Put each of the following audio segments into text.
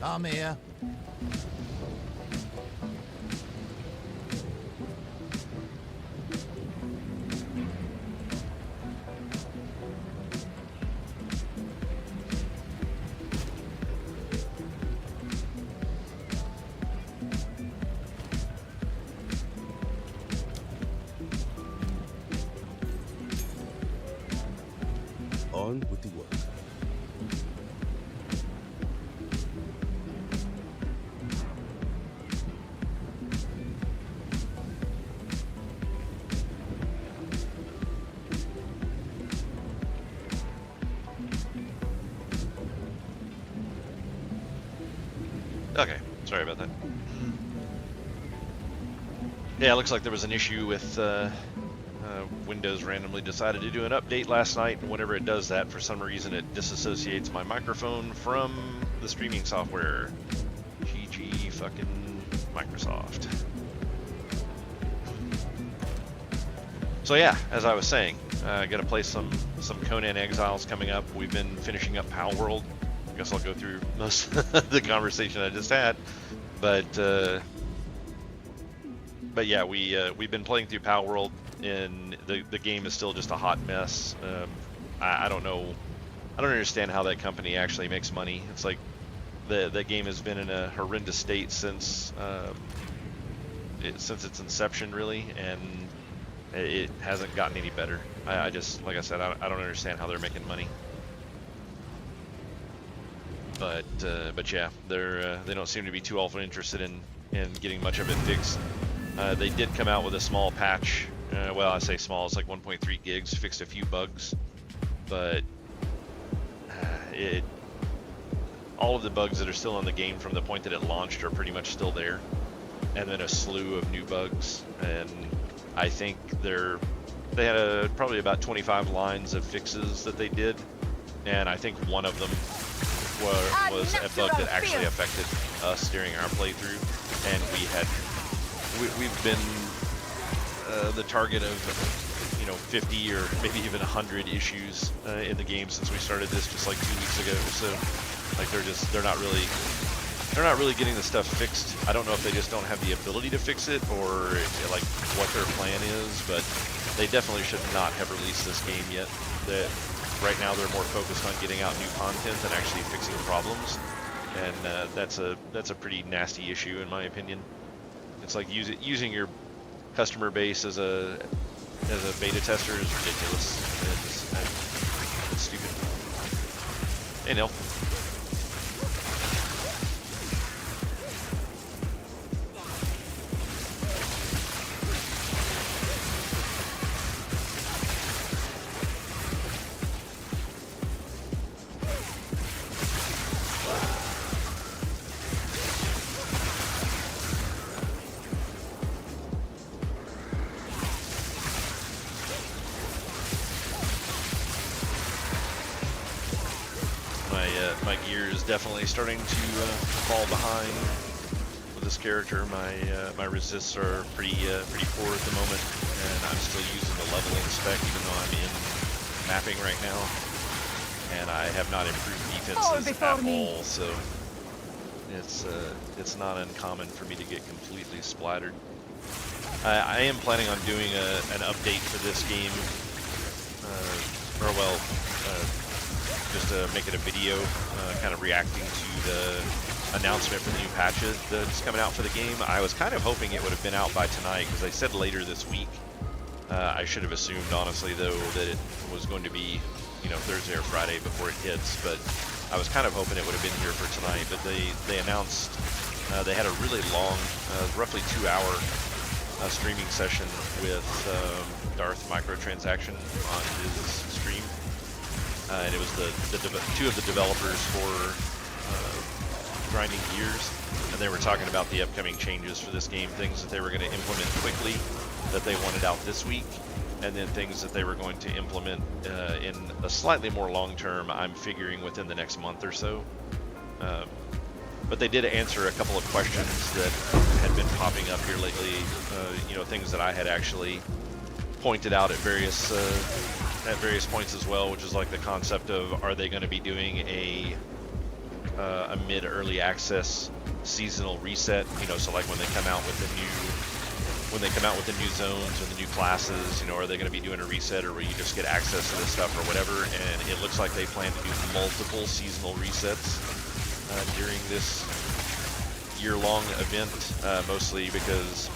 I'm here. On with the work. Okay, sorry about that. Yeah, it looks like there was an issue with Windows randomly decided to do an update last night, and whenever it does that, for some reason it disassociates my microphone from the streaming software. GG fucking Microsoft. So yeah, as I was saying, gonna play some Conan Exiles coming up. We've been finishing up Pal World. I guess I'll go through most of the conversation I just had, but yeah, we've been playing through Pal World, and the game is still just a hot mess. I don't know, I don't understand how that company actually makes money. It's like the game has been in a horrendous state since its inception, really, and it hasn't gotten any better. I just, like I said, I don't understand how they're making money. But yeah, they don't seem to be too awful interested in getting much of it fixed. They did come out with a small patch. Well, I say small, it's like 1.3 gigs, fixed a few bugs, but all of the bugs that are still in the game from the point that it launched are pretty much still there, and then a slew of new bugs. And I think they had probably about 25 lines of fixes that they did, and I think one of them was a bug that actually affected us during our playthrough, and we've been the target of 50 or maybe even 100 issues in the game since we started this just like 2 weeks ago. So like they're not really getting the stuff fixed. I don't know if they just don't have the ability to fix it, or like what their plan is, but they definitely should not have released this game yet. Right now they're more focused on getting out new content than actually fixing problems, and that's a pretty nasty issue in my opinion. It's like using your customer base as a beta tester is ridiculous. It's stupid. Hey, Neil. My gear is definitely starting to fall behind with this character. My resists are pretty poor at the moment, and I'm still using the leveling spec even though I'm in mapping right now, and I have not improved defenses at all. So it's not uncommon for me to get completely splattered. I am planning on doing an update for this game, just to make it a video, kind of reacting to the announcement for the new patches that's coming out for the game. I was kind of hoping it would have been out by tonight, because they said later this week. I should have assumed, honestly, though, that it was going to be, Thursday or Friday before it hits, but I was kind of hoping it would have been here for tonight. But they announced they had a really long, roughly 2-hour streaming session with Darth Microtransaction on his stream. And it was two of the developers for Grinding Gears, and they were talking about the upcoming changes for this game, things that they were going to implement quickly that they wanted out this week, and then things that they were going to implement in a slightly more long-term, I'm figuring within the next month or so. But they did answer a couple of questions that had been popping up here lately, things that I had actually pointed out at various points as well, which is like the concept of, are they going to be doing a a mid-early access seasonal reset. So like when they come out with the new zones or the new classes, are they going to be doing a reset, or will you just get access to this stuff or whatever? And it looks like they plan to do multiple seasonal resets during this year-long event, mostly because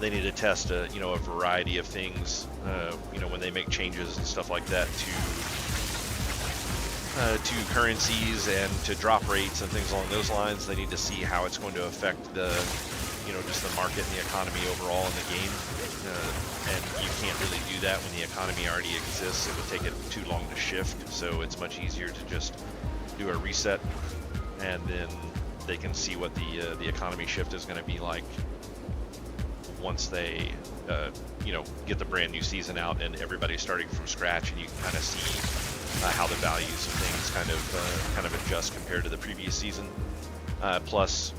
they need to test a variety of things, when they make changes and stuff like that to currencies and to drop rates and things along those lines. They need to see how it's going to affect the, just the market and the economy overall in the game. And you can't really do that when the economy already exists. It would take it too long to shift. So it's much easier to just do a reset, and then they can see what the economy shift is going to be like once they get the brand new season out and everybody's starting from scratch, and you can kind of see how the values of things kind of adjust compared to the previous season. Plus,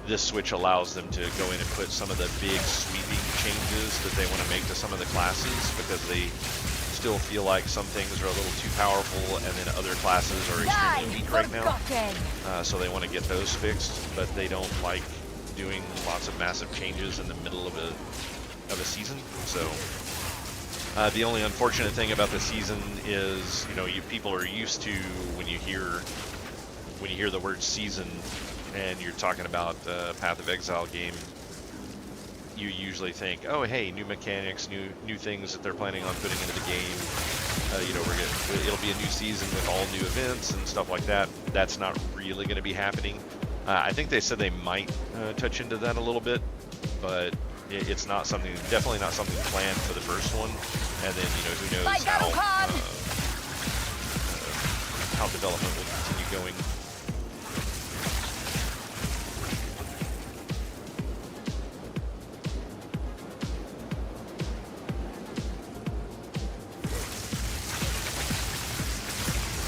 this switch allows them to go in and put some of the big sweeping changes that they want to make to some of the classes, because they still feel like some things are a little too powerful, and then other classes are extremely weak right now. So they want to get those fixed, but they don't like doing lots of massive changes in the middle of a season. So the only unfortunate thing about the season is, people are used to when you hear the word season and you're talking about Path of Exile game, you usually think, oh hey, new mechanics, new things that they're planning on putting into the game. It'll be a new season with all new events and stuff like that. That's not really going to be happening. I think they said they might touch into that a little bit, but it's not something, definitely not something planned for the first one. And then, who knows how development will continue going.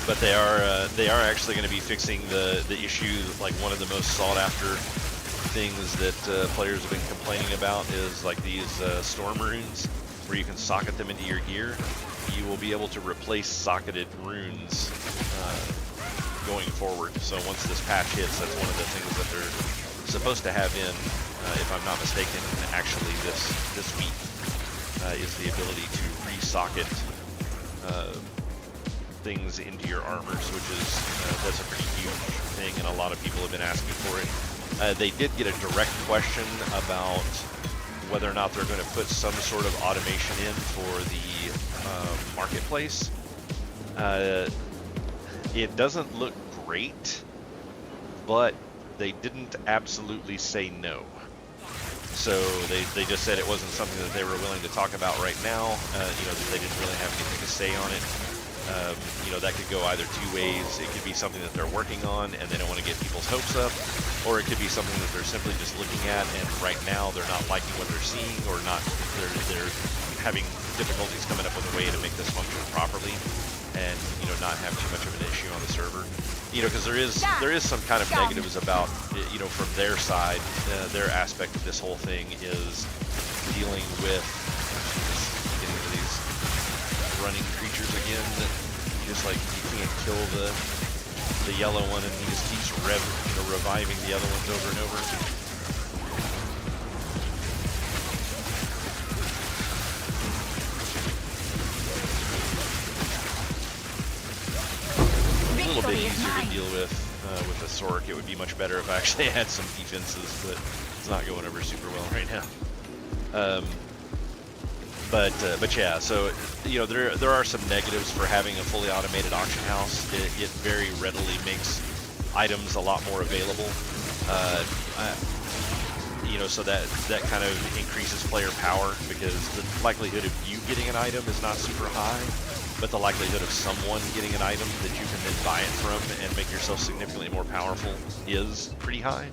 But they are actually going to be fixing the issue. Like, one of the most sought after things that players have been complaining about is like these storm runes, where you can socket them into your gear. You will be able to replace socketed runes going forward. So once this patch hits, that's one of the things that they're supposed to have in, if I'm not mistaken, actually this week, is the ability to re-socket things into your armors, which is that's a pretty huge thing, and a lot of people have been asking for it. They did get a direct question about whether or not they're going to put some sort of automation in for the marketplace. It doesn't look great, but they didn't absolutely say no. So they just said it wasn't something that they were willing to talk about right now, that they didn't really have anything to say on it. That could go either two ways. It could be something that they're working on and they don't want to get people's hopes up, or it could be something that they're simply just looking at, and right now they're not liking what they're seeing, or not. They're having difficulties coming up with a way to make this function properly, and not have too much of an issue on the server. Because there is some kind of negatives about from their side. Their aspect of this whole thing is dealing with getting to these running creatures again, that just like you can't kill the yellow one, and he just keeps reviving the other ones over and over. A little bit easier to deal with a sorc. It would be much better if I actually had some defenses, but it's not going over super well right now. But yeah, so there are some negatives for having a fully automated auction house. It very readily makes items a lot more available. So that kind of increases player power, because the likelihood of you getting an item is not super high, but the likelihood of someone getting an item that you can then buy it from and make yourself significantly more powerful is pretty high.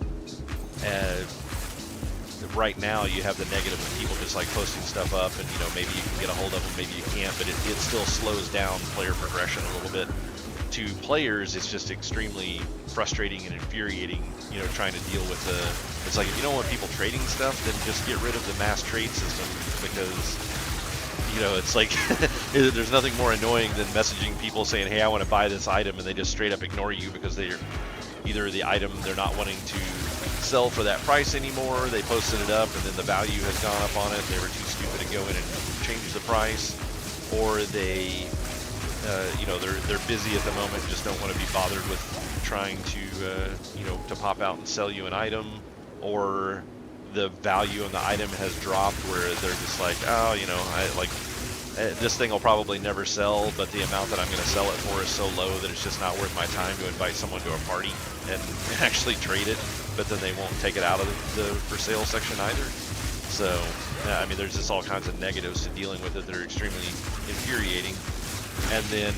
Right now you have the negative of people just like posting stuff up, and maybe you can get a hold of them, maybe you can't, but it still slows down player progression a little bit. To players, it's just extremely frustrating and infuriating, trying to deal with it's like, if you don't want people trading stuff, then just get rid of the mass trade system, because it's like There's nothing more annoying than messaging people saying, hey, I want to buy this item, and they just straight up ignore you because they're either the item they're not wanting to sell for that price anymore, they posted it up and then the value has gone up on it, they were too stupid to go in and change the price, or they they're busy at the moment, just don't want to be bothered with trying to to pop out and sell you an item, or the value of the item has dropped where they're just like, oh, this thing will probably never sell, but the amount that I'm going to sell it for is so low that it's just not worth my time to invite someone to a party and actually trade it, but then they won't take it out of the for sale section either. So, I mean, there's just all kinds of negatives to dealing with it that are extremely infuriating. And then,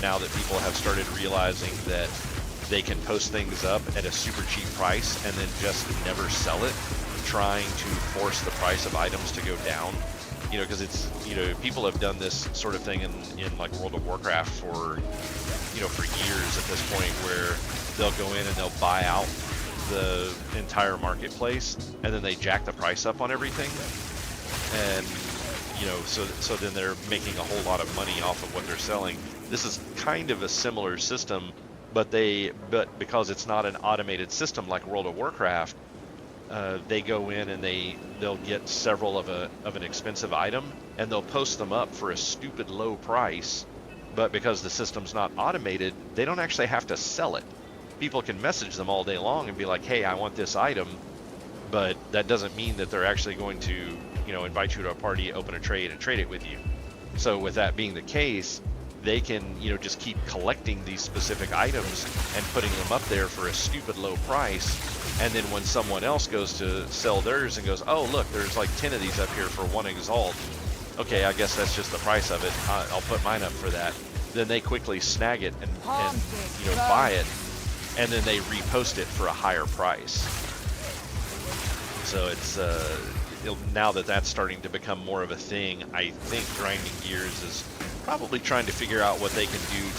now that people have started realizing that they can post things up at a super cheap price and then just never sell it, trying to force the price of items to go down, because it's, people have done this sort of thing in like World of Warcraft for years at this point, where they'll go in and they'll buy out the entire marketplace and then they jack the price up on everything, and so then they're making a whole lot of money off of what they're selling. This is kind of a similar system, but because it's not an automated system like World of Warcraft, they go in and they'll get several of an expensive item and they'll post them up for a stupid low price, but because the system's not automated, they don't actually have to sell it. People can message them all day long and be like, hey, I want this item, but that doesn't mean that they're actually going to invite you to a party, open a trade, and trade it with you. So with that being the case, they can just keep collecting these specific items and putting them up there for a stupid low price, and then when someone else goes to sell theirs and goes, oh look, there's like 10 of these up here for one Exalt, okay, I guess that's just the price of it, I'll put mine up for that, then they quickly snag it and buy it, and then they repost it for a higher price. So it's now that that's starting to become more of a thing, I think Grinding Gears is probably trying to figure out what they can do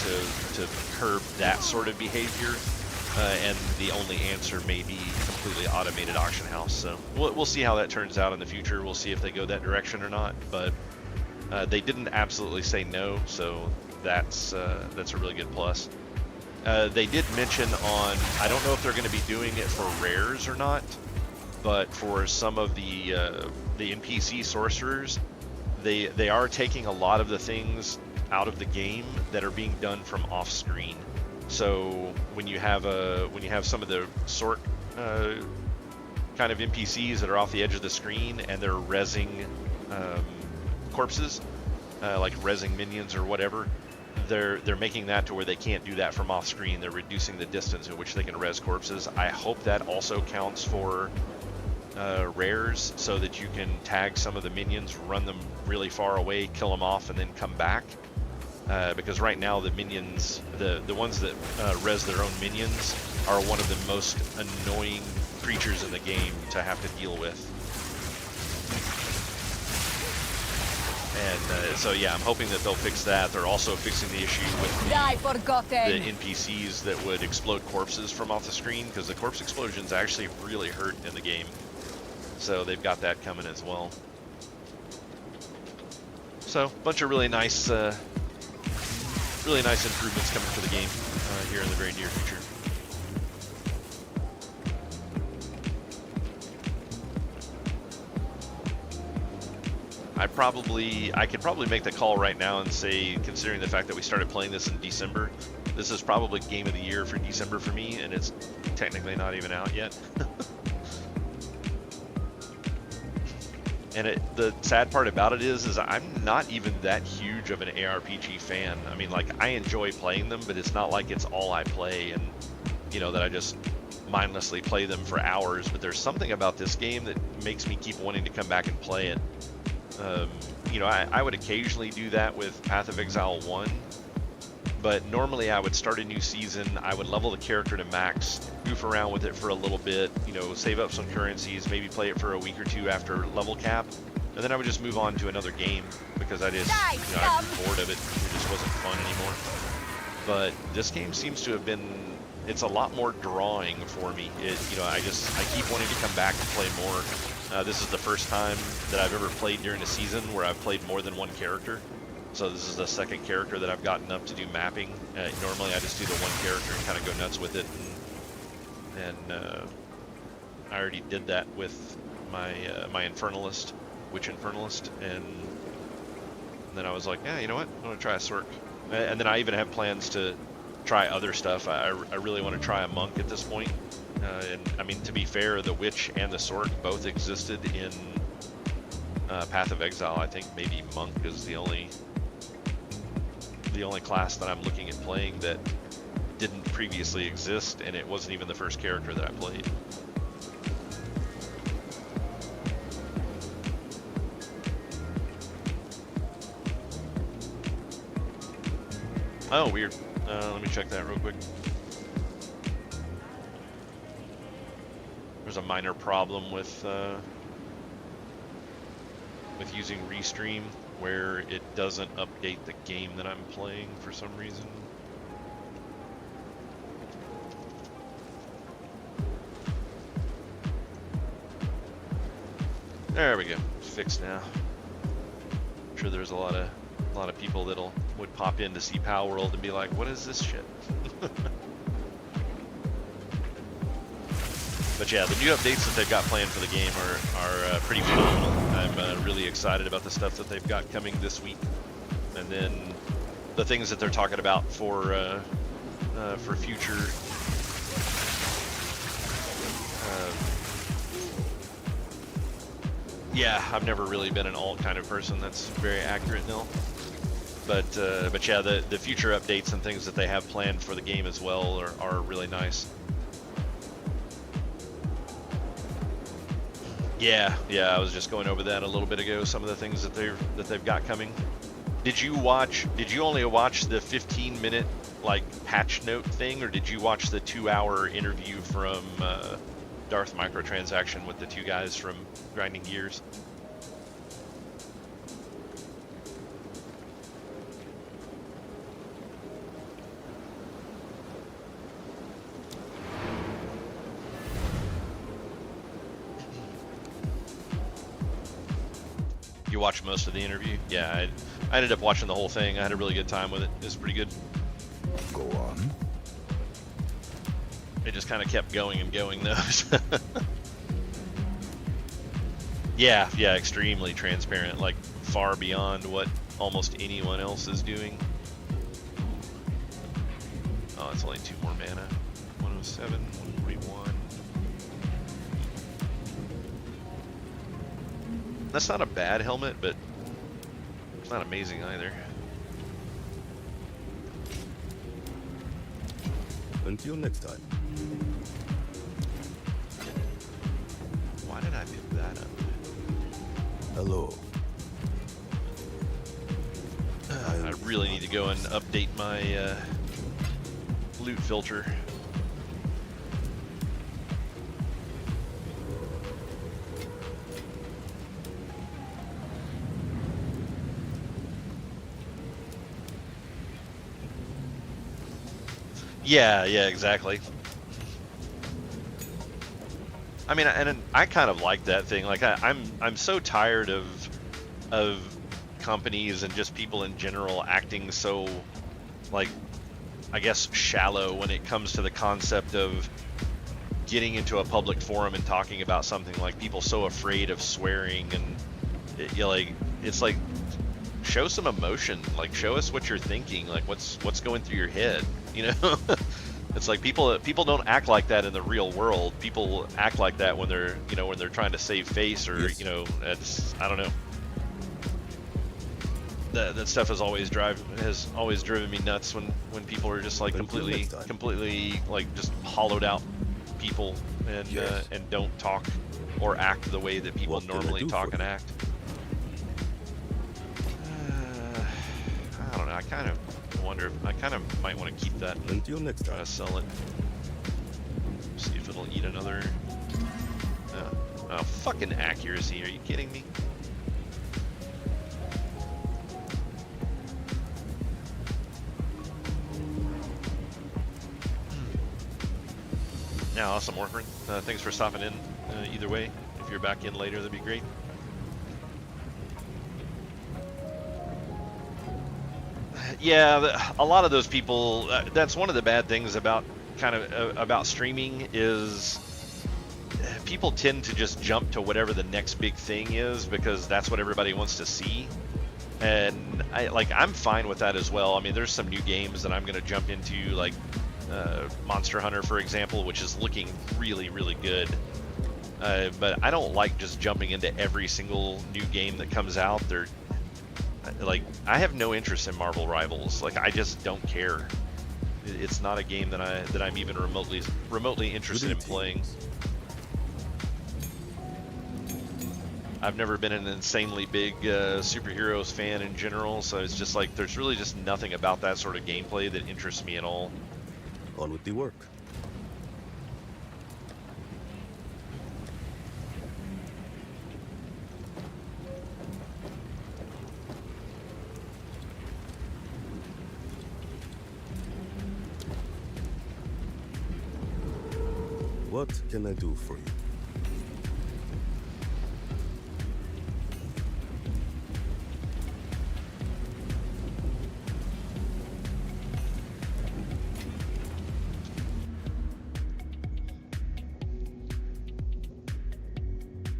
to curb that sort of behavior, and the only answer may be completely automated auction house. So we'll see how that turns out in the future. We'll see if they go that direction or not, but they didn't absolutely say no, so that's a really good plus. They did mention I don't know if they're going to be doing it for rares or not, but for some of the NPC sorcerers, they are taking a lot of the things out of the game that are being done from off screen. So when you have some of the sorc kind of NPCs that are off the edge of the screen and they're rezzing corpses, like rezzing minions or whatever, they're making that to where they can't do that from off screen. They're reducing the distance in which they can res corpses. I hope that also counts for rares, so that you can tag some of the minions, run them really far away, kill them off, and then come back. Because right now the minions, the ones that res their own minions, are one of the most annoying creatures in the game to have to deal with. And so yeah, I'm hoping that they'll fix that. They're also fixing the issue with the NPCs that would explode corpses from off the screen, because the corpse explosions actually really hurt in the game. So they've got that coming as well. So a bunch of really nice improvements coming for the game here in the very near future. I could probably make the call right now and say, considering the fact that we started playing this in December, this is probably game of the year for December for me, and it's technically not even out yet. And the sad part about it is I'm not even that huge of an ARPG fan. I mean, like, I enjoy playing them, but it's not like it's all I play, and that I just mindlessly play them for hours. But there's something about this game that makes me keep wanting to come back and play it. I would occasionally do that with Path of Exile 1, but normally I would start a new season, I would level the character to max, goof around with it for a little bit, save up some currencies, maybe play it for a week or two after level cap, and then I would just move on to another game, because I just, I grew bored of it. It just wasn't fun anymore. But this game seems to have been, it's a lot more drawing for me. I keep wanting to come back and play more. This is the first time that I've ever played during a season where I've played more than one character. So this is the second character that I've gotten up to do mapping. Normally I just do the one character and kind of go nuts with it, and I already did that with my my Infernalist, Witch Infernalist, and then I was like, yeah, you know what, I want to try a sorc. And then I even have plans to try other stuff. I really want to try a monk at this point. And I mean, to be fair, the Witch and the sorc both existed in Path of Exile. I think maybe monk is the only class that I'm looking at playing that didn't previously exist, and it wasn't even the first character that I played. Oh, weird. Let me check that real quick. There's a minor problem with using Restream, where it doesn't update the game that I'm playing for some reason. There we go. It's fixed now. I'm sure there's a lot of people would pop in to see Pal World and be like, "What is this shit?" But yeah, the new updates that they've got planned for the game are pretty phenomenal. I'm really excited about the stuff that they've got coming this week, and then the things that they're talking about for future. Yeah, I've never really been an alt kind of person. That's very accurate, Nil. But yeah, the future updates and things that they have planned for the game as well are really nice. Yeah, I was just going over that a little bit ago. Some of the things that they've got coming. Did you only watch the 15-minute like patch note thing, or did you watch the 2-hour interview from Darth Microtransaction with the two guys from Grinding Gears? You watched most of the interview? Yeah, I ended up watching the whole thing. I had a really good time with it. It was pretty good. Go on. It just kind of kept going and going, though. Yeah, extremely transparent, like far beyond what almost anyone else is doing. Oh, it's only 2 more mana. 107, 141. That's not a bad helmet, but it's not amazing either. Until next time. Why did I pick that up? Hello. I really need to go and update my loot filter. Yeah, exactly. I mean, and I kind of like that thing. Like, I'm so tired of companies and just people in general acting so, like, I guess shallow when it comes to the concept of getting into a public forum and talking about something. Like, people so afraid of swearing, and it's like, show some emotion. Like, show us what you're thinking. Like, what's going through your head. You know, it's like people don't act like that in the real world. People act like that when they're trying to save face, or yes. I don't know. That stuff has always driven me nuts when people are just like completely like just hollowed out people and yes. And don't talk or act the way that people normally talk and act. I don't know. I kind of wonder if I kind of might want to keep that. Until next time. Sell it. See if it'll eat another. Oh, fucking accuracy! Are you kidding me? Yeah, awesome, Warford. Thanks for stopping in. Either way, if you're back in later, that'd be great. Yeah, a lot of those people. That's one of the bad things about about streaming is people tend to just jump to whatever the next big thing is because that's what everybody wants to see. And I'm fine with that as well. I mean, there's some new games that I'm going to jump into, like Monster Hunter, for example, which is looking really, really good. But I don't like just jumping into every single new game that comes out. I have no interest in Marvel Rivals. Like, I just don't care. It's not a game that I'm even remotely interested in playing. I've never been an insanely big superheroes fan in general, so it's just like there's really just nothing about that sort of gameplay that interests me at all. On with the work. What can I do for you?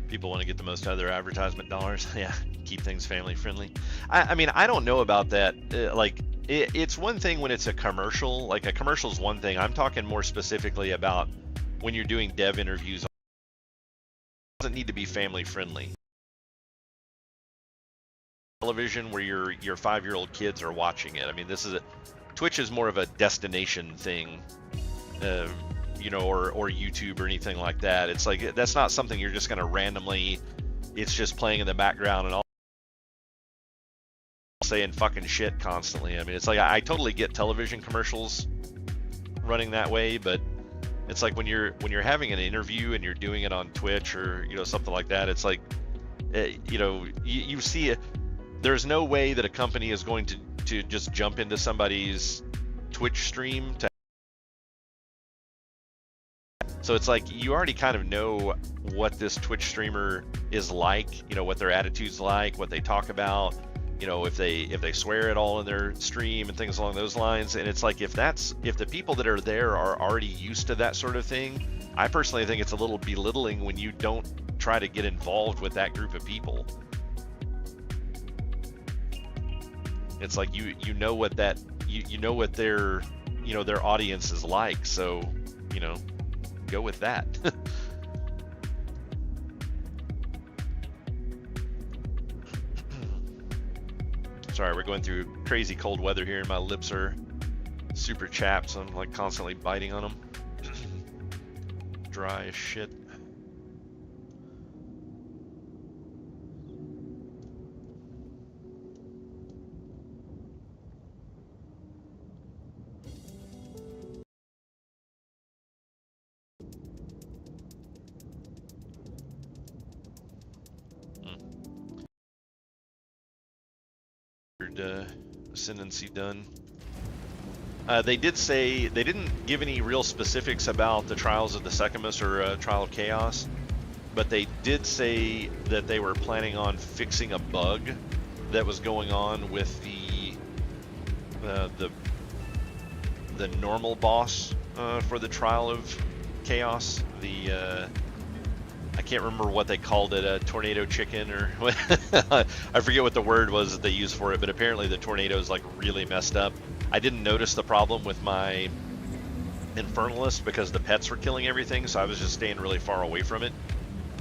People want to get the most out of their advertisement dollars. Yeah, keep things family friendly. I mean, I don't know about that. It's one thing when it's a commercial. Like, a commercial is one thing. I'm talking more specifically about when you're doing dev interviews. It doesn't need to be family friendly. Television where your 5-year-old kids are watching it. I mean, Twitch is more of a destination thing. You know, or YouTube or anything like that. It's like, that's not something you're just going to randomly, it's just playing in the background and all saying fucking shit constantly. I mean, it's like, I totally get television commercials running that way, but it's like when you're having an interview and you're doing it on Twitch or, you know, something like that, it's like, you know, you see it. There's no way that a company is going to just jump into somebody's Twitch stream to. So it's like, you already kind of know what this Twitch streamer is like, you know, what their attitude's like, what they talk about, you know, if they swear at all in their stream and things along those lines. And it's like, if the people that are there are already used to that sort of thing, I personally think it's a little belittling when you don't try to get involved with that group of people. It's like, you know what that, you know what their, you know, their audience is like. So, you know, go with that. Sorry, we're going through crazy cold weather here and my lips are super chapped, so I'm like constantly biting on them. Dry as shit. Ascendancy done. They did say they didn't give any real specifics about the Trials of the Secumus or Trial of Chaos, but they did say that they were planning on fixing a bug that was going on with the normal boss for the Trial of Chaos. I can't remember what they called it, a tornado chicken or I forget what the word was that they used for it, but apparently the tornado is like really messed up. I didn't notice the problem with my Infernalist because the pets were killing everything, so I was just staying really far away from it.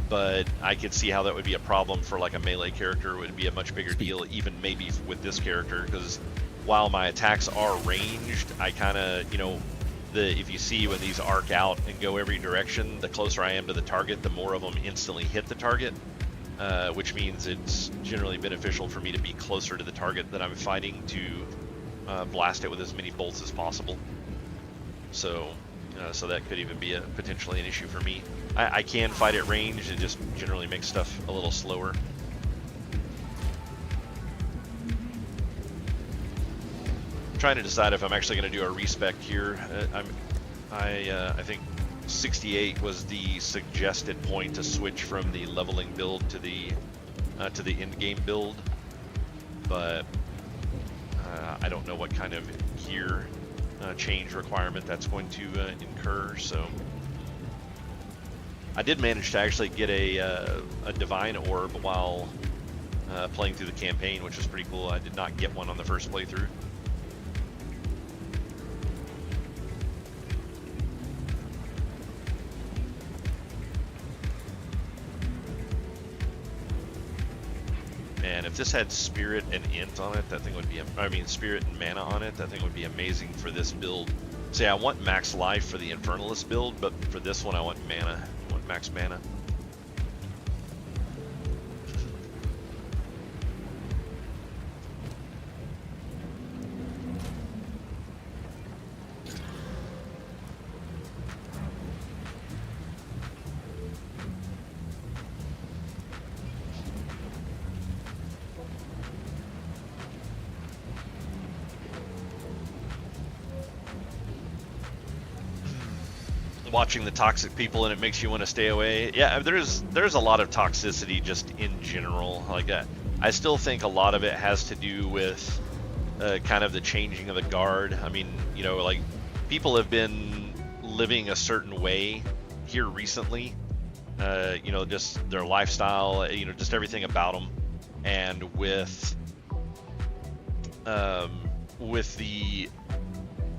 But I could see how that would be a problem for like a melee character. It would be a much bigger deal, even maybe with this character, because while my attacks are ranged, I kind of, you know, if you see when these arc out and go every direction, the closer I am to the target, the more of them instantly hit the target, which means it's generally beneficial for me to be closer to the target that I'm fighting to blast it with as many bolts as possible. So that could even be potentially an issue for me. I can fight at range, it just generally makes stuff a little slower. Trying to decide if I'm actually going to do a respec here. I think 68 was the suggested point to switch from the leveling build to the end game build, but I don't know what kind of gear change requirement that's going to incur. So I did manage to actually get a divine orb while playing through the campaign, which was pretty cool. I did not get one on the first playthrough. Man, if this had spirit and int on it, that thing would be, I mean spirit and mana on it, that thing would be amazing for this build. Say, I want max life for the Infernalist build, but for this one I want mana. I want max mana. Watching the toxic people and it makes you want to stay away. Yeah, there's a lot of toxicity just in general. Like I still think a lot of it has to do with kind of the changing of the guard. I mean, you know, like people have been living a certain way here recently. You know, just their lifestyle, you know, just everything about them, and with the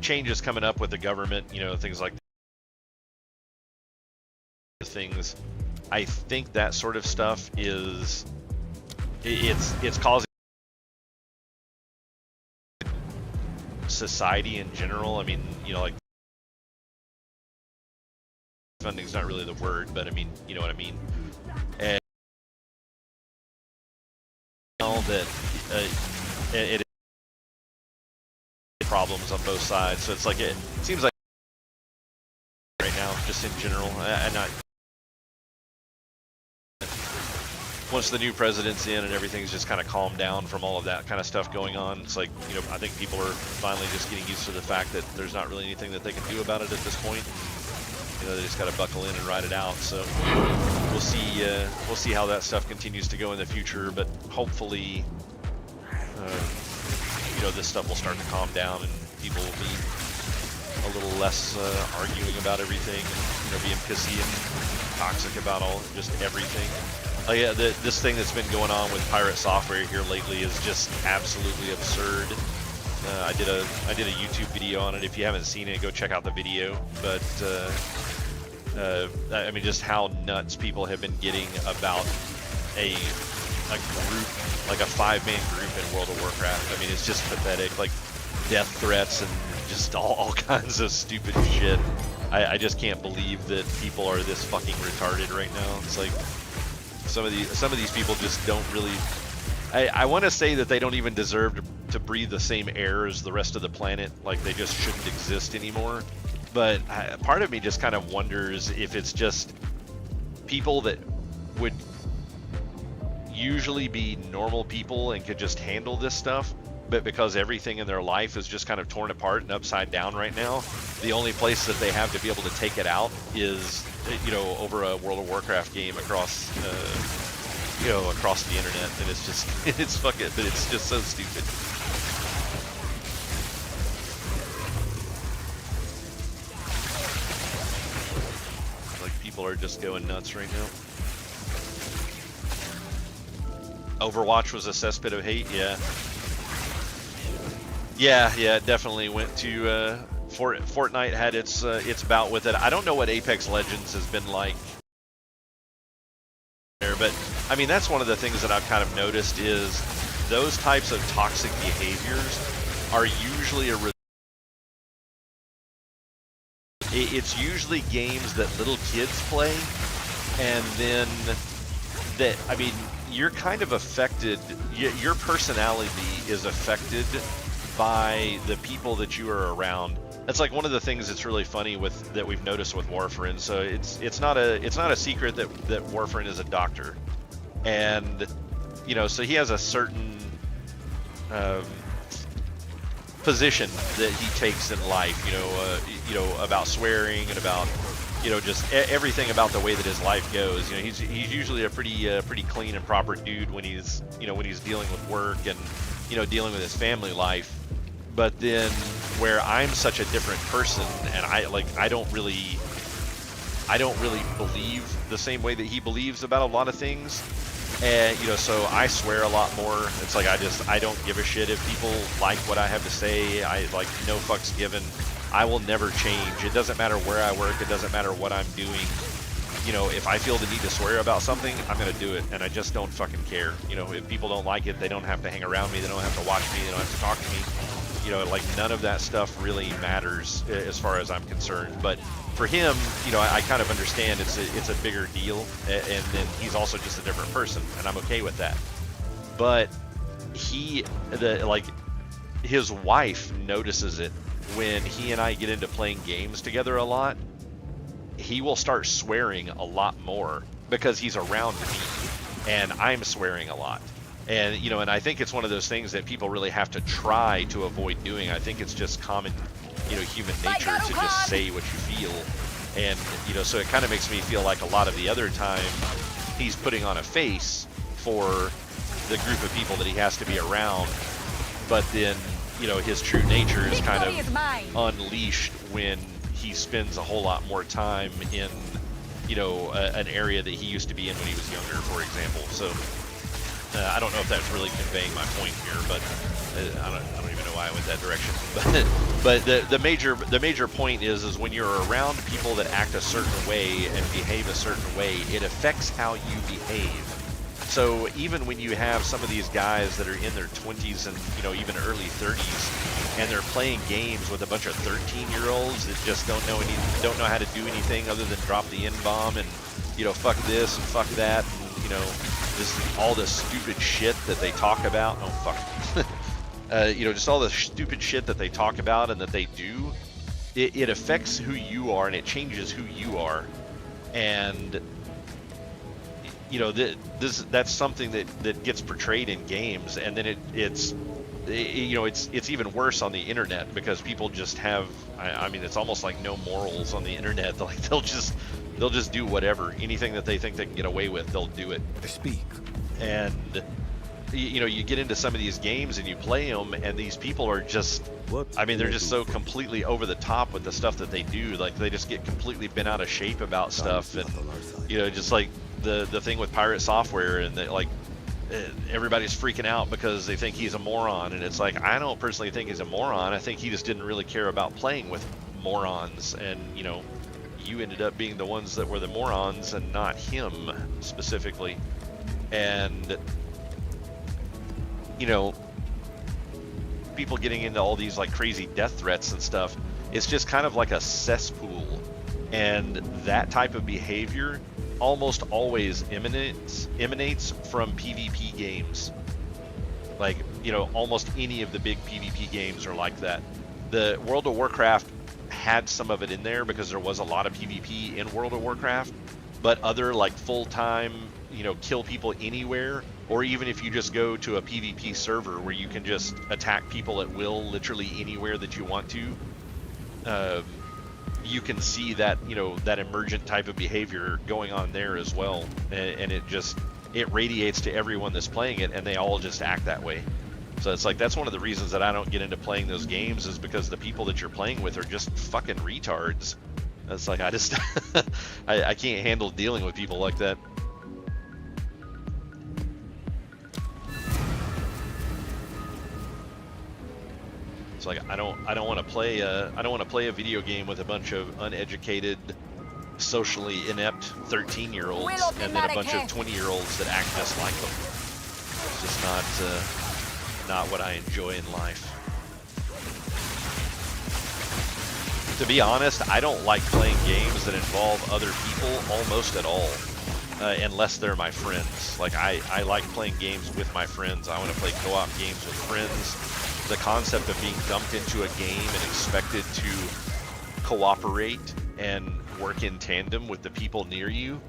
changes coming up with the government, you know, things like things, I think that sort of stuff is it's causing society in general. I mean, you know, like funding's not really the word, but I mean, you know what I mean. And all that it problems on both sides. So it's like it seems like right now, just in general, and not. Once the new president's in and everything's just kind of calmed down from all of that kind of stuff going on, it's like, you know, I think people are finally just getting used to the fact that there's not really anything that they can do about it at this point. You know, they just got to buckle in and ride it out. So we'll see how that stuff continues to go in the future. But hopefully, you know, this stuff will start to calm down and people will be a little less arguing about everything, and, you know, being pissy and toxic about just everything. Like, yeah, this thing that's been going on with pirate software here lately is just absolutely absurd. I did a YouTube video on it. If you haven't seen it, go check out the video. But I mean, just how nuts people have been getting about a group, like a 5-man group in World of Warcraft. I mean, it's just pathetic. Like death threats and just all kinds of stupid shit. I just can't believe that people are this fucking retarded right now. It's like some of these people just don't really. I want to say that they don't even deserve to breathe the same air as the rest of the planet. Like they just shouldn't exist anymore. But part of me just kind of wonders if it's just people that would usually be normal people and could just handle this stuff, but because everything in their life is just kind of torn apart and upside down right now, the only place that they have to be able to take it out is, you know, over a World of Warcraft game across, you know, across the internet. And it's just, it's fucking, but it's just so stupid. Like people are just going nuts right now. Overwatch was a cesspit of hate, yeah. Yeah, it definitely went to Fortnite had its bout with it. I don't know what Apex Legends has been like there, but I mean that's one of the things that I've kind of noticed is those types of toxic behaviors are usually it's usually games that little kids play, and then that, I mean, you're kind of affected, your personality is affected by the people that you are around. That's like one of the things that's really funny with that we've noticed with Warfarin. So it's not a secret that Warfarin is a doctor, and you know, so he has a certain position that he takes in life. You know about swearing and about, you know, just everything about the way that his life goes. You know, he's usually a pretty clean and proper dude when he's, you know, when he's dealing with work and, you know, dealing with his family life. But then where I'm such a different person, and I don't really believe the same way that he believes about a lot of things. And, you know, so I swear a lot more. It's like I don't give a shit if people like what I have to say. I like no fucks given. I will never change. It doesn't matter where I work. It doesn't matter what I'm doing. You know, if I feel the need to swear about something, I'm going to do it. And I just don't fucking care. You know, if people don't like it, they don't have to hang around me. They don't have to watch me. They don't have to talk to me. You know, like none of that stuff really matters as far as I'm concerned. But for him, you know, I kind of understand it's a bigger deal, and then he's also just a different person, and I'm okay with that. But his wife notices it when he and I get into playing games together a lot. He will start swearing a lot more because he's around me, and I'm swearing a lot. And, you know, and I think it's one of those things that people really have to try to avoid doing. I think it's just common, you know, human nature to just say what you feel. And, you know, so it kind of makes me feel like a lot of the other time he's putting on a face for the group of people that he has to be around. But then, you know, his true nature is kind of unleashed when he spends a whole lot more time in, you know, an area that he used to be in when he was younger, for example. So I don't know if that's really conveying my point here, but I don't even know why I went that direction. But the major point is when you're around people that act a certain way and behave a certain way, it affects how you behave. So even when you have some of these guys that are in their 20s and, you know, even early 30s, and they're playing games with a bunch of 13-year-olds that just don't know how to do anything other than drop the N-bomb and, you know, fuck this and fuck that, and, you know, all this stupid shit that they talk about. Oh fuck. You know, just all the stupid shit that they talk about and that they do. It affects who you are, and it changes who you are. And you know, that's something that gets portrayed in games, and then it's even worse on the internet because people just have. I mean, it's almost like no morals on the internet. Like they'll just do whatever, anything that they think they can get away with, they'll do it. They speak. And you know, you get into some of these games and you play them, and these people are just, they're just so completely over the top with the stuff that they do. Like they just get completely bent out of shape about stuff, and you know, just like the thing with Pirate Software, and they, like everybody's freaking out because they think he's a moron, and it's like, I don't personally think he's a moron. I think he just didn't really care about playing with morons, and you know, you ended up being the ones that were the morons and not him specifically. And you know, people getting into all these like crazy death threats and stuff, it's just kind of like a cesspool, and that type of behavior almost always emanates from PvP games. Like, you know, almost any of the big PvP games are like that. The World of Warcraft had some of it in there because there was a lot of PvP in World of Warcraft, but other like full-time, you know, kill people anywhere, or even if you just go to a PvP server where you can just attack people at will literally anywhere that you want to, you can see that, you know, that emergent type of behavior going on there as well, and it radiates to everyone that's playing it, and they all just act that way. So it's like, that's one of the reasons that I don't get into playing those games, is because the people that you're playing with are just fucking retards. It's like, I just I can't handle dealing with people like that. It's like, I don't want to play a video game with a bunch of uneducated, socially inept 13-year-olds and then a bunch of 20-year-olds that act just like them. It's just not what I enjoy in life. To be honest, I don't like playing games that involve other people almost at all, unless they're my friends. Like, I like playing games with my friends. I want to play co-op games with friends. The concept of being dumped into a game and expected to cooperate and work in tandem with the people near you,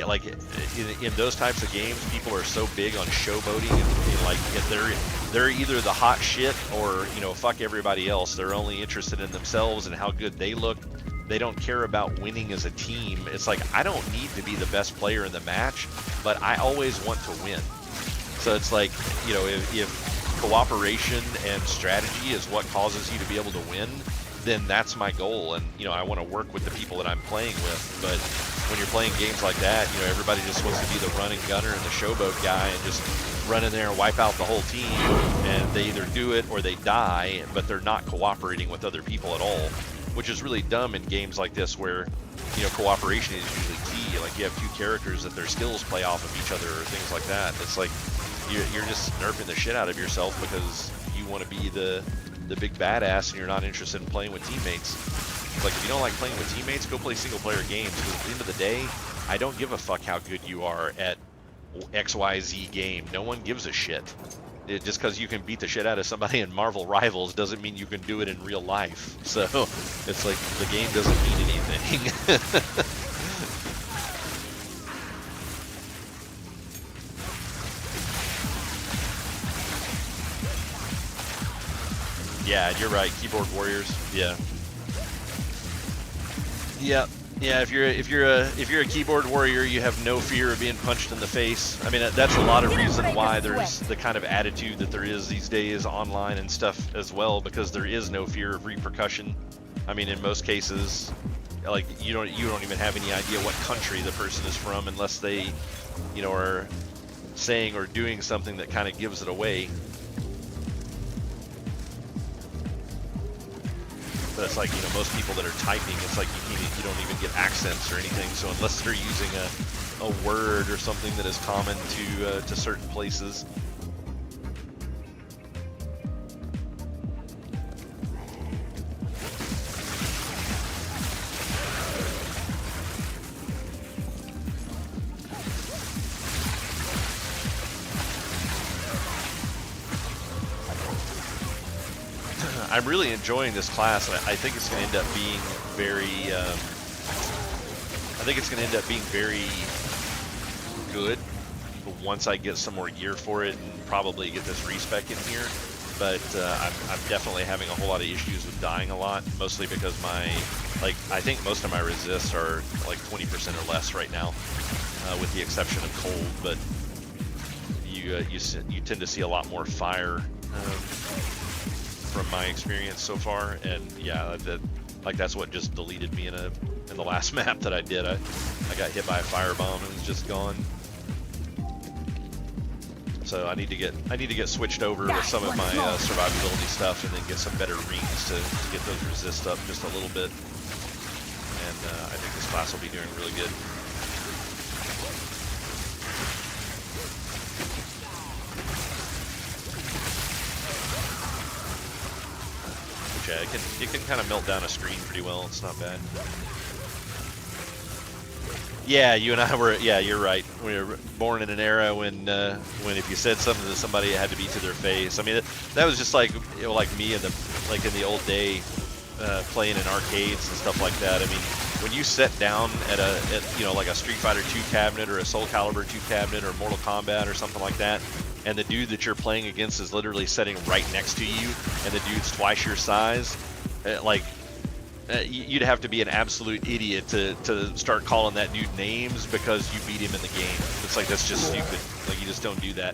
like in those types of games, people are so big on showboating, and like, if they're either the hot shit or, you know, fuck everybody else. They're only interested in themselves and how good they look. They don't care about winning as a team. It's like, I don't need to be the best player in the match, but I always want to win. So it's like, you know, if cooperation and strategy is what causes you to be able to win, then that's my goal. And you know, I want to work with the people that I'm playing with. But when you're playing games like that, you know, everybody just wants to be the running gunner and the showboat guy and just run in there and wipe out the whole team, and they either do it or they die, but they're not cooperating with other people at all, which is really dumb in games like this where, you know, cooperation is usually key. Like you have two characters that their skills play off of each other or things like that. It's like you're just nerfing the shit out of yourself because you want to be the big badass and you're not interested in playing with teammates. It's like, if you don't like playing with teammates, go play single player games, because at the end of the day, I don't give a fuck how good you are at XYZ game. No one gives a shit. Just because you can beat the shit out of somebody in Marvel Rivals doesn't mean you can do it in real life. So it's like the game doesn't mean anything. Yeah, you're right. Keyboard warriors. Yeah. Yeah. Yeah, if you're a keyboard warrior, you have no fear of being punched in the face. I mean, that's a lot of reason why there's the kind of attitude that there is these days online and stuff as well, because there is no fear of repercussion. I mean, in most cases, like you don't even have any idea what country the person is from unless they, you know, are saying or doing something that kind of gives it away. But it's like, you know, most people that are typing, it's like you don't even get accents or anything. So unless they're using a word or something that is common to certain places. I'm really enjoying this class, and I think it's going to end up being very. I think it's going to end up being very good once I get some more gear for it and probably get this respec in here. But I'm definitely having a whole lot of issues with dying a lot, mostly because I think most of my resists are like 20% or less right now, with the exception of cold. But you tend to see a lot more fire. From my experience so far, and yeah, that's what just deleted me in the last map that I did. I got hit by a firebomb and was just gone. So I need to get switched over with some of my survivability stuff, and then get some better rings to get those resists up just a little bit. And I think this class will be doing really good. Yeah, it can kind of melt down a screen pretty well. It's not bad. Yeah, you and I were. Yeah, you're right. We were born in an era when if you said something to somebody, it had to be to their face. I mean, that was just like, you know, like me in the old day, playing in arcades and stuff like that. I mean, when you sit down at you know, like a Street Fighter 2 cabinet or a Soul Calibur 2 cabinet or Mortal Kombat or something like that, and the dude that you're playing against is literally sitting right next to you, and the dude's twice your size, you'd have to be an absolute idiot to start calling that dude names because you beat him in the game. It's like, that's just stupid. Like, you just don't do that.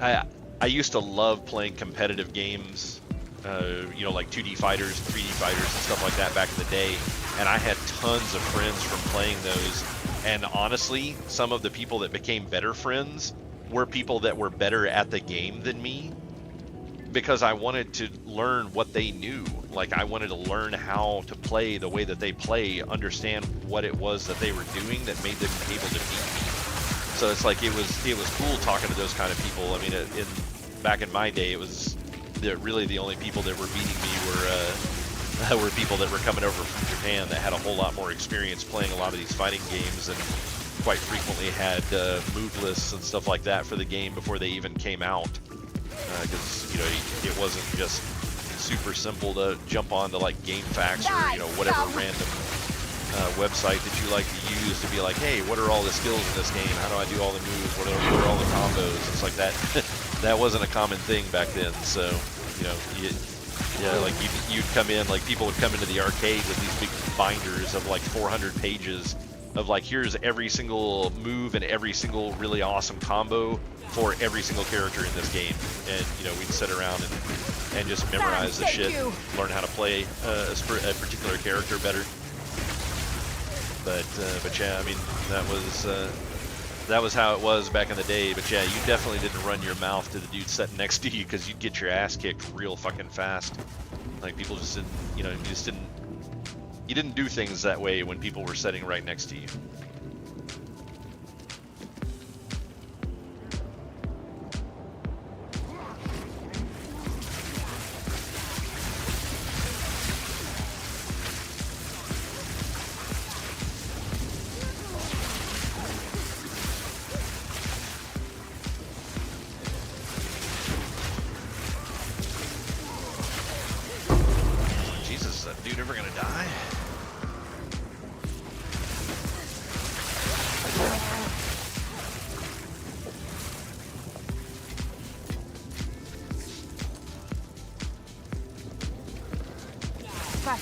I used to love playing competitive games, you know, like 2D fighters, 3D fighters, and stuff like that back in the day, and I had tons of friends from playing those. And honestly, some of the people that became better friends were people that were better at the game than me, because I wanted to learn what they knew. Like, I wanted to learn how to play the way that they play, understand what it was that they were doing that made them able to beat me. So it's like, it was cool talking to those kind of people. I mean, back in my day, it was really the only people that were beating me were people that were coming over from Japan that had a whole lot more experience playing a lot of these fighting games, and quite frequently had move lists and stuff like that for the game before they even came out, because you know, it wasn't just super simple to jump onto like GameFAQs or, you know, whatever random website that you like to use to be like, hey, what are all the skills in this game? How do I do all the moves? What are all the combos? It's like that. That wasn't a common thing back then. So, you know, like you'd come in, like people would come into the arcade with these big binders of like 400 pages of like, here's every single move and every single really awesome combo for every single character in this game. And you know, we'd sit around and just memorize the shit, learn how to play a particular character better. But yeah, I mean, that was how it was back in the day. But yeah, you definitely didn't run your mouth to the dude sitting next to you, because you'd get your ass kicked real fucking fast. Like, people just didn't, you know, you didn't do things that way when people were sitting right next to you. Dude ever gonna die? I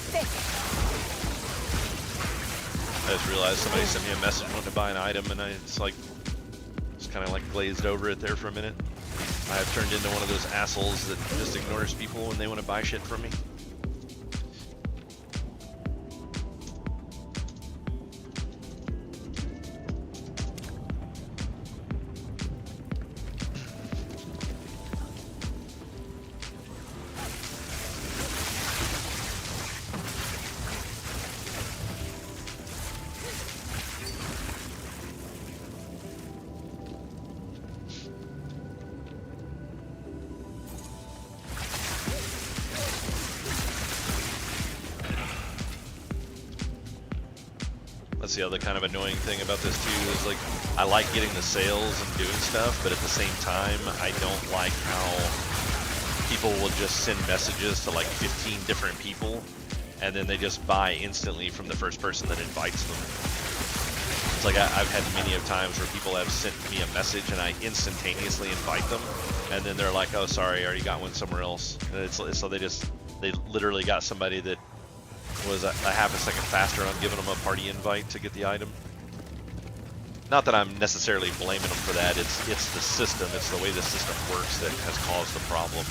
just realized somebody sent me a message wanting to buy an item, and it's kind of like glazed over it there for a minute. I have turned into one of those assholes that just ignores people when they want to buy shit from me. That's the other kind of annoying thing about this too, is like, I like getting the sales and doing stuff, but at the same time, I don't like how people will just send messages to like 15 different people, and then they just buy instantly from the first person that invites them. It's like, I've had many of times where people have sent me a message and I instantaneously invite them, and then they're like, oh sorry, I already got one somewhere else. And so they literally got somebody that was a half a second faster on giving them a party invite to get the item. Not that I'm necessarily blaming them for that, it's the system, it's the way the system works that has caused the problem.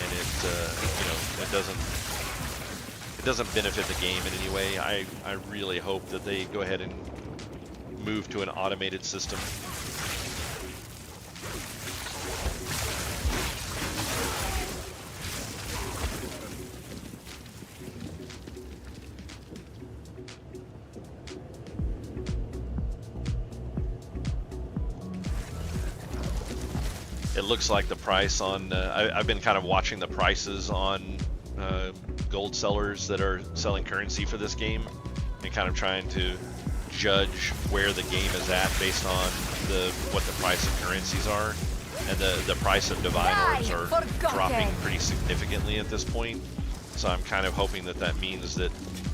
And it, you know, it doesn't benefit the game in any way. I really hope that they go ahead and move to an automated system. It looks like the price on, I've been kind of watching the prices on gold sellers that are selling currency for this game, and kind of trying to judge where the game is at based on what the price of currencies are. And the price of divine orbs are dropping pretty significantly at this point. So I'm kind of hoping that means that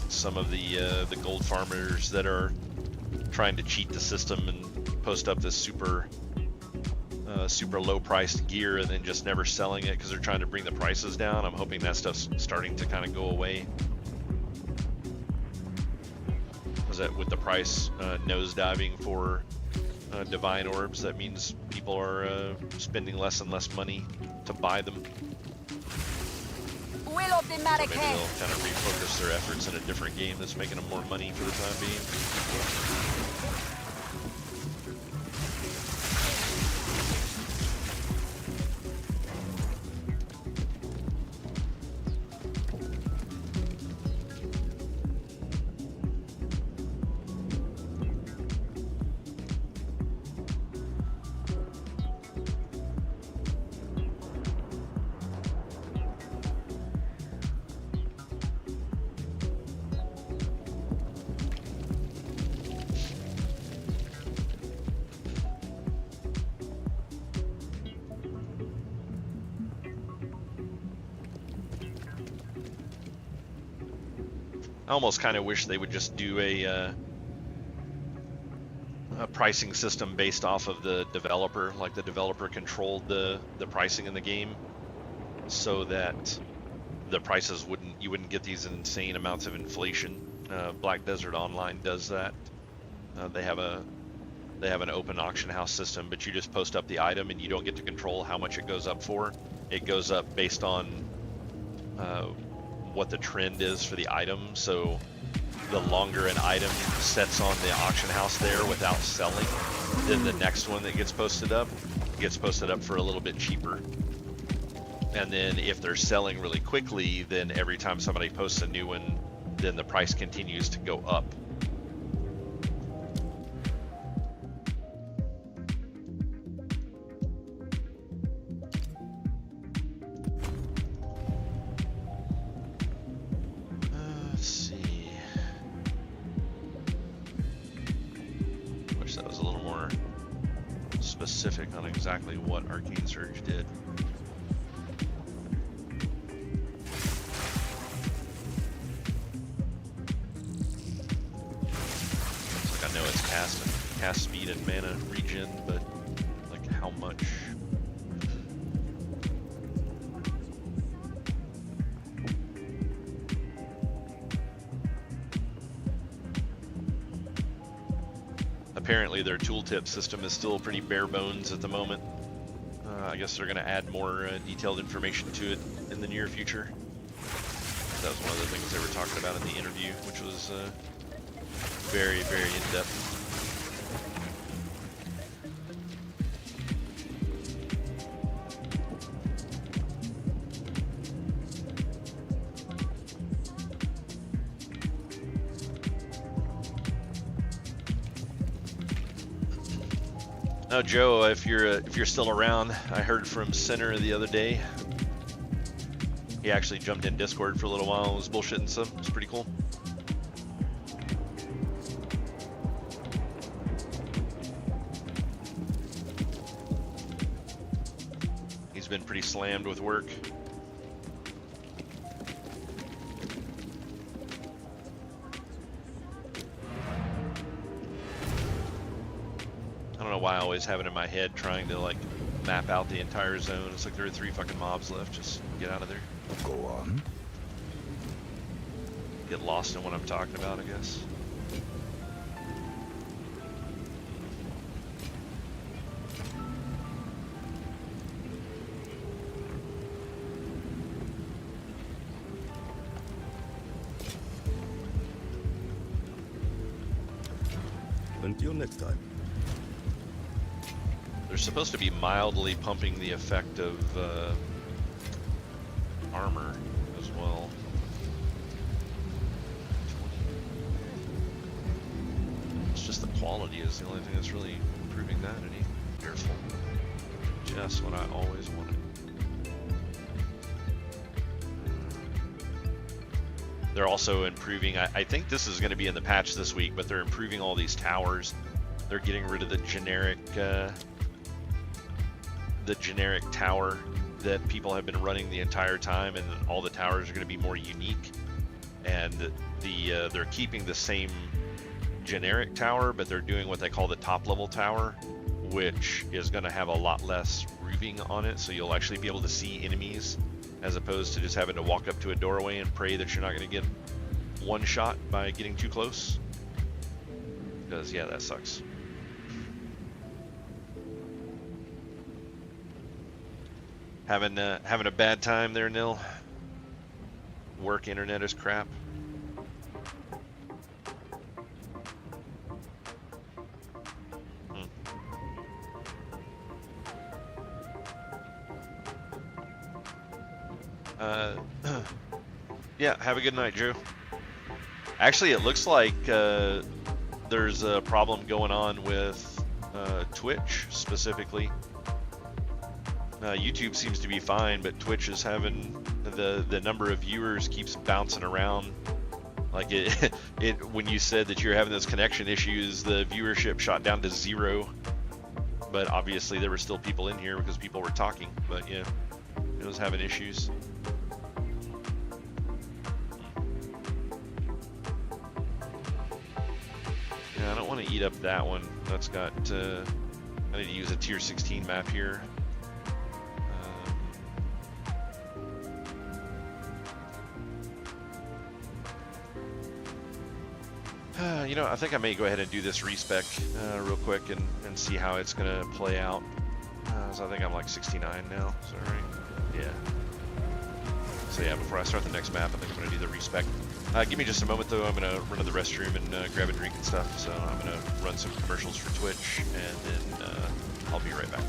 some of the gold farmers that are trying to cheat the system and post up this super low priced gear and then just never selling it because they're trying to bring the prices down, I'm hoping that stuff's starting to kind of go away. Because that with the price nosediving for divine orbs, that means people are spending less and less money to buy them. So maybe they'll kind of refocus their efforts in a different game that's making them more money for the time being. I almost kind of wish they would just do a pricing system based off of the developer, like the developer controlled the pricing in the game, so that the prices you wouldn't get these insane amounts of inflation. Black Desert Online does that, They have an open auction house system, but you just post up the item and you don't get to control how much it goes up for. It goes up based on what the trend is for the item. So the longer an item sets on the auction house there without selling, then the next one that gets posted up for a little bit cheaper. And then if they're selling really quickly, then every time somebody posts a new one, then the price continues to go up. Let's see. Wish that was a little more specific on exactly what Arcane Surge did. I know it's cast speed and mana regen, but like how much? Apparently their tooltip system is still pretty bare bones at the moment. I guess they're going to add more detailed information to it in the near future. That was one of the things they were talking about in the interview, which was very, very in-depth. Now, Joe, if you're still around, I heard from Center the other day. He actually jumped in Discord for a little while and was bullshitting some. It's pretty cool. He's been pretty slammed with work. I don't know why I always have it in my head trying to like map out the entire zone. It's like there are 3 fucking mobs left. Just get out of there. Go on. Get lost in what I'm talking about, I guess. Until next time. They're supposed to be mildly pumping the effect of armor as well. It's just the quality is the only thing that's really improving that any. Careful. Just what I always wanted. They're also improving, I think this is going to be in the patch this week, but they're improving all these towers. They're getting rid of the generic tower that people have been running the entire time, and all the towers are going to be more unique. And they're keeping the same generic tower, but they're doing what they call the top level tower, which is going to have a lot less roofing on it, so you'll actually be able to see enemies as opposed to just having to walk up to a doorway and pray that you're not going to get one shot by getting too close. Because yeah, that sucks. Having a bad time there, Nil? Work internet is crap. Yeah, have a good night, Drew. Actually, it looks like there's a problem going on with Twitch specifically. YouTube seems to be fine, but Twitch is having the number of viewers keeps bouncing around. Like it when you said that you're having those connection issues, the viewership shot down to 0. But obviously there were still people in here because people were talking. But yeah, it was having issues. Yeah, I don't want to eat up that one. That's got. I need to use a tier 16 map here. You know, I think I may go ahead and do this respec real quick and see how it's gonna play out. So I think I'm like 69 now. Is that right? Yeah. So yeah, before I start the next map, I think I'm gonna do the respec. Give me just a moment though. I'm gonna run to the restroom and grab a drink and stuff. So I'm gonna run some commercials for Twitch, and then I'll be right back.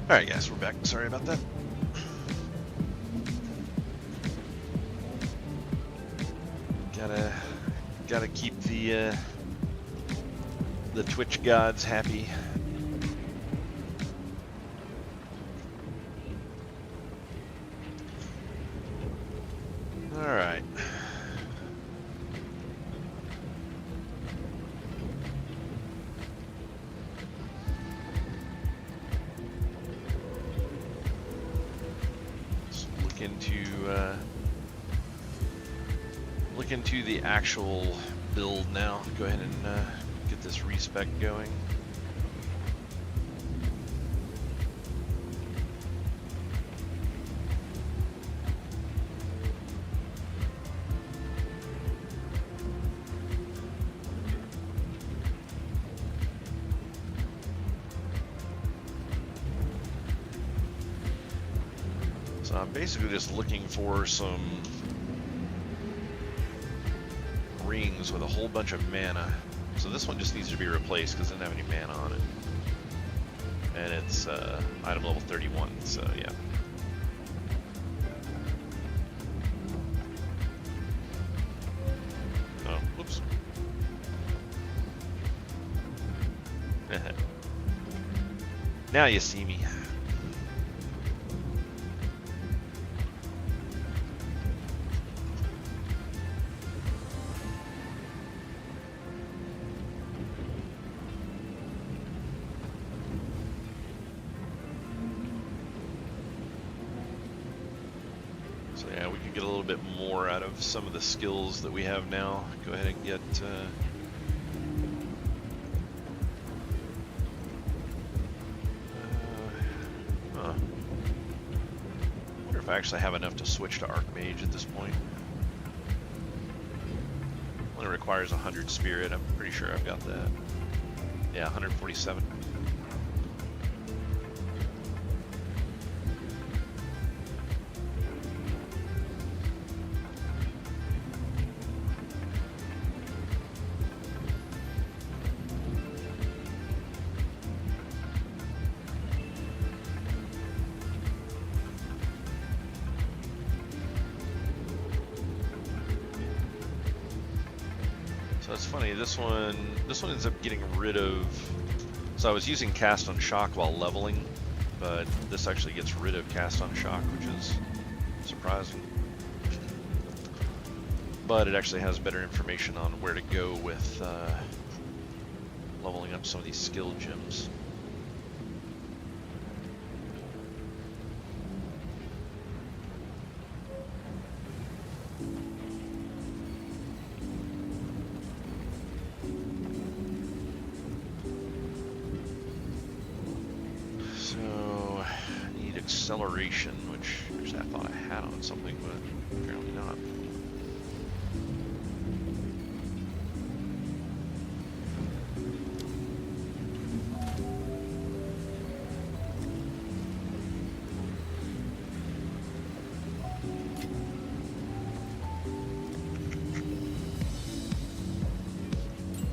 Alright guys, we're back. Sorry about that. Gotta keep the Twitch gods happy. Alright. Look into the actual build now. Go ahead and get this respec going. So I'm basically just looking for some rings with a whole bunch of mana. So this one just needs to be replaced because it doesn't have any mana on it. And it's item level 31, so yeah. Oh, whoops. Now you see me. So yeah, we can get a little bit more out of some of the skills that we have now. Go ahead and get I wonder if I actually have enough to switch to Archmage at this point. Only requires 100 spirit. I'm pretty sure I've got that. Yeah, 147. So it's funny, this one ends up getting rid of, so I was using cast on shock while leveling, but this actually gets rid of cast on shock, which is surprising. But it actually has better information on where to go with leveling up some of these skill gems. Acceleration, which actually I thought I had on something, but apparently not.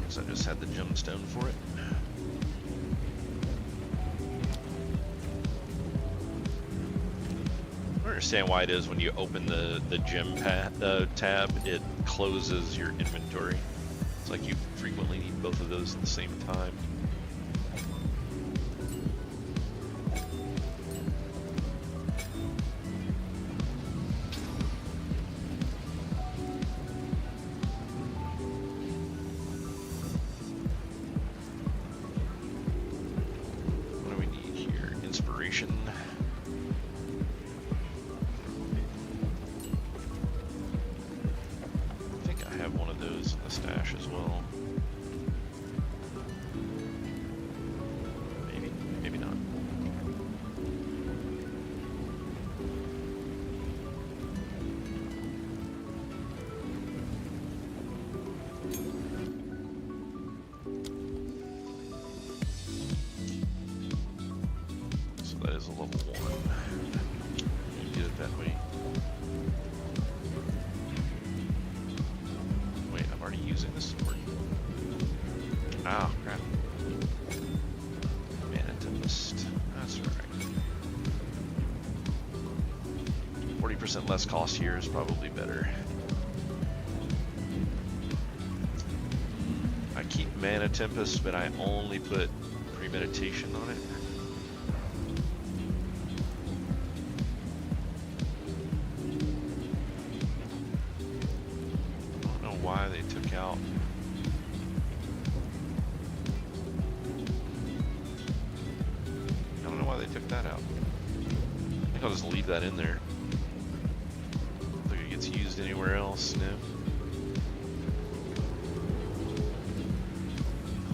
Guess I just had the gemstone for it. I understand why it is when you open the gem tab, it closes your inventory. It's like you frequently need both of those at the same time. What do we need here? Inspiration. Stash as well. Maybe not. So that is a level 1. Get it that way. Wait, I'm already using this sword. Oh, crap. Mana Tempest. That's alright. 40% less cost here is probably better. I keep Mana Tempest, but I only put Premeditation on it. I don't know why they took out. Took that out. I think I'll just leave that in there. I don't think it gets used anywhere else, no.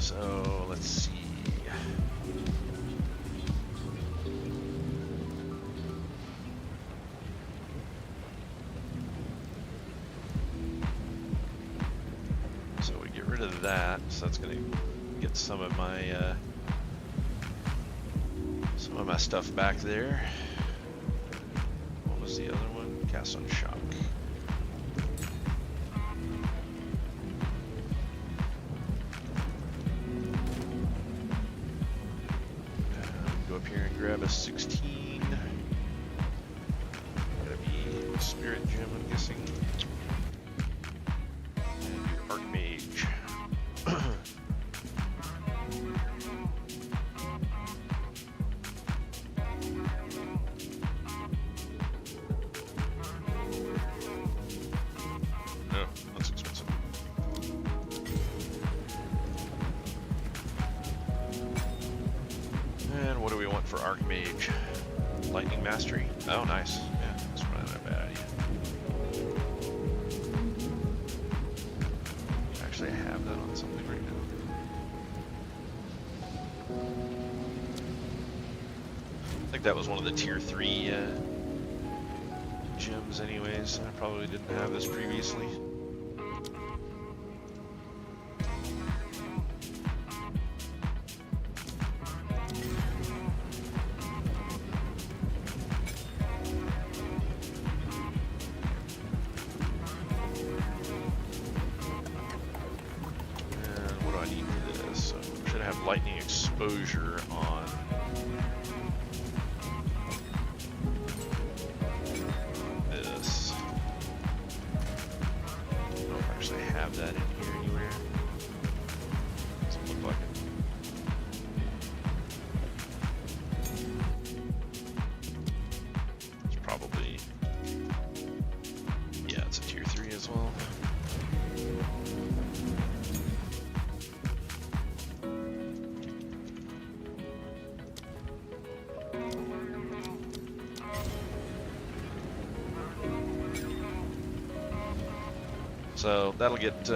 So let's see. So we get rid of that. So that's gonna get some of my stuff back there. What was the other one? Cast on shock. up here and grab a 16. Gotta be Spirit Gem, I'm guessing. And do Archmage. No, that's expensive. And what do we want for Archmage? Lightning Mastery? Oh, nice. Yeah, that's probably not a bad idea. Actually, I have that on something right now. I think that was one of the tier 3 gems anyways. I probably didn't have this previously. Lightning exposure on this. I don't know if I actually have that in here anywhere. Doesn't look like it. It's probably, yeah, it's a tier 3 as well. So that'll get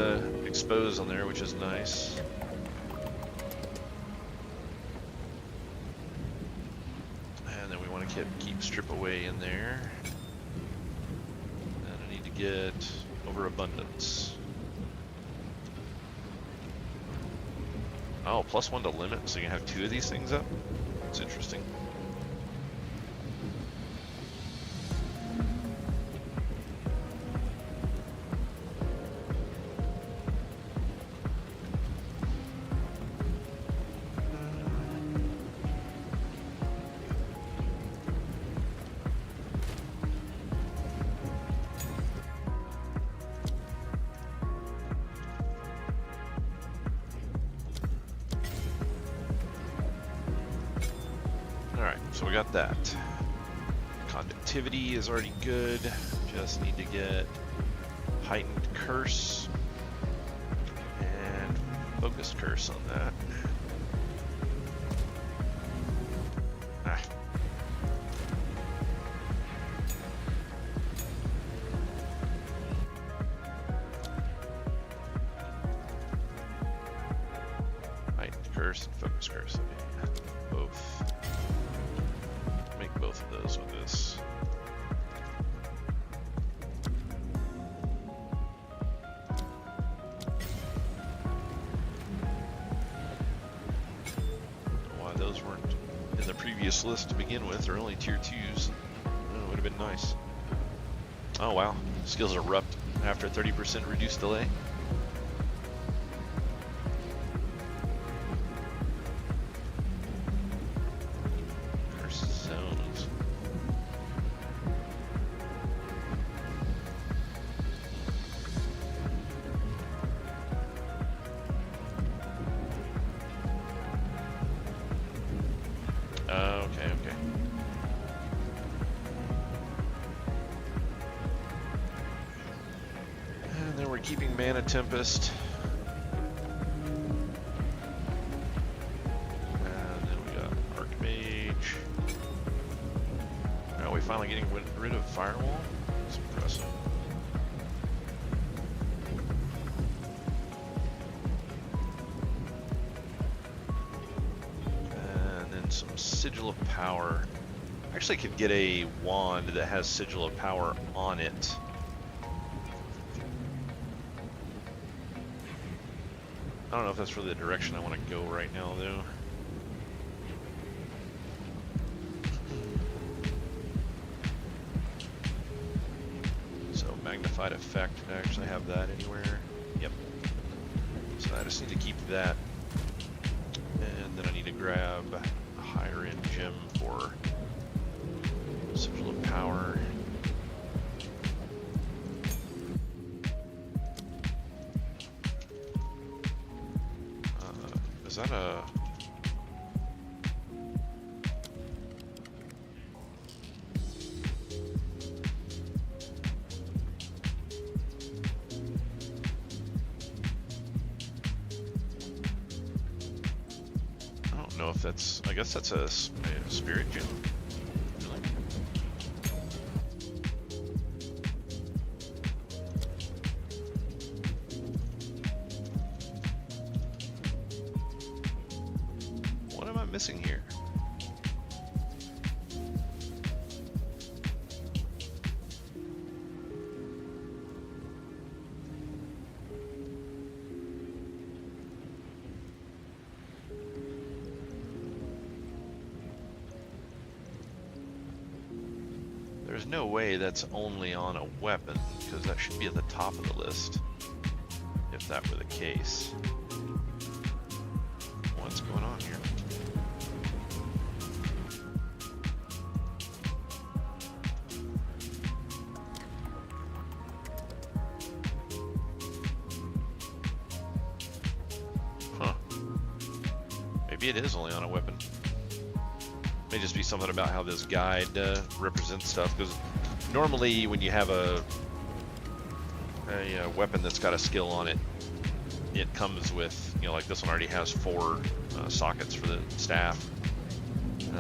exposed on there, which is nice. And then we want to keep strip away in there. And I need to get overabundance. Oh, +1 to limit, so you can have 2 of these things up? That's interesting. Alright, so we got that. Conductivity is already good. Just need to get heightened curse and focused curse on that. Ah. Heightened curse and focused curse. Okay. Both. Make both of those with this. Why those weren't in the previous list to begin with. They're only tier 2s. Oh, would have been nice. Oh wow, skills erupt after 30% reduced delay. Okay. And then we're keeping Mana Tempest. And then we got Archmage. Are we finally getting rid of Firewall? That's impressive. Some Sigil of Power. I actually could get a wand that has Sigil of Power on it. I don't know if that's really the direction I want to go right now, though. So Magnified Effect, I actually have that anywhere. Yep. So I just need to keep that. And then I need to grab higher end gem for Sigil of Power. Is that a... I don't know if that's... I guess that's a spirit gem. Really? What am I missing here? There's no way that's only on a weapon, because that should be at the top of the list, if that were the case. What's going on here? Huh. Maybe it is only on a weapon. May just be something about how this guide represents stuff, because normally when you have a weapon that's got a skill on it, it comes with, you know, like this one already has 4 sockets for the staff.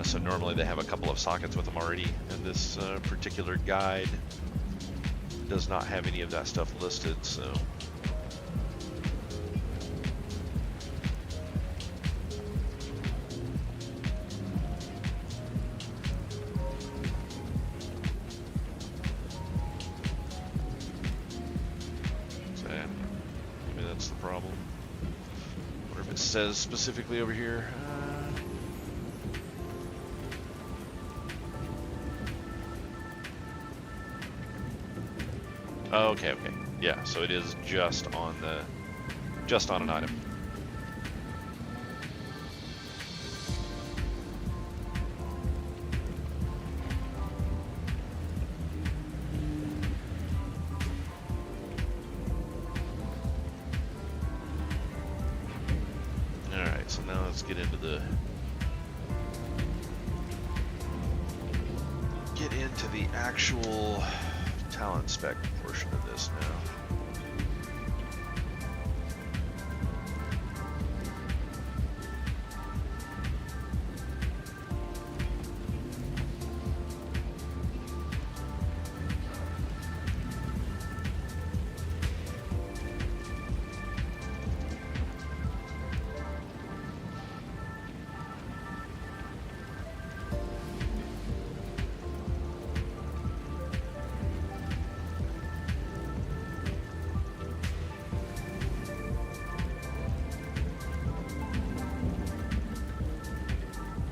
So normally they have a couple of sockets with them already, and this particular guide does not have any of that stuff listed, so. Maybe that's the problem. What if it says specifically over here? Okay, okay. Yeah, so it is just on an item. Alright, so now let's get into the actual talent spec portion of this now.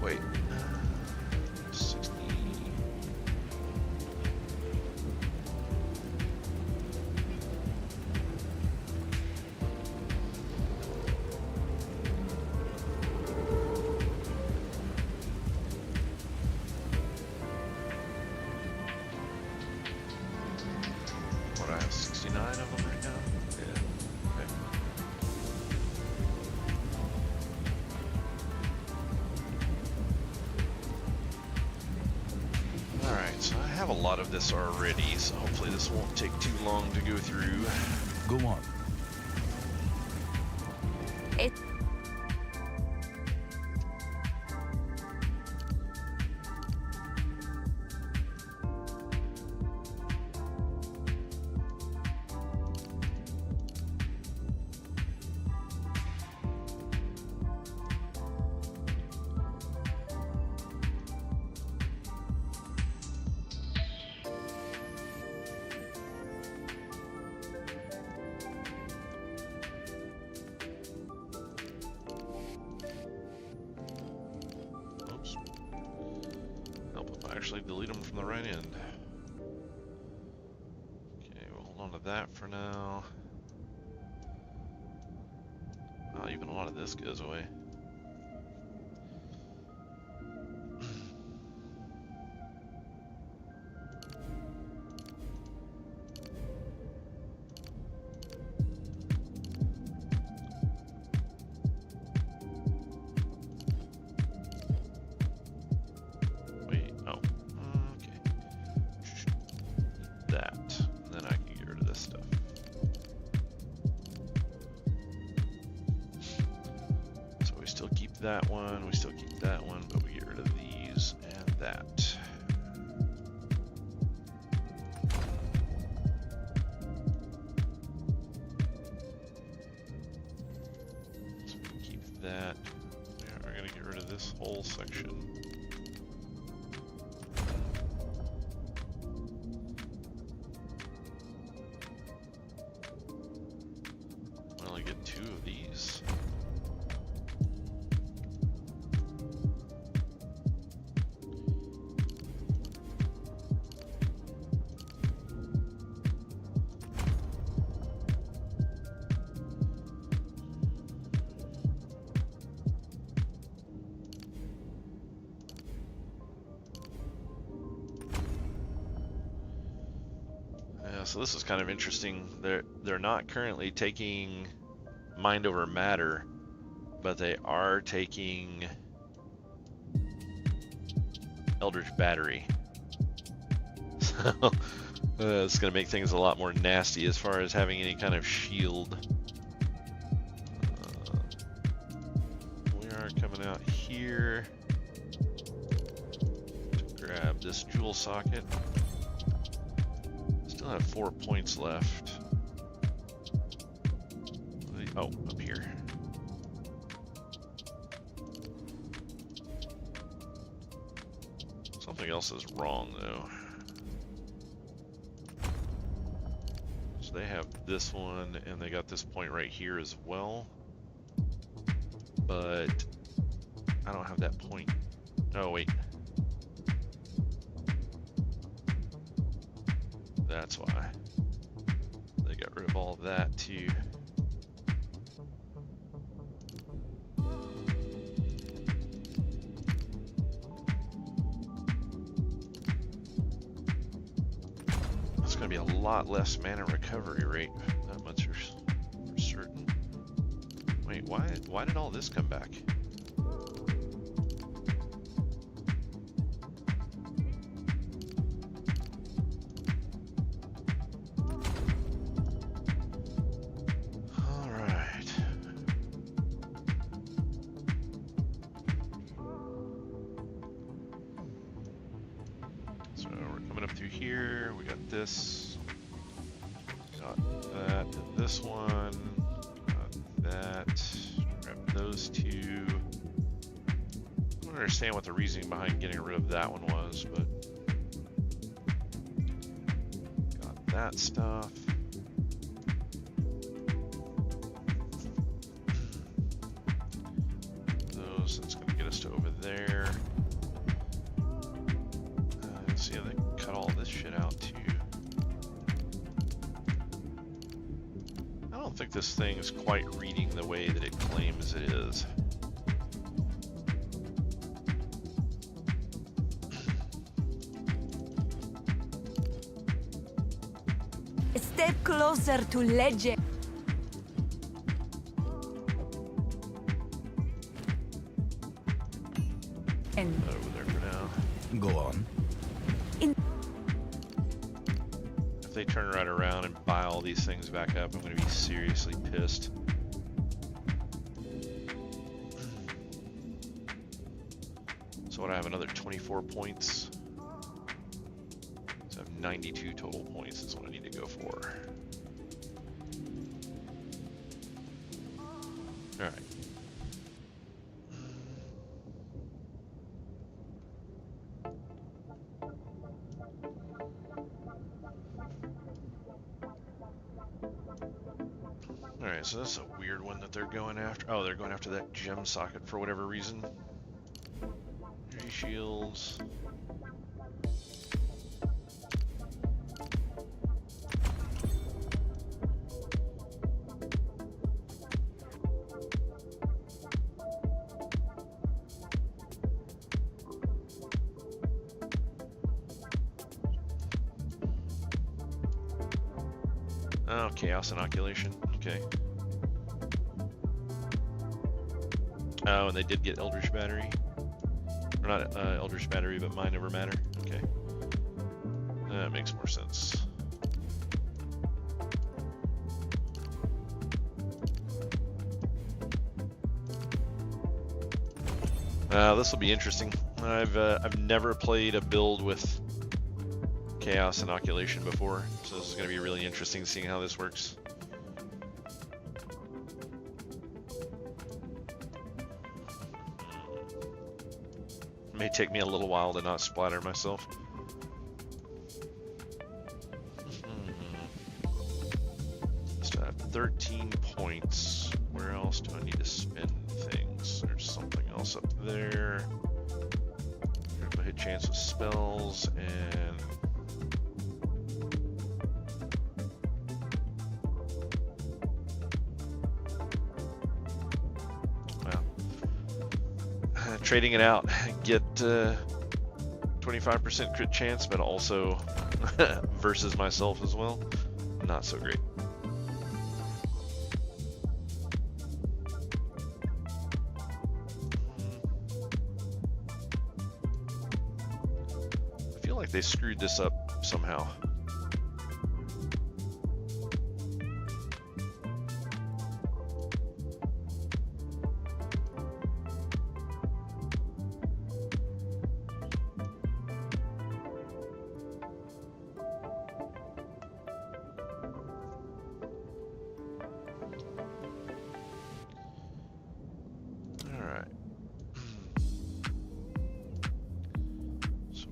Wait. 60. What, I have 69 of them right now? Yeah. Okay. Alright, so I have a lot of this already, so hopefully this won't take too long to go through. Go on. Oops. Help if I actually delete them from the right end. Okay, we'll hold on to that for now. Oh, even a lot of this goes away. that. And then I can get rid of this stuff. So we still keep that one, we still keep that one, but we get rid of these and that. So we keep that. Yeah, we're gonna get rid of this whole section. I only get 2 of these. So this is kind of interesting. They're not currently taking mind over matter, but they are taking Eldritch Battery. So it's going to make things a lot more nasty as far as having any kind of shield. We are coming out here to grab this jewel socket. Still have 4 points left. Oh, up here. Something else is wrong though. So they have this one and they got this point right here as well. But I don't have that point. Oh wait. That's why. They got rid of all of that too. It's going to be a lot less mana recovery rate. That much for certain. Wait, why did all this come back? Got that, and this one, got that, grab those 2. I don't understand what the reasoning behind getting rid of that one was, but got that stuff. Those, that's going to get us to over there. See how they cut all this shit out too. I don't think this thing is quite reading the way that it claims it is. A step closer to legend. Over there for now. Go on. If they turn right around and buy all these things back up, I'm going to be seriously pissed. So what, I have another 24 points. So I have 92 total points is what I need to go for. Alright. Alright, so that's a weird one that they're going after. Oh, they're going after that gem socket for whatever reason. Energy shields. Oh, chaos inoculation. Okay. Oh, and they did get Eldritch Battery. Or not Eldritch Battery, but Mind Over Matter. Okay. That makes more sense. This will be interesting. I've never played a build with Chaos Inoculation before, so this is going to be really interesting seeing how this works. It may take me a little while to not splatter myself. So I have 13 points. Where else do I need to spend things? There's something else up there. Critical hit chance with spells and trading it out, get 25% crit chance, but also versus myself as well. Not so great. I feel like they screwed this up somehow.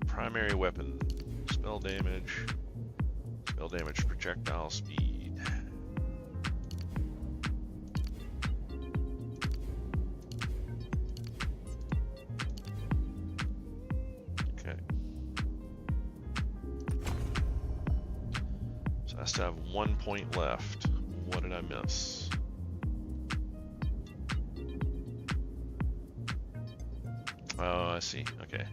Primary weapon, spell damage projectile speed. Okay. So I still have 1 point left. What did I miss? Oh, I see. Okay.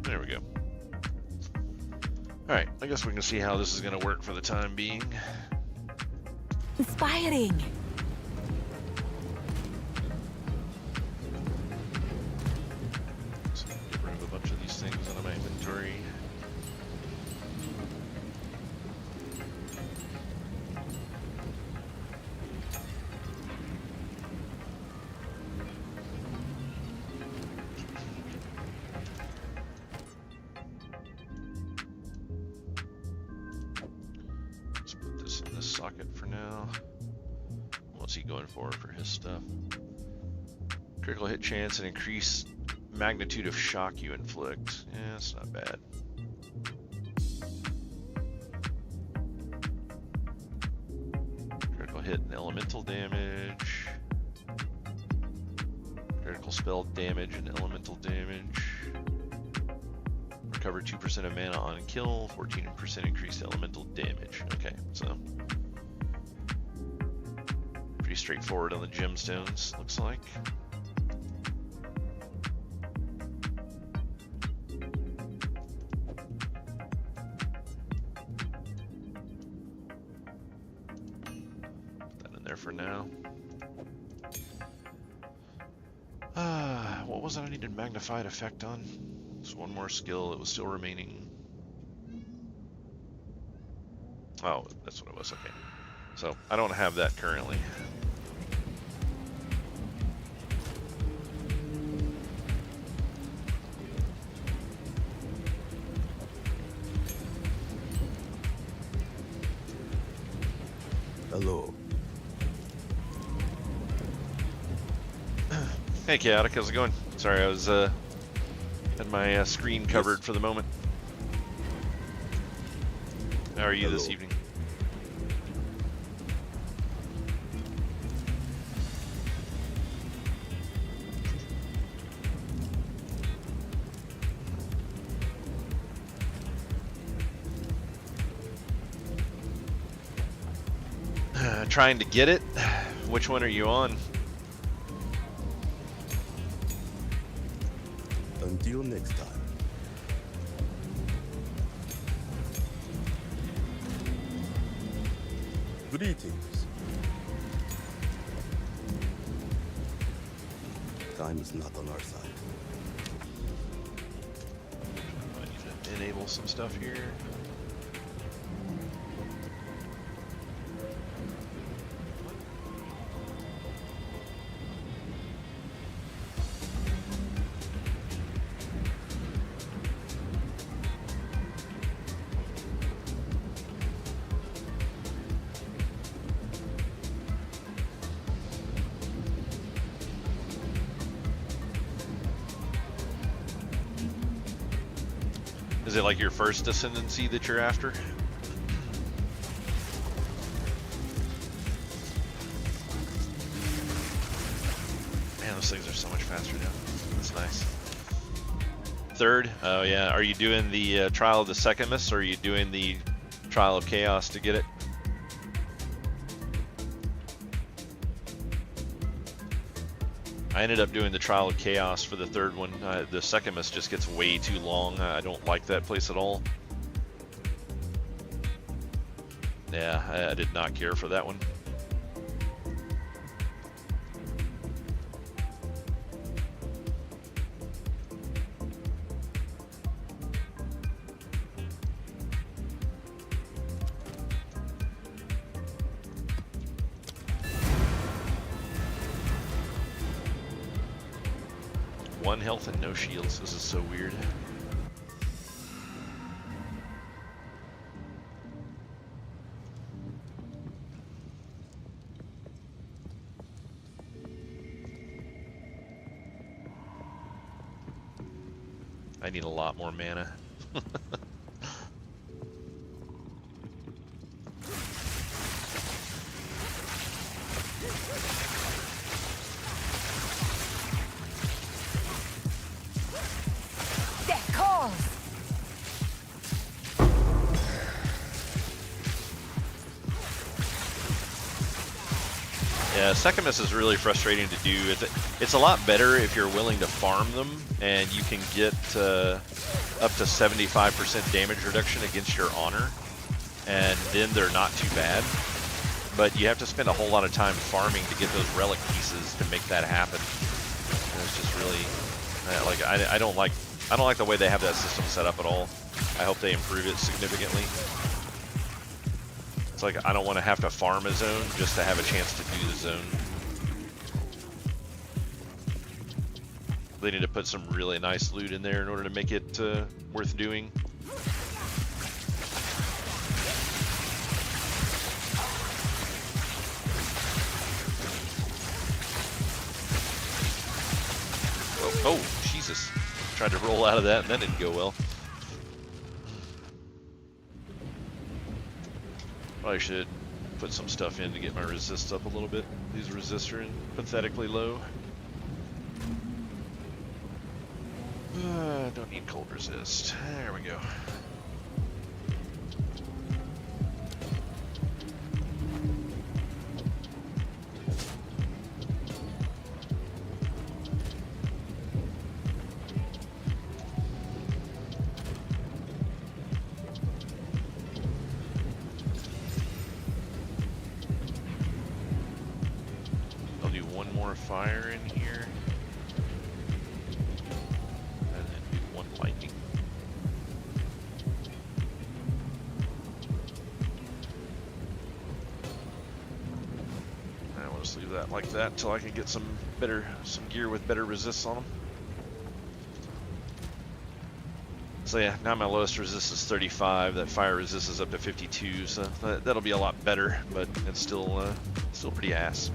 There we go. Alright, I guess we can see how this is going to work for the time being. Inspiring. So get rid of a bunch of these things out of my inventory. Socket for now. What's he going for his stuff? Critical hit chance and increased magnitude of shock you inflict. Yeah, that's not bad. Critical hit and elemental damage. Critical spell damage and elemental damage. Recover 2% of mana on kill, 14% increased elemental damage. Okay, so pretty straightforward on the gemstones, looks like. Put that in there for now. What was it I needed magnified effect on? Just one more skill, it was still remaining. Oh, that's what it was, okay. So, I don't have that currently. Hello. Hey Chaotic, how's it going? Sorry, I was had my screen covered for the moment. How are you this evening? Trying to get it. Which one are you on? Until next time. Greetings. Time is not on our side. I need to enable some stuff here. Is it like your first ascendancy that you're after? Man, those things are so much faster now. That's nice. Third? Oh yeah. Are you doing the Trial of the Secumus, or are you doing the Trial of Chaos to get it? I ended up doing the Trial of Chaos for the third one. The Secumus just gets way too long. I don't like that place at all. Yeah, I did not care for that one. One health and no shields. This is so weird. I need a lot more mana. That calls. Yeah, Secumus is really frustrating to do. It's a lot better if you're willing to farm them, and you can get up to 75% damage reduction against your honor, and then they're not too bad. But you have to spend a whole lot of time farming to get those relic pieces to make that happen. And it's just really like I don't like the way they have that system set up at all. I hope they improve it significantly. It's like I don't want to have to farm a zone just to have a chance to do the zone. They need to put some really nice loot in there in order to make it worth doing. Oh, Jesus. Tried to roll out of that and that didn't go well. Probably should put some stuff in to get my resist up a little bit. These resists are pathetically low. Don't need cold resist. There we go. I'll do one more fire in here. And then do one lightning. I want to leave that like that until I can get some gear with better resists on them. So yeah, now my lowest resist is 35. That fire resist is up to 52, so that'll be a lot better, but it's still pretty ass.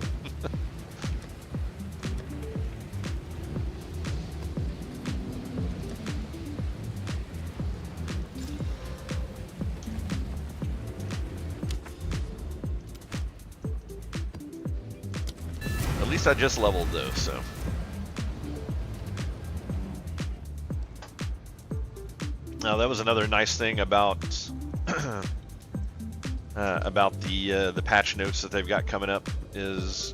At least I just leveled though, so. Now that was another nice thing about the patch notes that they've got coming up is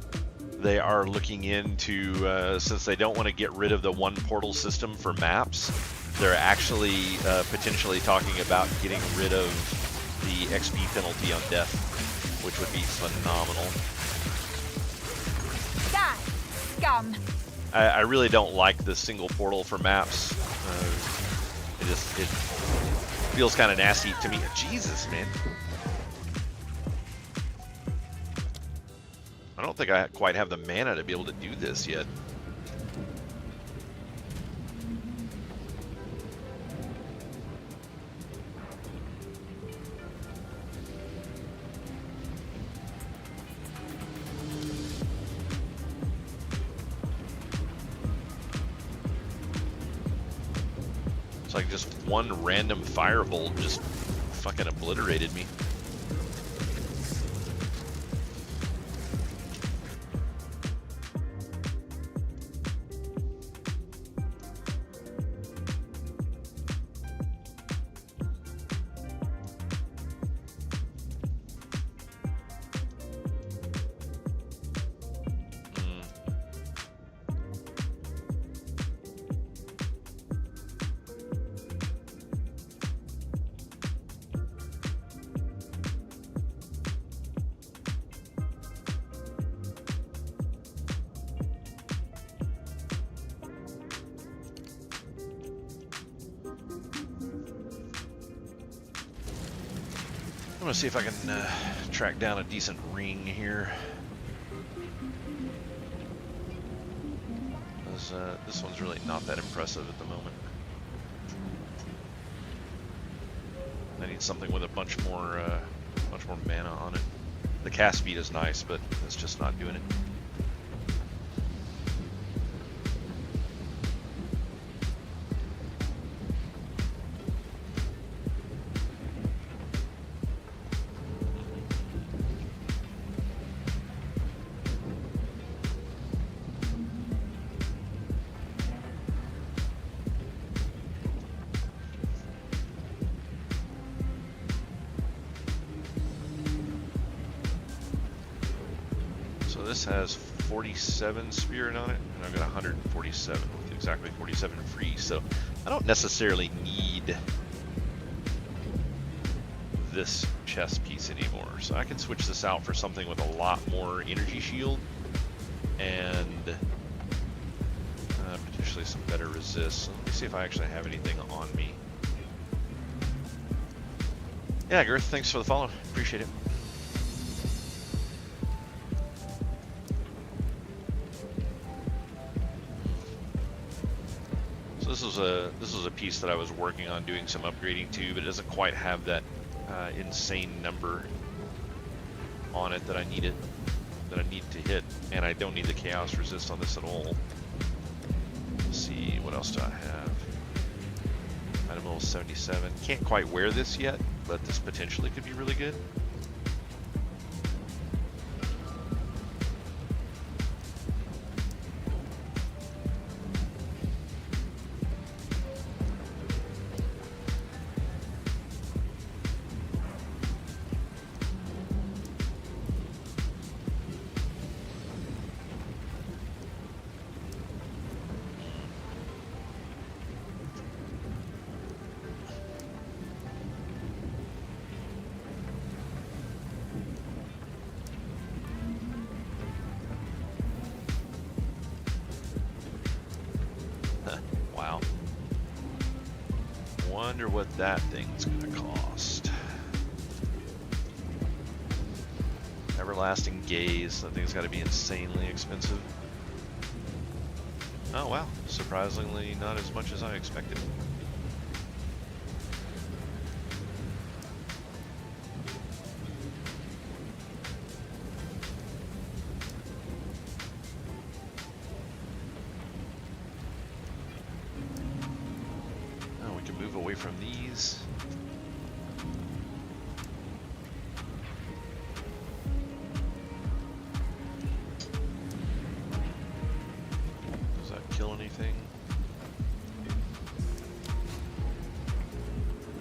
they are looking into since they don't want to get rid of the one portal system for maps, they're actually potentially talking about getting rid of the XP penalty on death, which would be phenomenal. Die, scum. I really don't like the single portal for maps. It feels kind of nasty to me. Jesus, man. I don't think I quite have the mana to be able to do this yet. It's like just one random firebolt just fucking obliterated me. I'm gonna see if I can track down a decent ring here. This one's really not that impressive at the moment. I need something with a bunch more mana on it. The cast speed is nice, but it's just not doing it. This has 47 spirit on it, and I've got 147 with exactly 47 free, so I don't necessarily need this chest piece anymore. So I can switch this out for something with a lot more energy shield and potentially some better resist. So let me see if I actually have anything on me. Yeah, Girth, thanks for the follow. Appreciate it. This was a piece that I was working on doing some upgrading to, but it doesn't quite have that insane number on it that I need to hit, and I don't need the chaos resist on this at all. Let's see, what else do I have? Item level 77. Can't quite wear this yet, but this potentially could be really good. Wow. Wonder what that thing's gonna cost. Everlasting Gaze. That thing's gotta be insanely expensive. Oh wow. Surprisingly not as much as I expected. From these. Does that kill anything?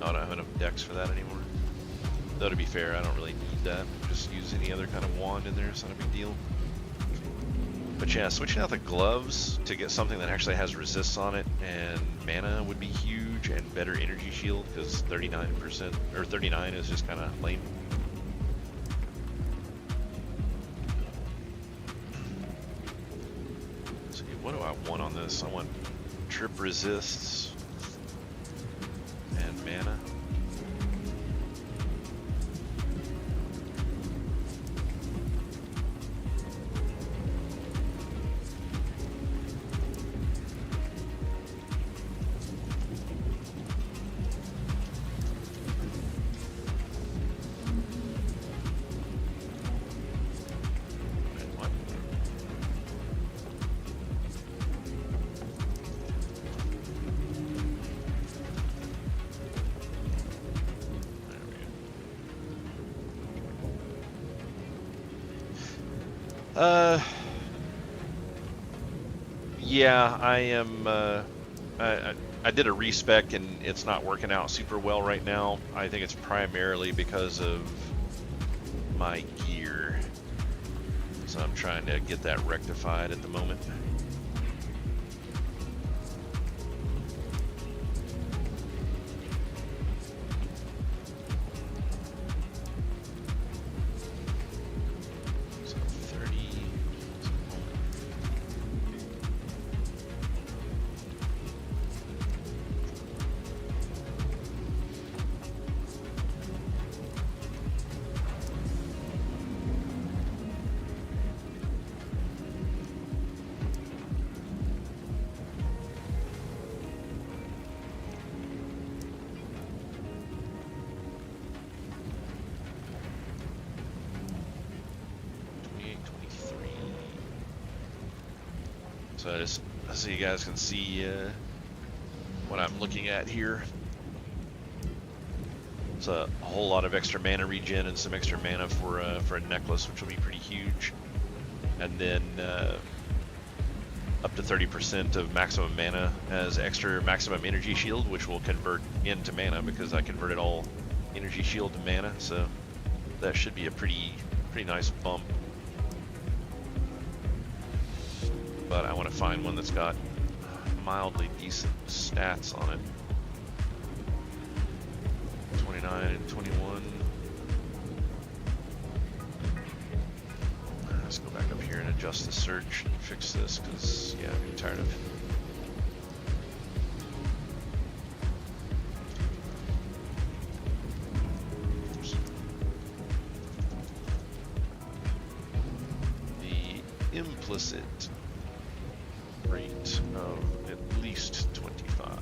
No, I don't have enough decks for that anymore. Though to be fair, I don't really need that. Just use any other kind of wand in there, it's not a big deal. But yeah, switching out the gloves to get something that actually has resists on it and mana would be huge, and better energy shield, because 39% or 39 is just kind of lame. So what do I want on this? I want trip resists and mana. Yeah, I am. I did a respec and it's not working out super well right now. I think it's primarily because of my gear. So I'm trying to get that rectified at the moment. So 30. So just so you guys can see what I'm looking at here. It's a whole lot of extra mana regen and some extra mana for a necklace, which will be pretty huge. And then up to 30% of maximum mana as extra maximum energy shield, which will convert into mana because I converted all energy shield to mana. So that should be a pretty nice bump. But I want to find one that's got mildly decent stats on it. 29 and 21. Let's go back up here and adjust the search and fix this because, yeah, I'm tired of the implicit rate of at least 25.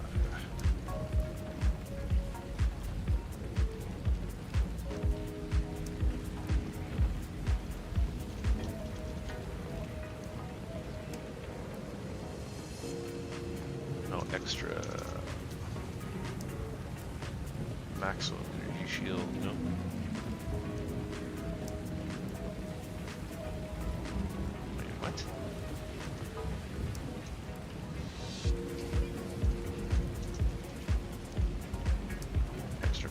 No extra maximum energy shield, no. Wait, what?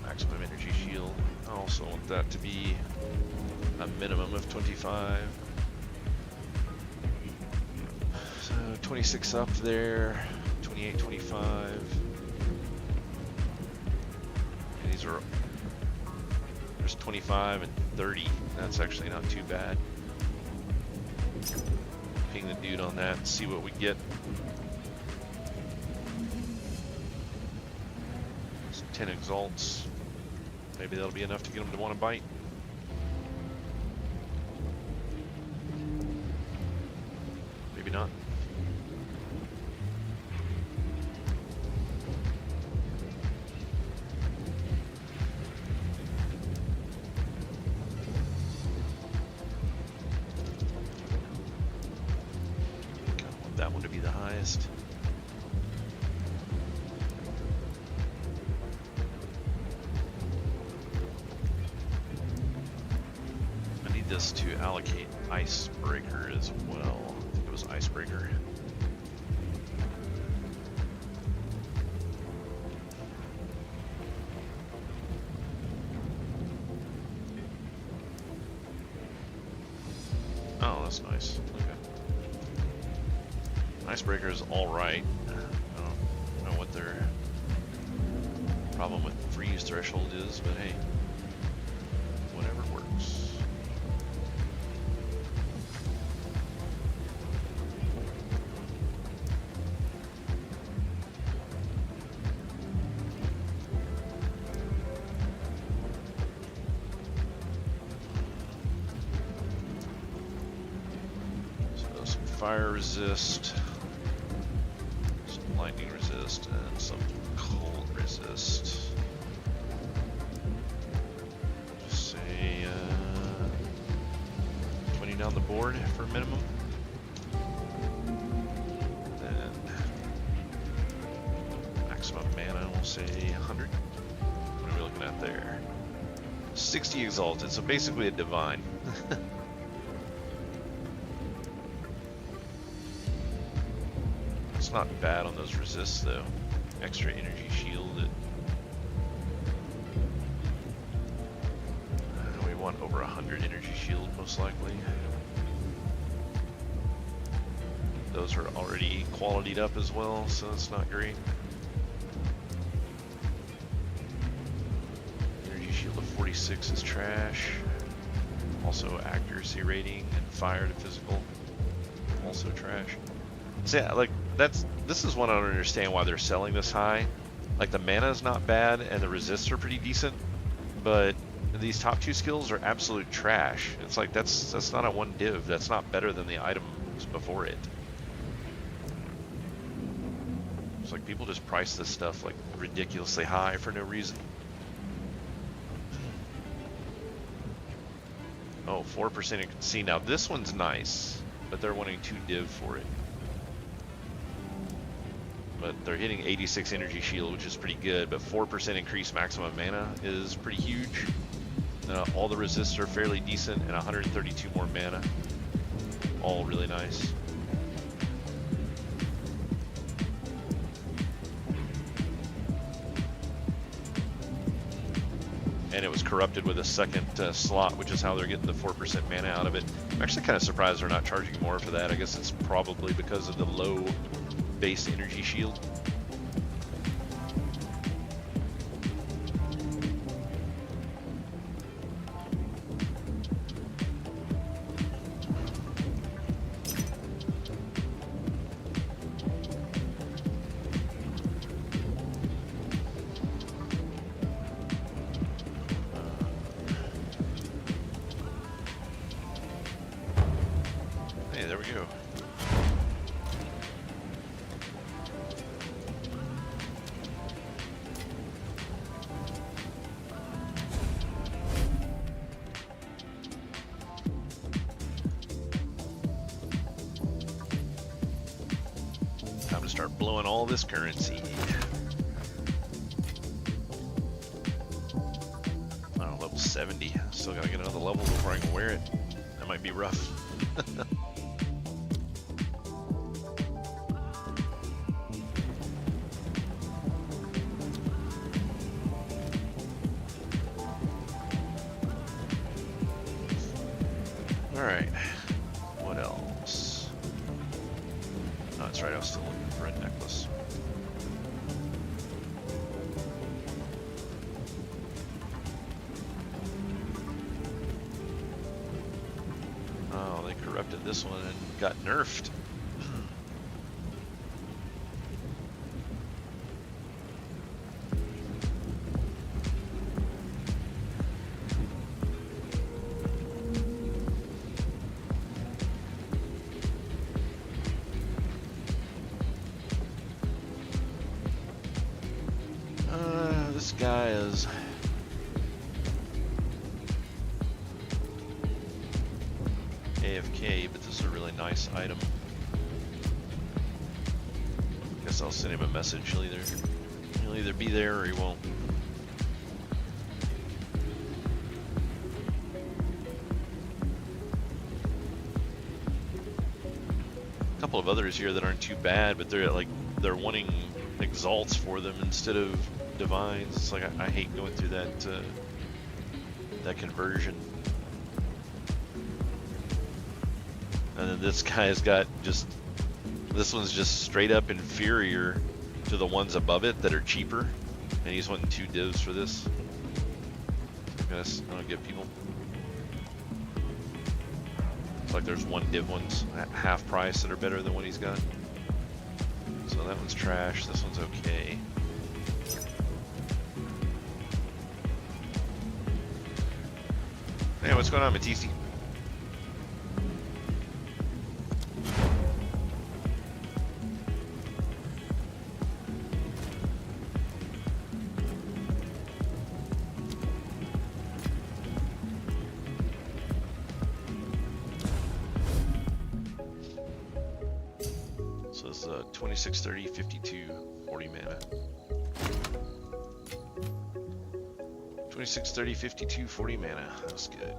Maximum energy shield. I also want that to be a minimum of 25. So 26 up there, 28, 25. And these are, there's 25 and 30. That's actually not too bad. Ping the dude on that and see what we get. 10 exalts. Maybe that'll be enough to get them to want to bite. Maybe not. Kind of want that one to be the highest. This to allocate icebreaker as well. I think it was icebreaker. Oh, that's nice. Okay. Icebreaker is all right. I don't know what their problem with freeze threshold is, but hey, whatever works. fire resist, some lightning resist, and some cold resist. Just say 20 down the board for a minimum. Then maximum mana, we'll say 100. What are we looking at there? 60 exalted, so basically a divine. It's not bad on those resists though. Extra energy shield. We want over 100 energy shield most likely. Those are already qualitied up as well, so that's not great. Energy shield of 46 is trash. Also accuracy rating and fire to physical, also trash. So yeah, like this is one I don't understand why they're selling this high. Like the mana is not bad and the resists are pretty decent, but these top two skills are absolute trash. It's like that's not a one div. That's not better than the items before it. It's like people just price this stuff like ridiculously high for no reason. Oh, 4%. See, now this one's nice, but they're wanting 2 div for it. But they're hitting 86 energy shield, which is pretty good, but 4% increased maximum mana is pretty huge. All the resists are fairly decent, and 132 more mana. All really nice. And it was corrupted with a second slot, which is how they're getting the 4% mana out of it. I'm actually kind of surprised they're not charging more for that. I guess it's probably because of the low base energy shield. Hey, there we go. Time to start blowing all this currency. Oh, level 70. Still gotta get another level before I can wear it. That might be rough. Alright, what else? Oh, that's right, I was still looking for a necklace. Oh, they corrupted this one and got nerfed. This guy is AFK, but this is a really nice item. Guess I'll send him a message. He'll either be there or he won't. A couple of others here that aren't too bad, but they're wanting exalts for them instead of divines. It's like I hate going through that conversion. And then this guy's got this one's just straight up inferior to the ones above it that are cheaper, and he's wanting 2 divs for this. I guess I don't get people. It's like there's 1 div ones at half price that are better than what he's got. So that one's trash. This one's okay. Hey, what's going on, Matisse? was 26, 30, 52, 40 mana. 26, 30, 52, 40 mana. That's good.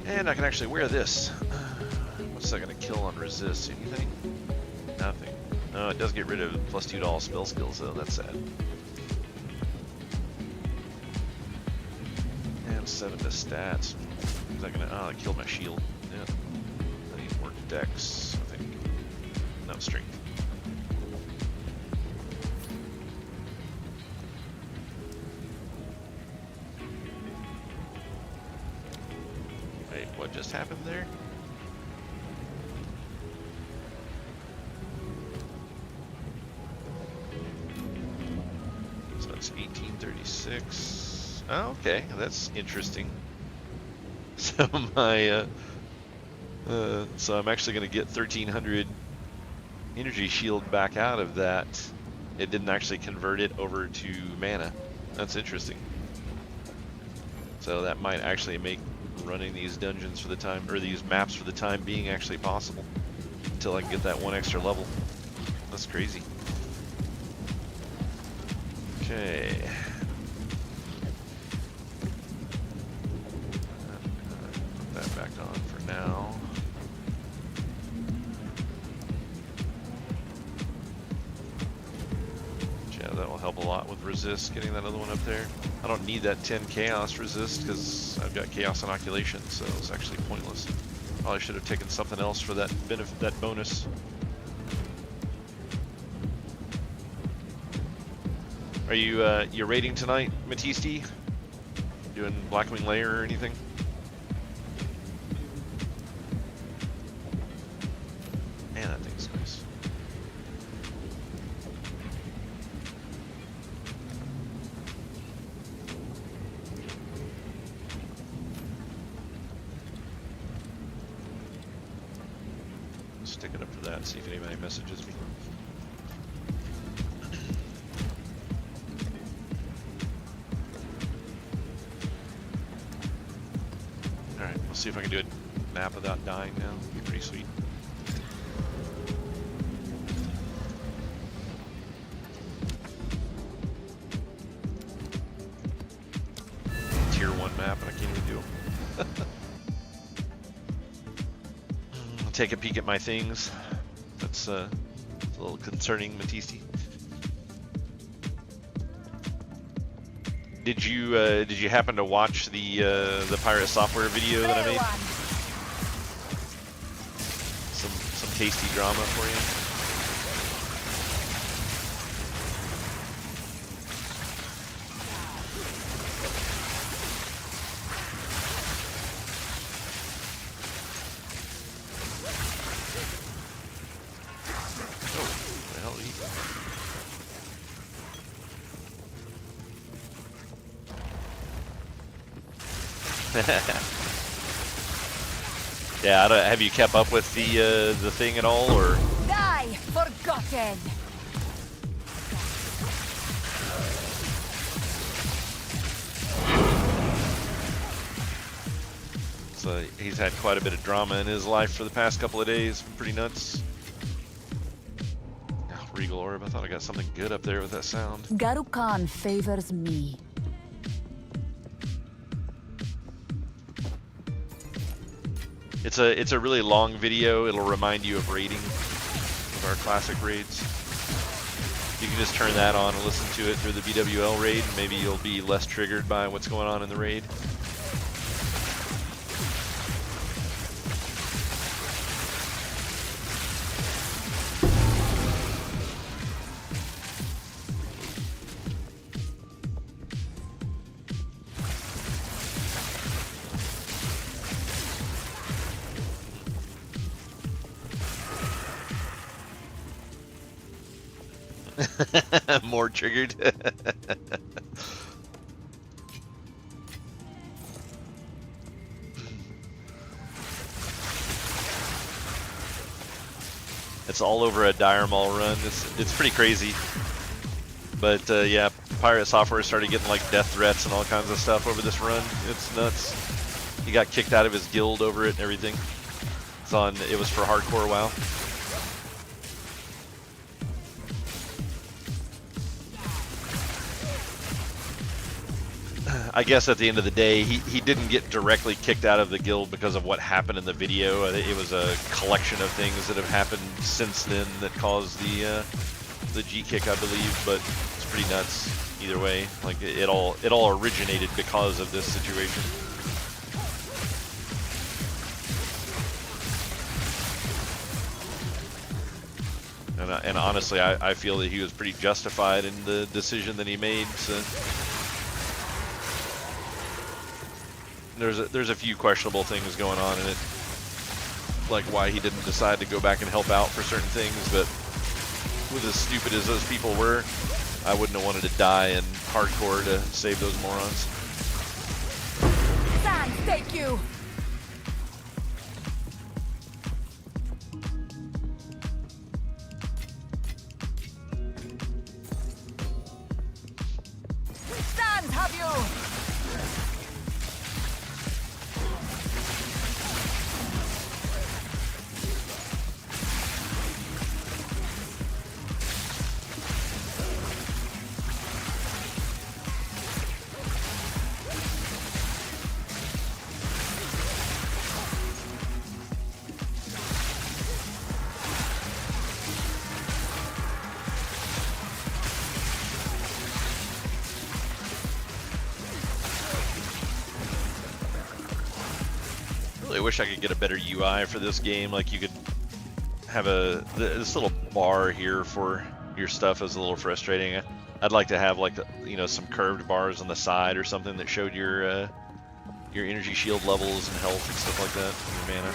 And I can actually wear this. What's that gonna kill on resist? Anything? Nothing. Oh, it does get rid of +2 to all spell skills though. That's sad. And 7 to stats. Is that gonna? Oh, it killed my shield. Yeah. I need more dex, I think. No, strength. Wait, what just happened there? So that's 1836. Oh, okay, that's interesting. So my, so I'm actually going to get 1300 energy shield back out of that. It didn't actually convert it over to mana. That's interesting. So that might actually make running these dungeons for the time, or these maps for the time being, actually possible until I can get that 1 extra level. That's crazy. Okay. Put that back on for now. Yeah, that will help a lot with resist, getting that other one up there. I don't need that 10 chaos resist because I've got chaos inoculation, so it's actually pointless. Probably should have taken something else for that benefit, that bonus. Are you you raiding tonight, Matisti? Doing Blackwing Lair or anything? Man, that thing's nice. Stick it up to that and see if anybody messages me. Alright, let's see if I can do a nap without dying now. It'd be pretty sweet. Tier 1 map and I can't even do them. Take a peek at my things. That's a little concerning, Matisti. Did you happen to watch the pirate software video that I made? Some tasty drama for you. Yeah, have you kept up with the thing at all, or? Die, forgotten. So he's had quite a bit of drama in his life for the past couple of days. Pretty nuts. Oh, Regal Orb, I thought I got something good up there with that sound. Garukan favors me. It's a really long video. It'll remind you of raiding, of our classic raids. You can just turn that on and listen to it through the BWL raid. Maybe you'll be less triggered by what's going on in the raid. More triggered. It's all over a Dire Maul run. It's pretty crazy. But yeah, Pirate Software started getting like death threats and all kinds of stuff over this run. It's nuts. He got kicked out of his guild over it and everything. It was for hardcore WoW. I guess at the end of the day, he didn't get directly kicked out of the guild because of what happened in the video. It was a collection of things that have happened since then that caused the G kick, I believe. But it's pretty nuts either way. Like it all originated because of this situation. And honestly, I feel that he was pretty justified in the decision that he made. So there's a few questionable things going on in it, like why he didn't decide to go back and help out for certain things. But with as stupid as those people were, I wouldn't have wanted to die in hardcore to save those morons. Thank you. Have you? I wish I could get a better UI for this game. Like you could have this little bar here for your stuff is a little frustrating. I'd like to have like some curved bars on the side or something that showed your energy shield levels and health and stuff like that, your mana.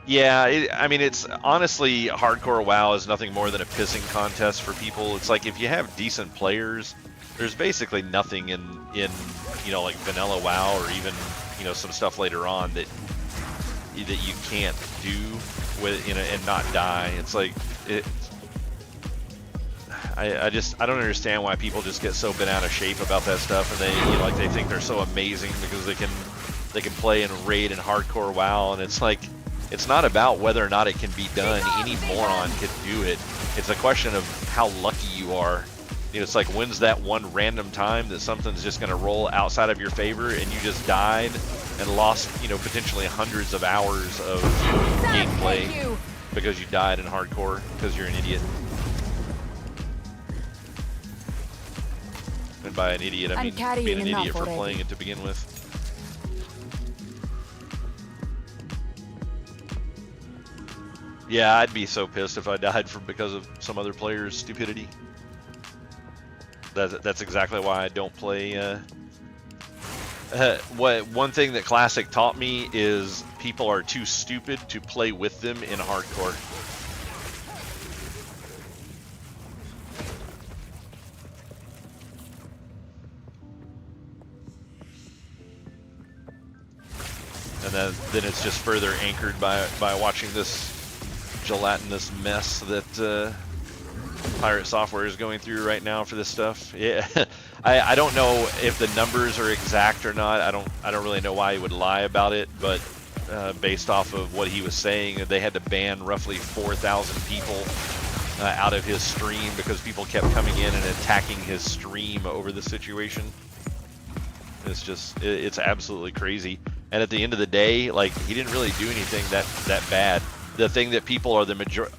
Yeah, I mean, it's honestly, hardcore WoW is nothing more than a pissing contest for people. It's like if you have decent players, there's basically nothing in like vanilla WoW or even some stuff later on that you can't do with and not die. It's like I don't understand why people just get so bent out of shape about that stuff, and they they think they're so amazing because they can play and raid in hardcore WoW, and it's like. It's not about whether or not it can be done. Any moron can do it. It's a question of how lucky you are. It's like, when's that one random time that something's just going to roll outside of your favor and you just died and lost, potentially hundreds of hours of gameplay because you died in hardcore because you're an idiot. And by an idiot, I mean being an idiot for playing it to begin with. Yeah, I'd be so pissed if I died because of some other player's stupidity. That's exactly why I don't play. One thing that Classic taught me is people are too stupid to play with them in hardcore. And then it's just further anchored by watching this gelatinous mess that Pirate Software is going through right now for this stuff. Yeah, I don't know if the numbers are exact or not. I don't really know why he would lie about it, but based off of what he was saying, they had to ban roughly 4,000 people out of his stream because people kept coming in and attacking his stream over the situation. It's absolutely crazy. And at the end of the day, like, he didn't really do anything that bad. The thing that people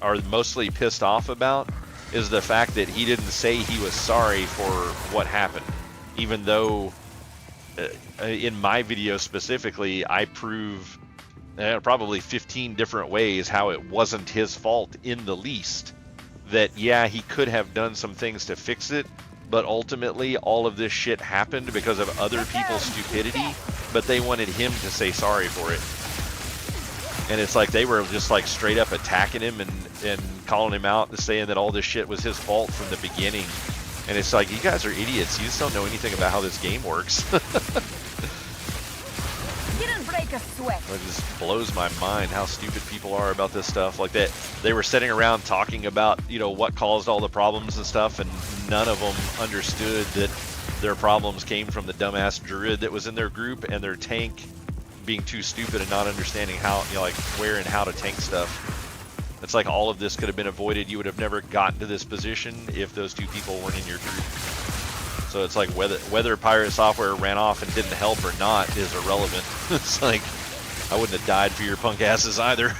are mostly pissed off about is the fact that he didn't say he was sorry for what happened, even though in my video specifically, I prove probably 15 different ways how it wasn't his fault in the least. That, yeah, he could have done some things to fix it, but ultimately all of this shit happened because of other people's stupidity, but they wanted him to say sorry for it. And it's like they were just like straight up attacking him and calling him out and saying that all this shit was his fault from the beginning. And it's like, you guys are idiots. You just don't know anything about how this game works. Didn't break break a sweat. It just blows my mind how stupid people are about this stuff. Like that, they were sitting around talking about, you know, what caused all the problems and stuff, and none of them understood that their problems came from the dumbass druid that was in their group and their tank being too stupid and not understanding how, you know, like where and how to tank stuff. It's like all of this could have been avoided. You would have never gotten to this position if those two people weren't in your group. So it's like whether Pirate Software ran off and didn't help or not is irrelevant. It's like, I wouldn't have died for your punk asses either.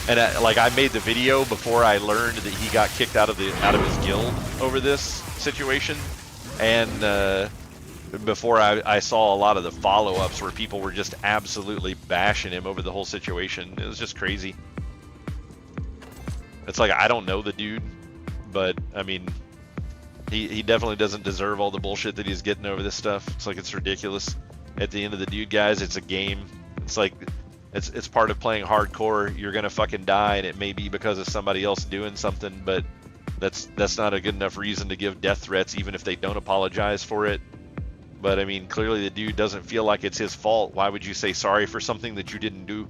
And I made the video before I learned that he got kicked out of his guild over this situation, and before I saw a lot of the follow-ups where people were just absolutely bashing him over the whole situation. It was just crazy. It's like, I don't know the dude, but I mean, he definitely doesn't deserve all the bullshit that he's getting over this stuff. It's like, it's ridiculous. At the end of the dude, guys, it's a game. It's like, it's part of playing hardcore. You're gonna fucking die, and it may be because of somebody else doing something, but that's not a good enough reason to give death threats, even if they don't apologize for it. But I mean, clearly the dude doesn't feel like it's his fault. Why would you say sorry for something that you didn't do?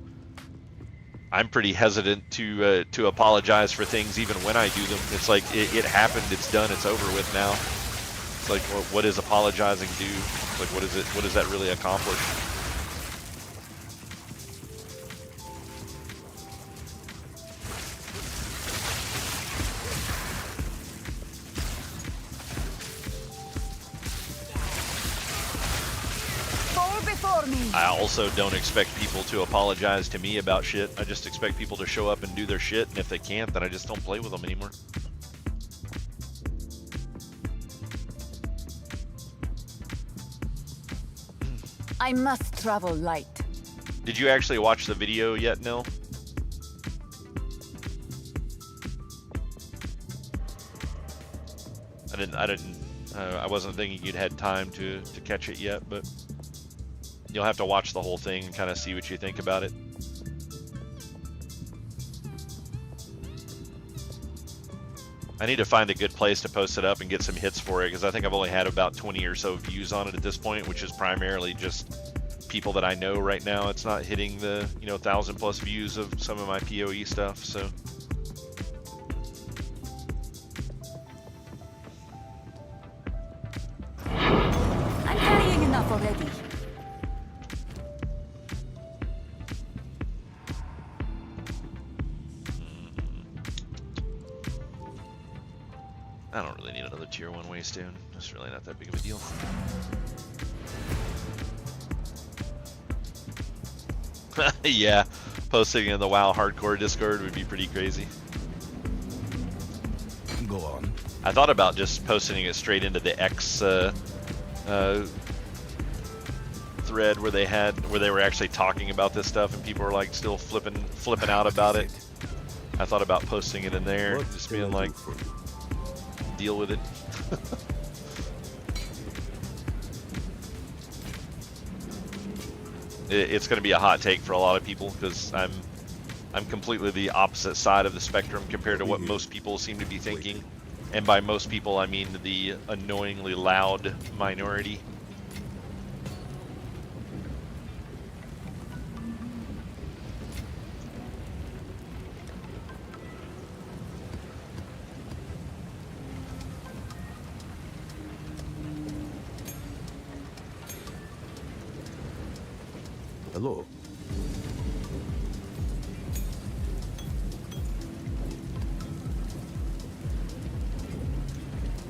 I'm pretty hesitant to apologize for things even when I do them. It's like, it happened, it's done, it's over with now. It's like, what does apologizing do? It's like, what does that really accomplish? I also don't expect people to apologize to me about shit. I just expect people to show up and do their shit, and if they can't, then I just don't play with them anymore. I must travel light. Did you actually watch the video yet, Nil? I wasn't thinking you'd had time to catch it yet, but you'll have to watch the whole thing and kind of see what you think about it. I need to find a good place to post it up and get some hits for it, because I think I've only had about 20 or so views on it at this point, which is primarily just people that I know right now. It's not hitting the, you know, 1,000+ views of some of my PoE stuff, so. I'm carrying enough already. I don't really need another tier 1 waystone. It's really not that big of a deal. Yeah, posting in the WoW hardcore Discord would be pretty crazy. Go on. I thought about just posting it straight into the X thread where they were actually talking about this stuff, and people were like still flipping out about it. I thought about posting it in there, just being like, deal with it. It's going to be a hot take for a lot of people, because I'm completely the opposite side of the spectrum compared to what most people seem to be thinking. And by most people, I mean the annoyingly loud minority. Hello.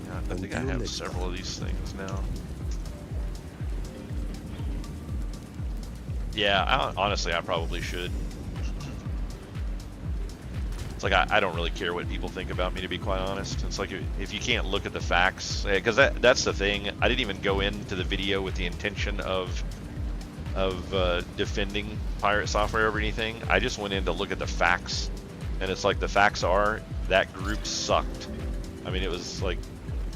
Yeah, I think I have several of these things now. Yeah, honestly, I probably should. It's like, I don't really care what people think about me, to be quite honest. It's like, if you can't look at the facts, because that's the thing. I didn't even go into the video with the intention of defending Pirate Software or anything. I just went in to look at the facts, and it's like, the facts are that group sucked. I mean, it was like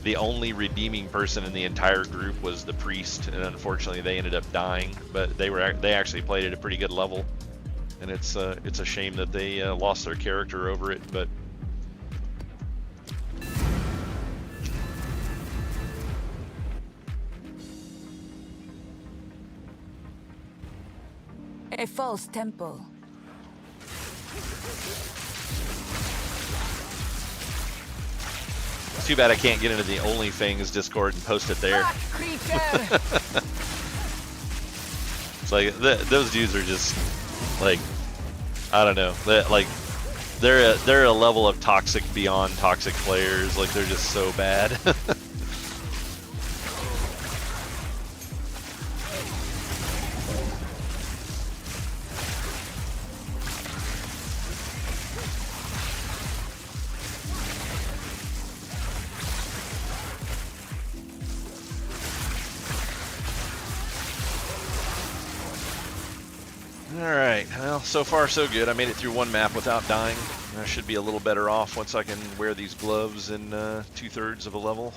the only redeeming person in the entire group was the priest, and unfortunately they ended up dying, but they actually played at a pretty good level, and it's a shame that they lost their character over it. But A false temple. It's too bad I can't get into the OnlyFans Discord and post it there. Black creature! It's like those dudes are just like, I don't know. They're a level of toxic beyond toxic players. Like they're just so bad. Alright, well, so far so good. I made it through one map without dying. I should be a little better off once I can wear these gloves in 2/3 of a level.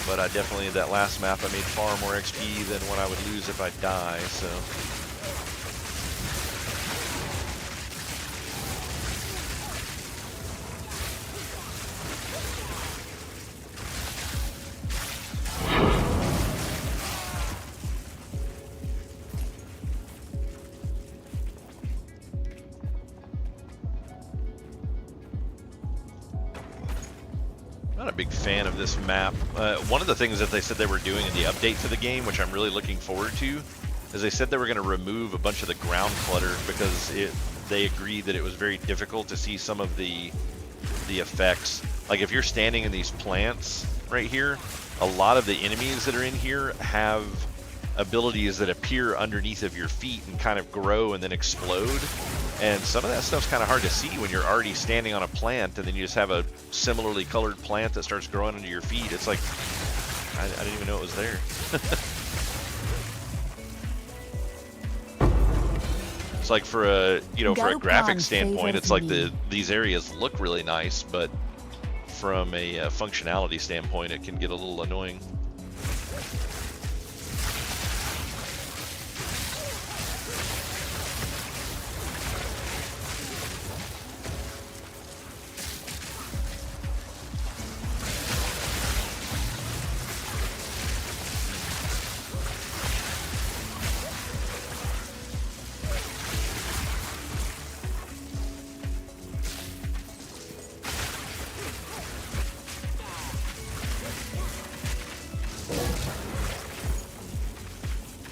But I definitely, that last map, I made far more XP than what I would lose if I die, so... Not a big fan of this map. One of the things that they said they were doing in the update to the game, which I'm really looking forward to, is they said they were going to remove a bunch of the ground clutter because they agreed that it was very difficult to see some of the effects. Like if you're standing in these plants right here, a lot of the enemies that are in here have abilities that appear underneath of your feet and kind of grow and then explode. And some of that stuff's kind of hard to see when you're already standing on a plant and then you just have a similarly colored plant that starts growing under your feet. It's like, I didn't even know it was there. It's like for a, for a graphic standpoint, it's like these areas look really nice, but from a functionality standpoint, it can get a little annoying.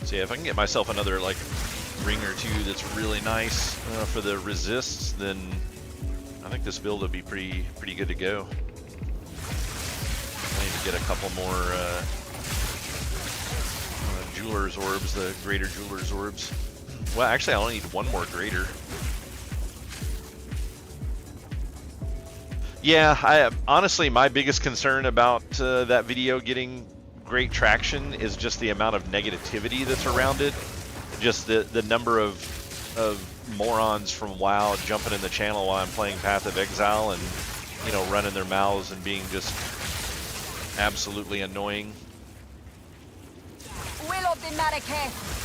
So yeah, if I can get myself another like ring or two that's really nice for the resists, then I think this build will be pretty good to go. I need to get a couple more jeweler's orbs, the greater jeweler's orbs. Well, actually, I only need one more greater. Yeah, honestly, my biggest concern about that video getting great traction is just the amount of negativity that's around it. Just the number of morons from WoW jumping in the channel while I'm playing Path of Exile and, running their mouths and being just absolutely annoying. Will of the Marrakech.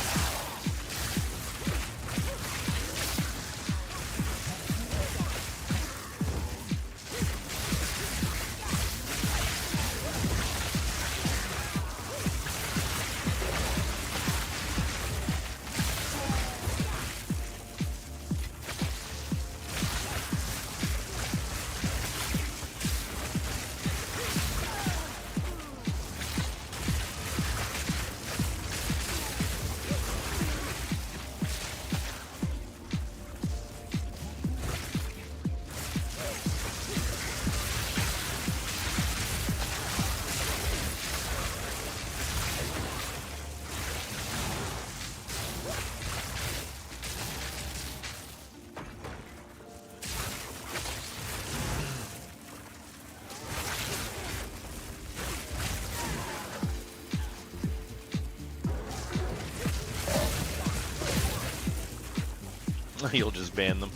You'll just ban them.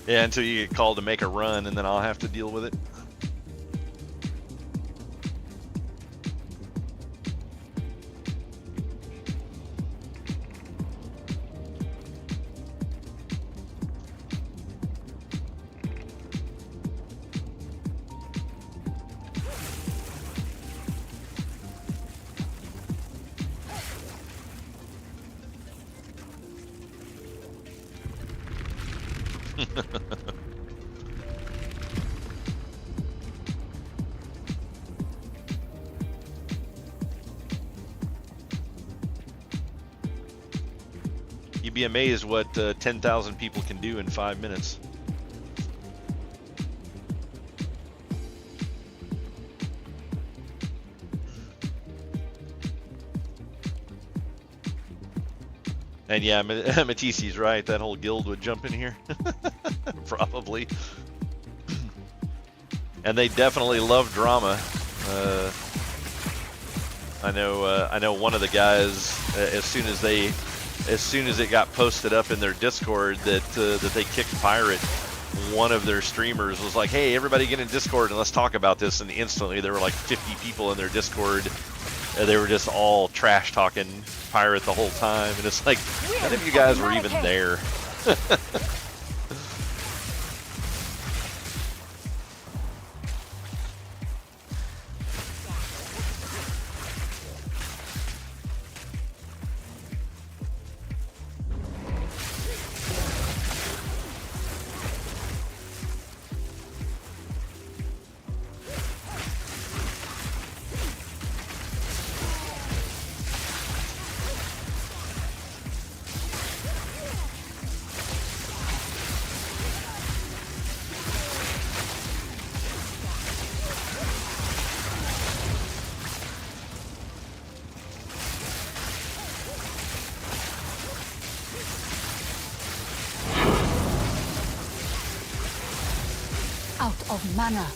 Yeah, until you get called to make a run, and then I'll have to deal with it. You'd be amazed what 10,000 people can do in 5 minutes. And yeah, Matisse's right. That whole guild would jump in here, probably. And they definitely love drama. I know one of the guys. As soon as it got posted up in their Discord that they kicked Pirate, one of their streamers was like, "Hey, everybody get in Discord and let's talk about this." And instantly there were like 50 people in their Discord. They were just all trash talking Pirate the whole time, and it's like, none of you guys were even there. Out of mana.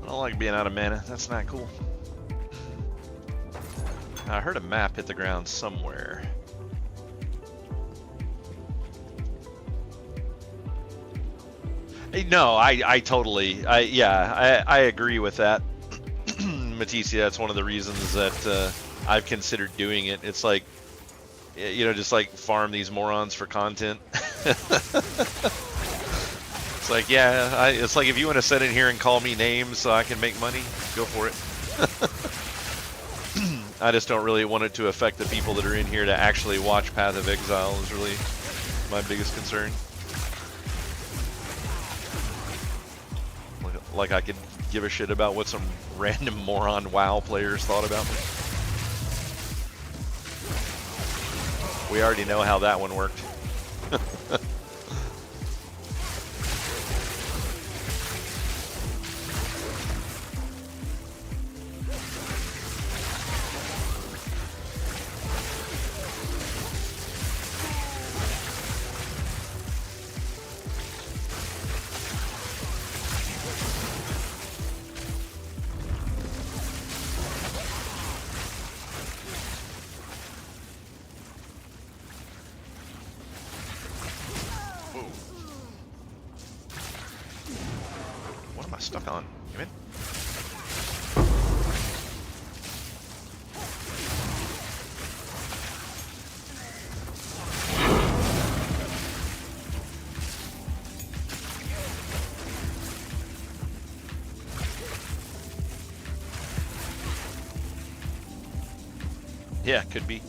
I don't like being out of mana. That's not cool. I heard a map hit the ground somewhere. No, I totally, I agree with that. Matisse, that's one of the reasons that I've considered doing it. It's like, you know, just like farm these morons for content. It's like, yeah, it's like if you want to sit in here and call me names so I can make money, go for it. I just don't really want it to affect the people that are in here to actually watch Path of Exile is really my biggest concern. Like I could give a shit about what some random moron WoW players thought about me. We already know how that one worked. What am I stuck on? Come in. Yeah, could be.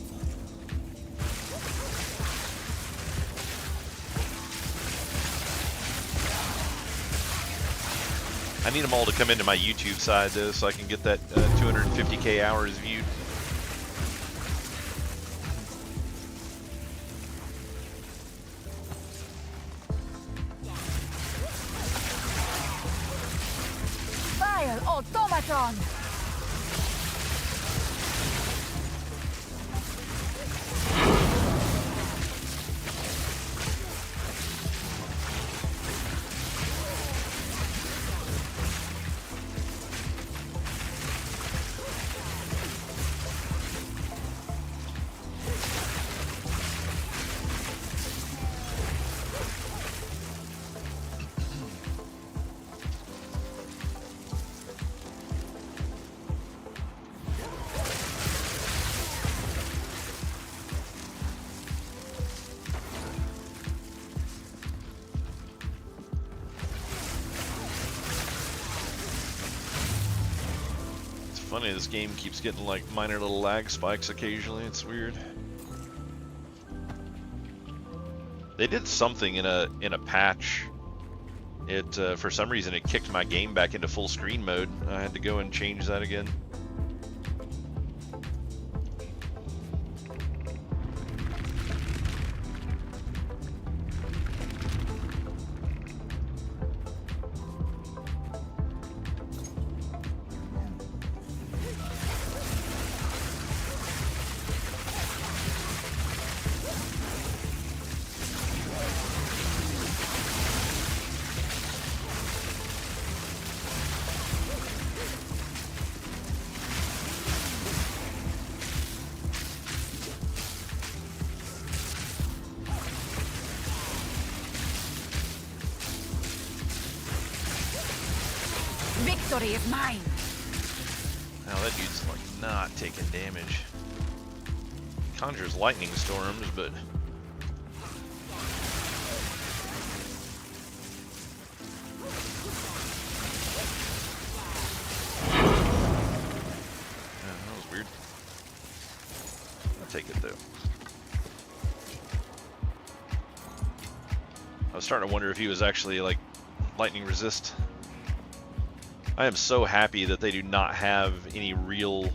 I need them all to come into my YouTube side though, so I can get that 250k hours viewed. Fire automaton. funny, this game keeps getting like minor little lag spikes occasionally. It's weird. They did something in a patch. It for some reason it kicked my game back into full screen mode. I had to go and change that again. Victory is mine. Now that dude's like not taking damage. Conjures lightning storms, but yeah, that was weird. I'll take it though. I was starting to wonder if he was actually like lightning resist. I am so happy that they do not have any real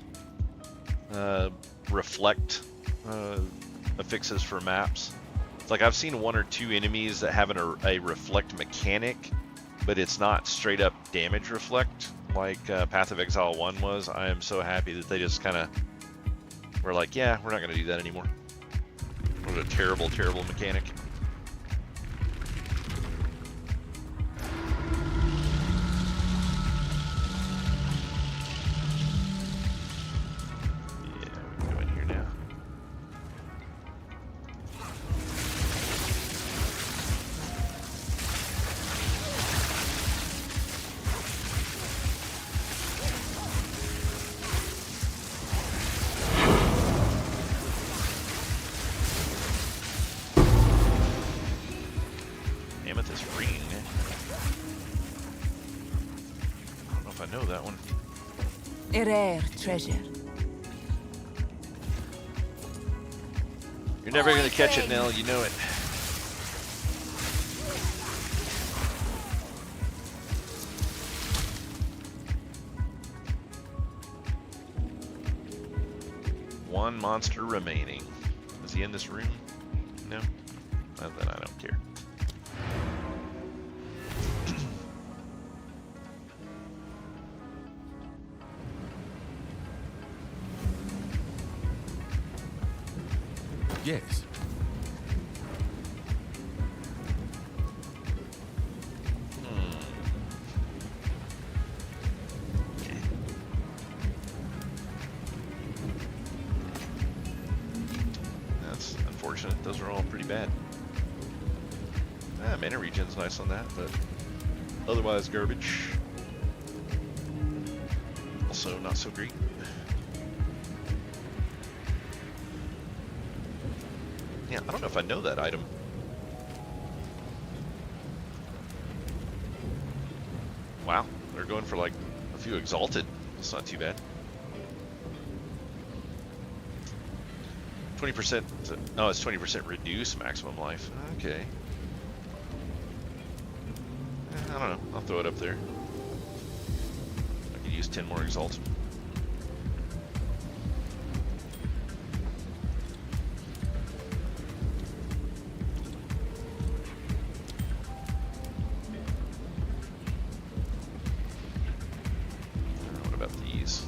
reflect affixes for maps. It's like I've seen one or two enemies that have a reflect mechanic, but it's not straight up damage reflect like Path of Exile 1 was. I am so happy that they just kind of were like, yeah, we're not going to do that anymore. What a terrible, terrible mechanic. A rare treasure. You're never gonna catch it, Nell, you know it. One monster remaining. Is he in this room? No? Well, then I don't care. Yes. Okay. That's unfortunate. Those are all pretty bad. Mana regen's nice on that, but otherwise garbage. Also not so great. Yeah, I don't know if I know that item. Wow, they're going for like a few exalted. That's not too bad. 20%. Oh, it's 20% reduce maximum life. Okay. I don't know. I'll throw it up there. I could use 10 more exalts.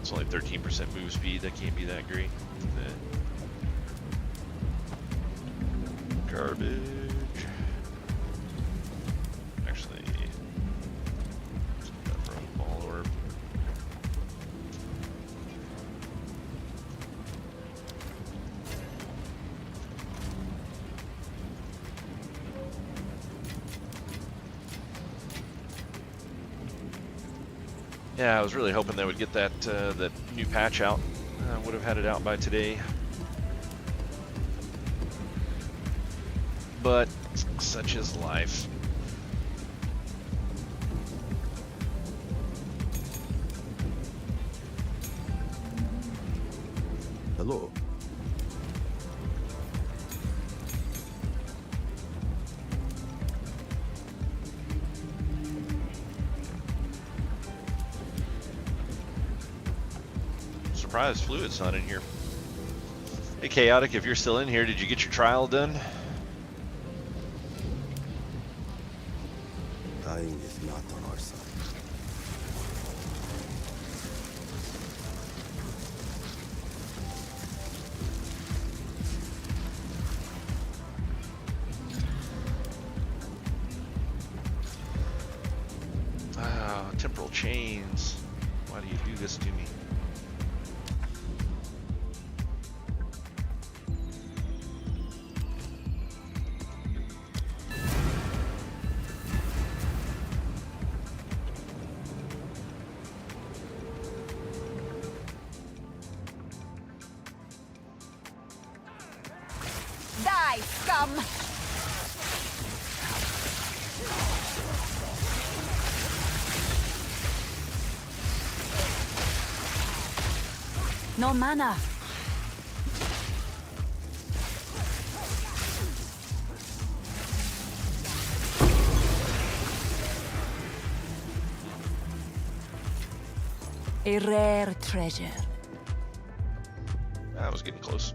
It's only 13% move speed. That can't be that great. Garbage. Actually, that from ball orb. Yeah, I was really hoping they would get that that new patch out. Would have had it out by today. But such is life. law. Surprised Fluid's not in here. Hey, Chaotic, if you're still in here, did you get your trial done? Dying is not on our side. Ah, temporal chains. Why do you do this to me? Die, scum! No mana. A rare treasure. I was getting close.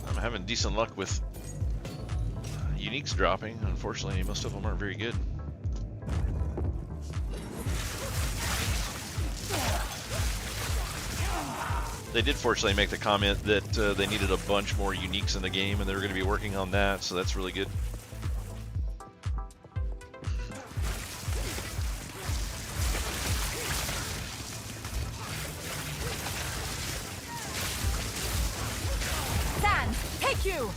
I'm having decent luck with uniques dropping. Unfortunately, most of them aren't very good. They did fortunately make the comment that they needed a bunch more uniques in the game, and they were going to be working on that, so that's really good. San, take you!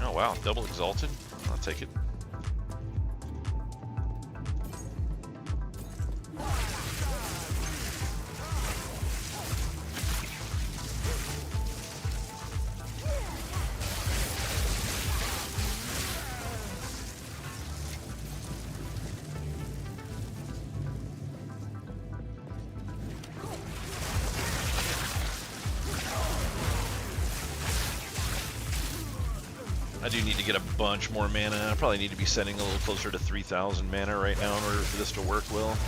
Oh wow, double exalted? I'll take it. I do need to get a bunch more mana. I probably need to be setting a little closer to 3,000 mana right now in order for this to work well.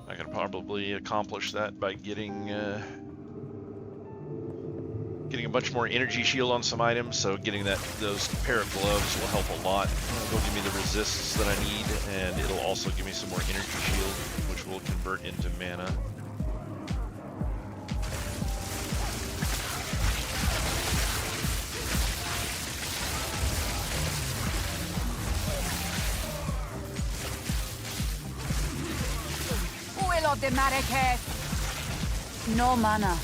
I can probably accomplish that by getting a bunch more energy shield on some items. So getting those pair of gloves will help a lot. It'll give me the resists that I need, and it'll also give me some more energy shield, which will convert into mana. De Marrakech. No mana.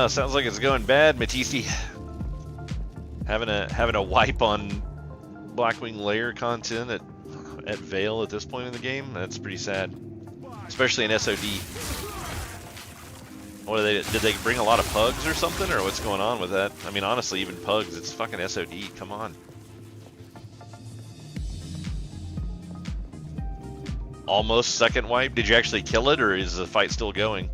Sounds like it's going bad, Matisse. Having a wipe on Blackwing layer content at Vale at this point in the game. That's pretty sad, especially in SOD. What are they? Did they bring a lot of pugs or something, or what's going on with that? I mean, honestly, even pugs, it's fucking SOD. Come on. Almost second wipe. Did you actually kill it, or is the fight still going?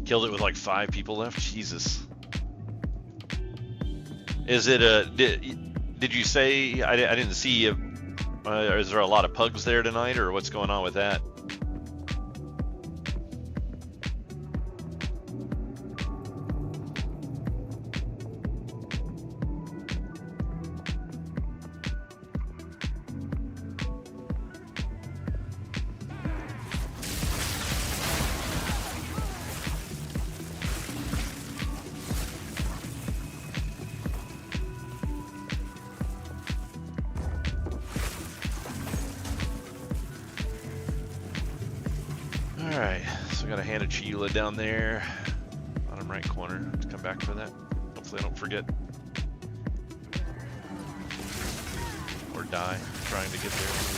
Killed it with like 5 people left. Jesus. Is it a? Did you say? I didn't see. Is there a lot of pugs there tonight, or what's going on with that? Alright, so I got a hand of Chila down there, bottom right corner. To come back for that. Hopefully I don't forget. Or die trying to get there.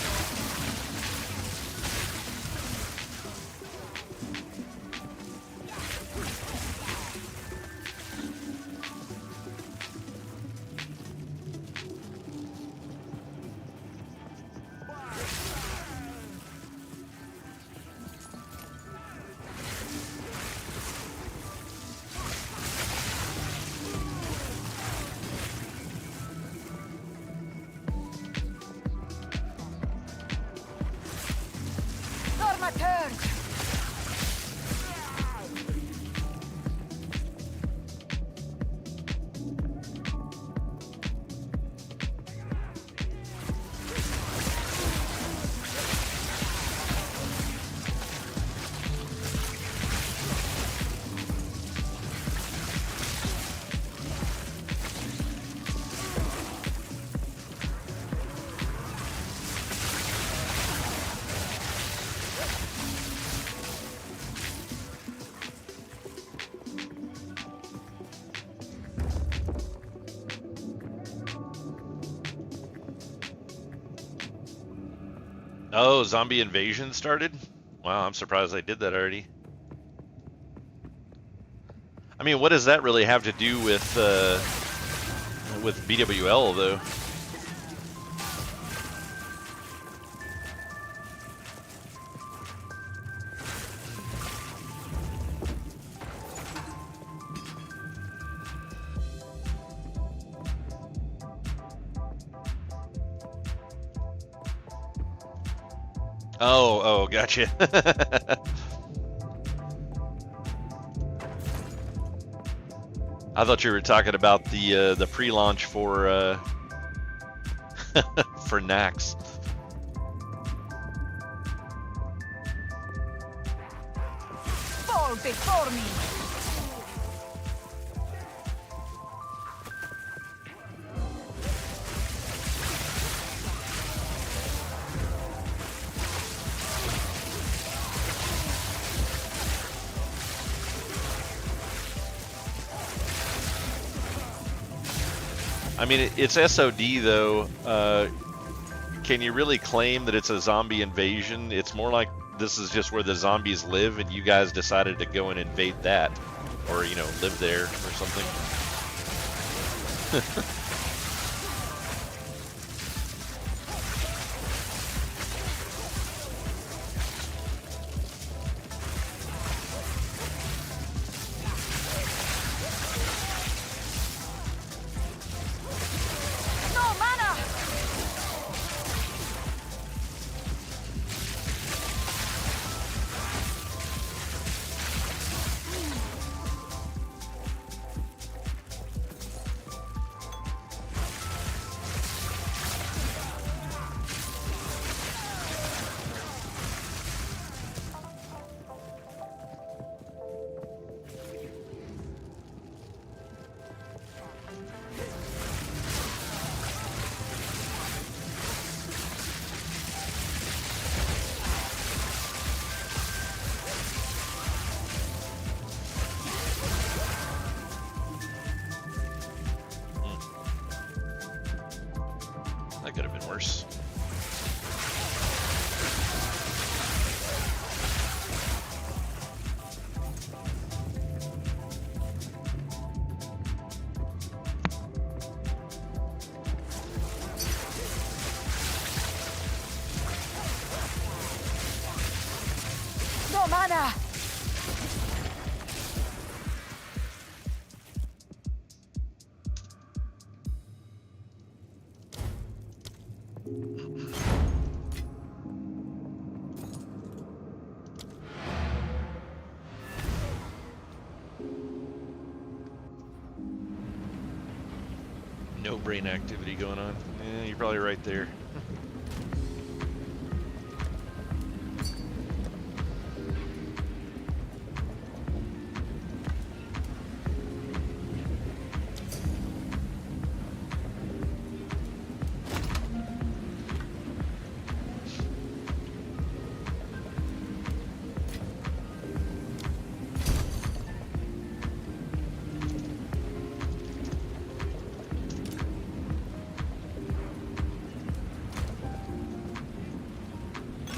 Oh, zombie invasion started? Wow, I'm surprised they did that already. I mean, what does that really have to do with BWL though? Oh, gotcha. I thought you were talking about the pre-launch for for Nax. Fall before me. I mean, it's SOD though. Can you really claim that it's a zombie invasion? It's more like this is just where the zombies live, and you guys decided to go and invade that, or you know, live there or something. could have been worse. No mana! No brain activity going on. Yeah, you're probably right there.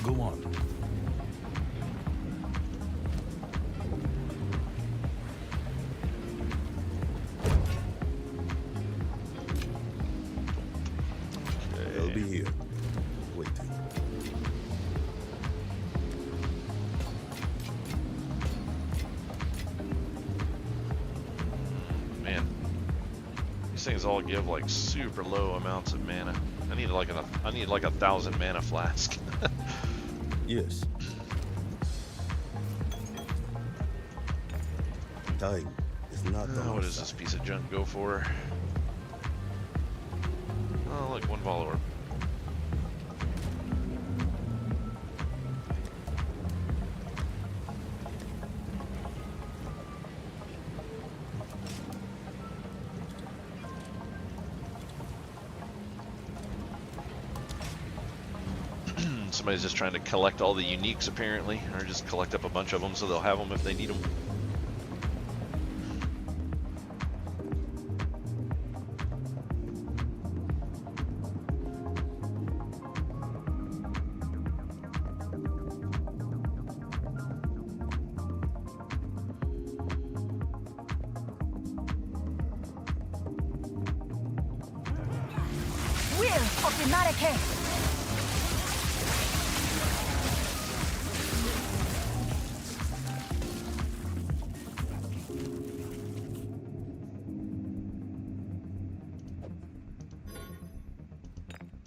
Go on. They'll be here, waiting. Man, these things all give like super low amounts of mana. I need like 1,000 mana flask. Yes. Time is not on What our does this side. piece of junk go for? Oh, look, one follower. Somebody's just trying to collect all the uniques apparently, or just collect up a bunch of them so they'll have them if they need them. Will of the Marrakech!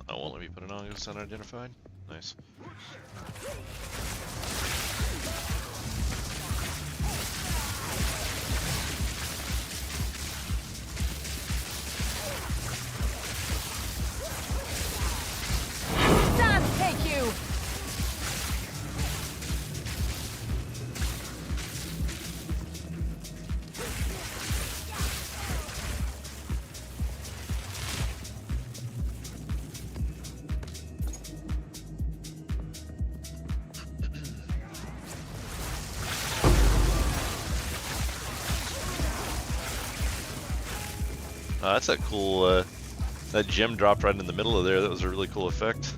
Oh, won't let me put it on. It's unidentified. Nice. Sam, take you! That's a cool. That gem dropped right in the middle of there. That was a really cool effect.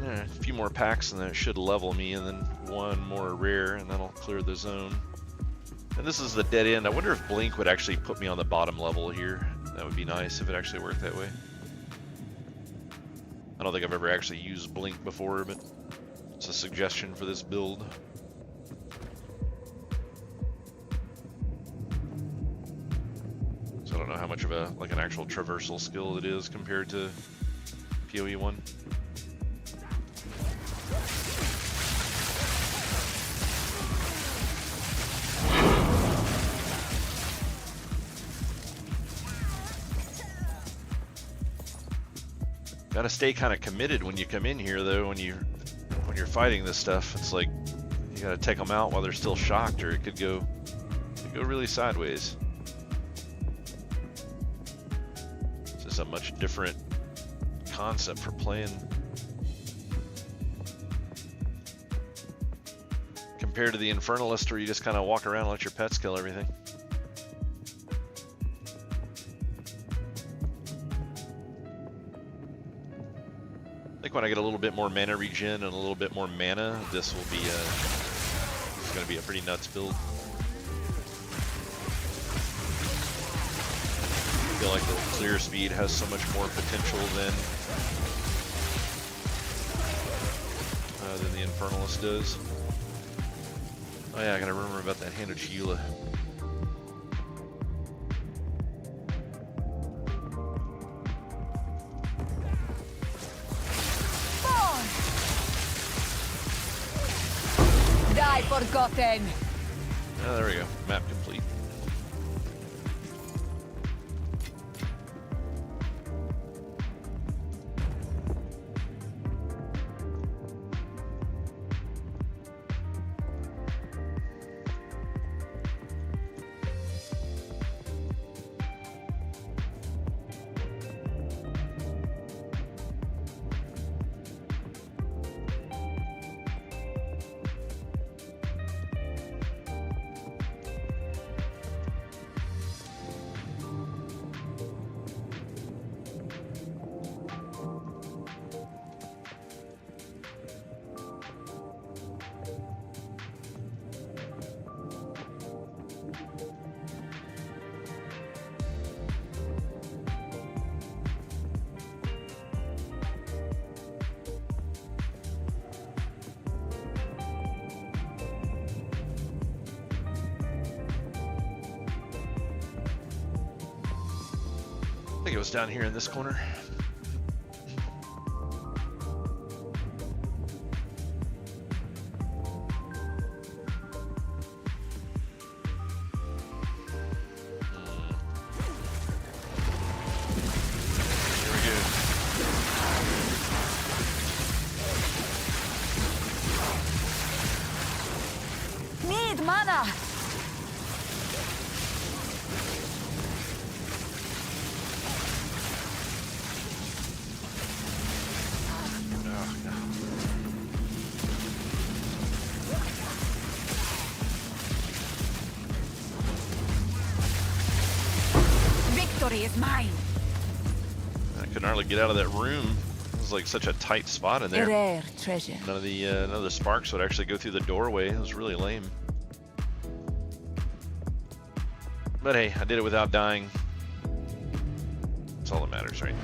Yeah, a few more packs and then it should level me, and then one more rare, and that'll clear the zone. And this is the dead end. I wonder if Blink would actually put me on the bottom level here. That would be nice if it actually worked that way. I don't think I've ever actually used Blink before, but it's a suggestion for this build. So I don't know how much of a like an actual traversal skill it is compared to PoE 1. Gotta stay kind of committed when you come in here, though. When you're fighting this stuff, it's like you gotta take them out while they're still shocked, or it could go really sideways. This is a much different concept for playing. compared to the Infernalist, where you just kind of walk around and let your pets kill everything. I think when I get a little bit more mana regen and a little bit more mana, this will be this is going to be a pretty nuts build. I feel like the clear speed has so much more potential than the Infernalist does. Oh yeah, I gotta remember about that Hand of Sheila. Die forgotten. Oh, there we go. Map complete. I think it was down here in this corner. Need mana. Victory is mine. I couldn't hardly get out of that room. It was like such a tight spot in A there. rare treasure. None of the sparks would actually go through the doorway. It was really lame. But hey, I did it without dying. That's all that matters, right?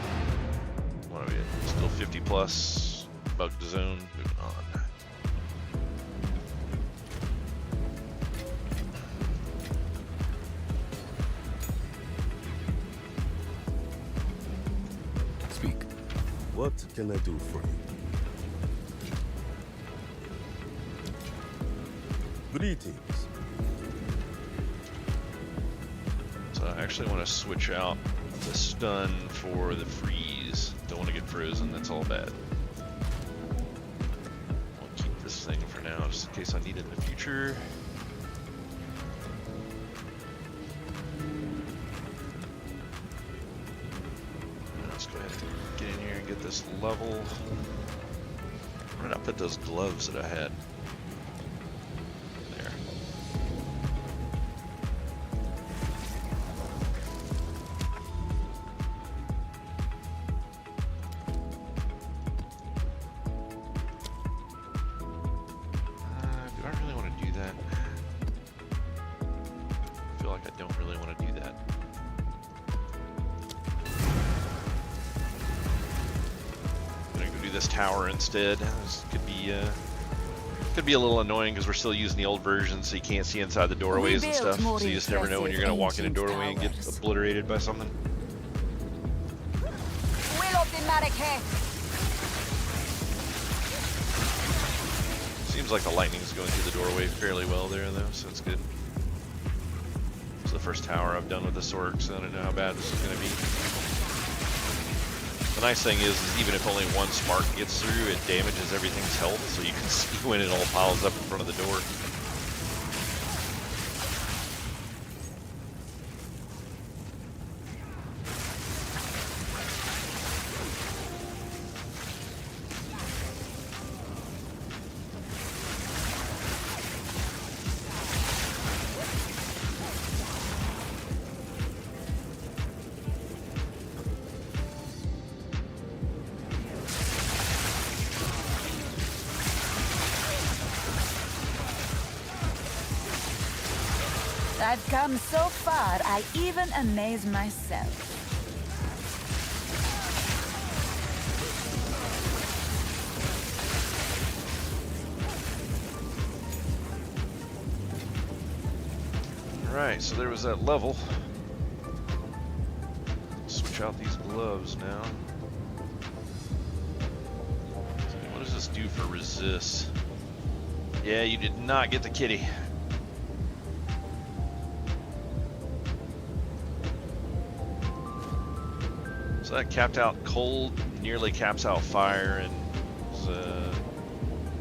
What are we at? Still 50 plus. Bugged zone. Moving on. Speak. What can I do for you? Greetings. So I actually want to switch out the stun for the freeze. Don't want to get frozen, that's all bad. I'll keep this thing for now, just in case I need it in the future. Let's go ahead and get in here and get this level. Where did I put those gloves that I had? There. Do I really want to do that? I feel like I don't really want to do that. I'm gonna go do this tower instead. This could be a little annoying because we're still using the old version, so you can't see inside the doorways and stuff. So you just never know when you're gonna walk in a doorway and get obliterated by something. Will of the Marrakech. Seems like the lightning's going through the doorway fairly well there, though, so it's good. It's the first tower I've done with the sorc, so I don't know how bad this is going to be. The nice thing is even if only one spark gets through, it damages everything's health, so you can see when it all piles up in front of the door. I've come so far, I even amaze myself. Alright, so there was that level. Switch out these gloves now. What does this do for resist? Yeah, you did not get the kitty. So that capped out cold, nearly caps out fire, and is a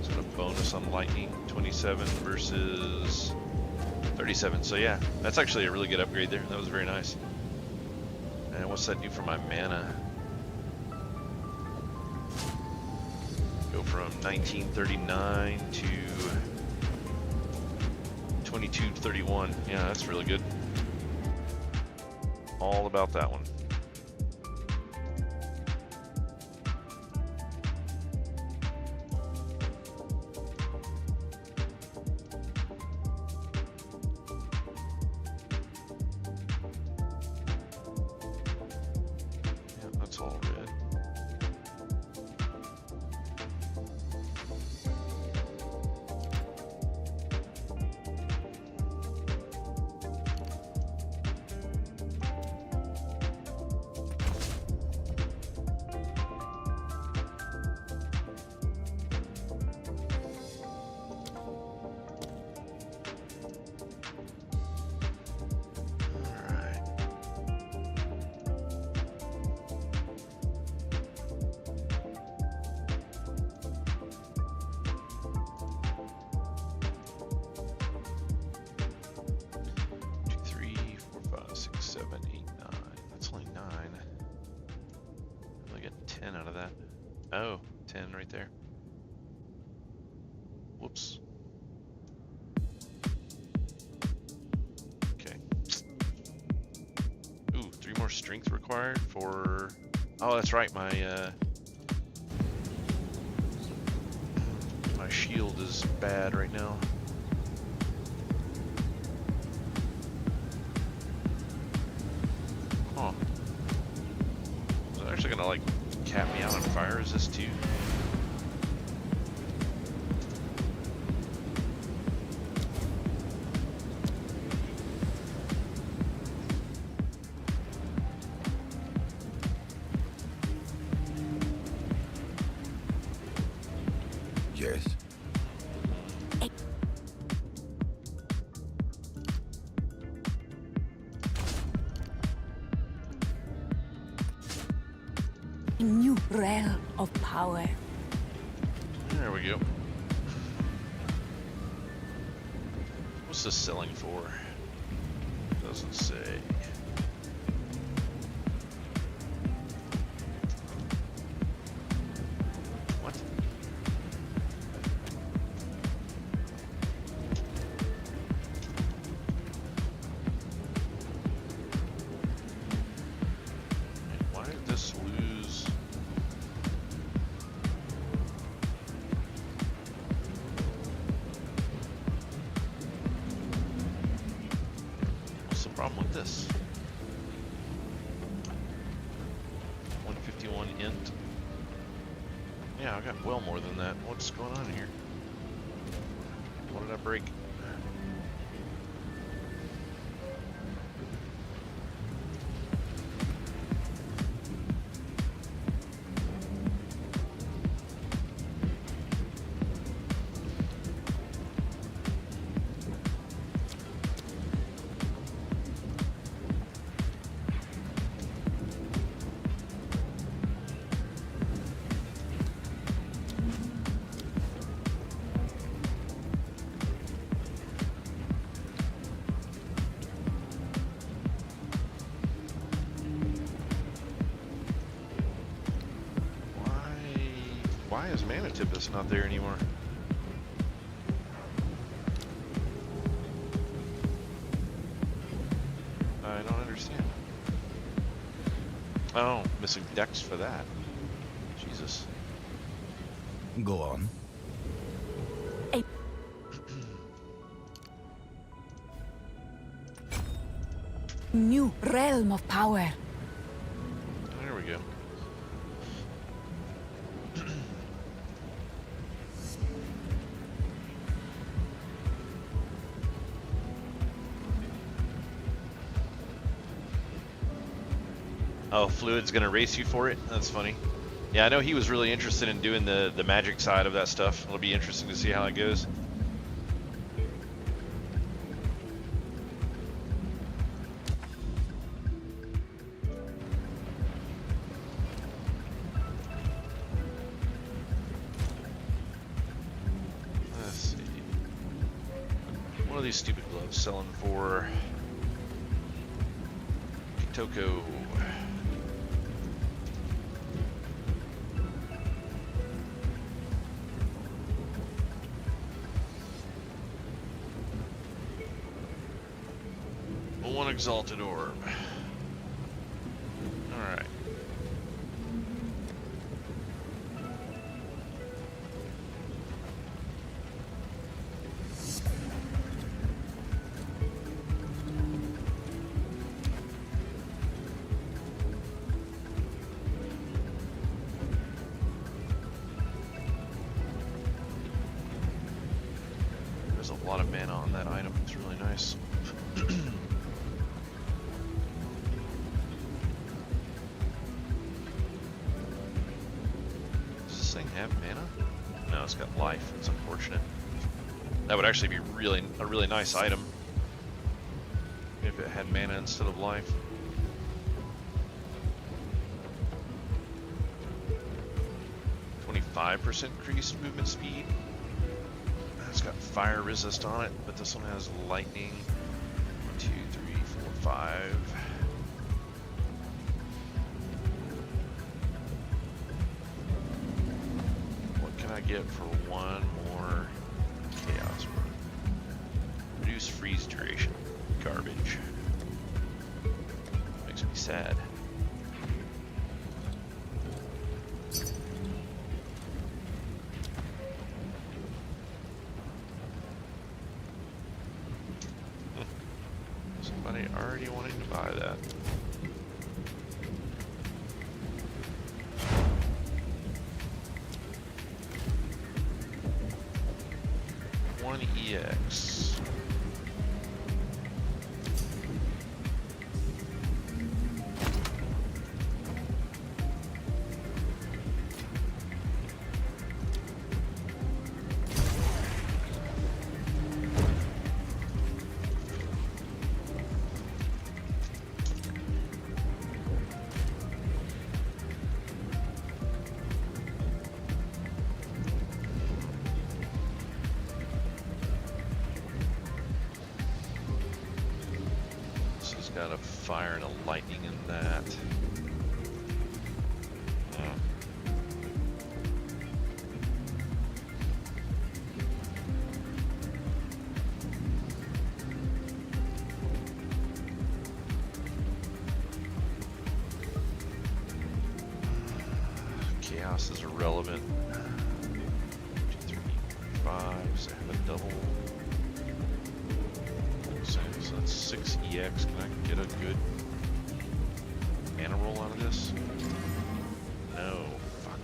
sort of bonus on lightning. 27 versus 37. So yeah, that's actually a really good upgrade there. That was very nice. And what's that do for my mana? Go from 1939 to 2231. Yeah, that's really good. All about that one. Oh, 10 right there. Whoops. Okay. Ooh, 3 more strength required for... Oh, that's right, my my shield is bad right now. Huh. Is it actually gonna, like, cap me out on fire resist too? Yes. A new realm of power. There we go. What's this selling for? Doesn't say. What? Why did this lose? What's the problem with this? 151 int. Yeah, I got well more than that. What's going on here? What did I break? Why is Mana Tempest not there anymore? I don't understand. Oh, missing decks for that. Jesus. Go on. New realm of power. There we go. Oh, Fluid's gonna race you for it? That's funny. Yeah, I know he was really interested in doing the magic side of that stuff. It'll be interesting to see how it goes. Let's see. What are these stupid gloves selling for? Kitoko. One exalted orb. Alright. There's a lot of mana on that item. It's really nice. Does this thing have mana? No, it's got life. It's unfortunate. That would actually be a really nice item if it had mana instead of life. %25 increased movement speed. It's got fire resist on it, but this one has lightning. 1, 2, 3, 4, 5. What can I get for one more chaos run? Reduce freeze duration. Garbage. Makes me sad. Somebody already wanting to buy that. One EX. Got a fire and a lightning in that. Chaos is irrelevant. 2, 3, 5, so I have a double. So that's 6 EX. Can I get a good mana roll out of this? No. Fuck.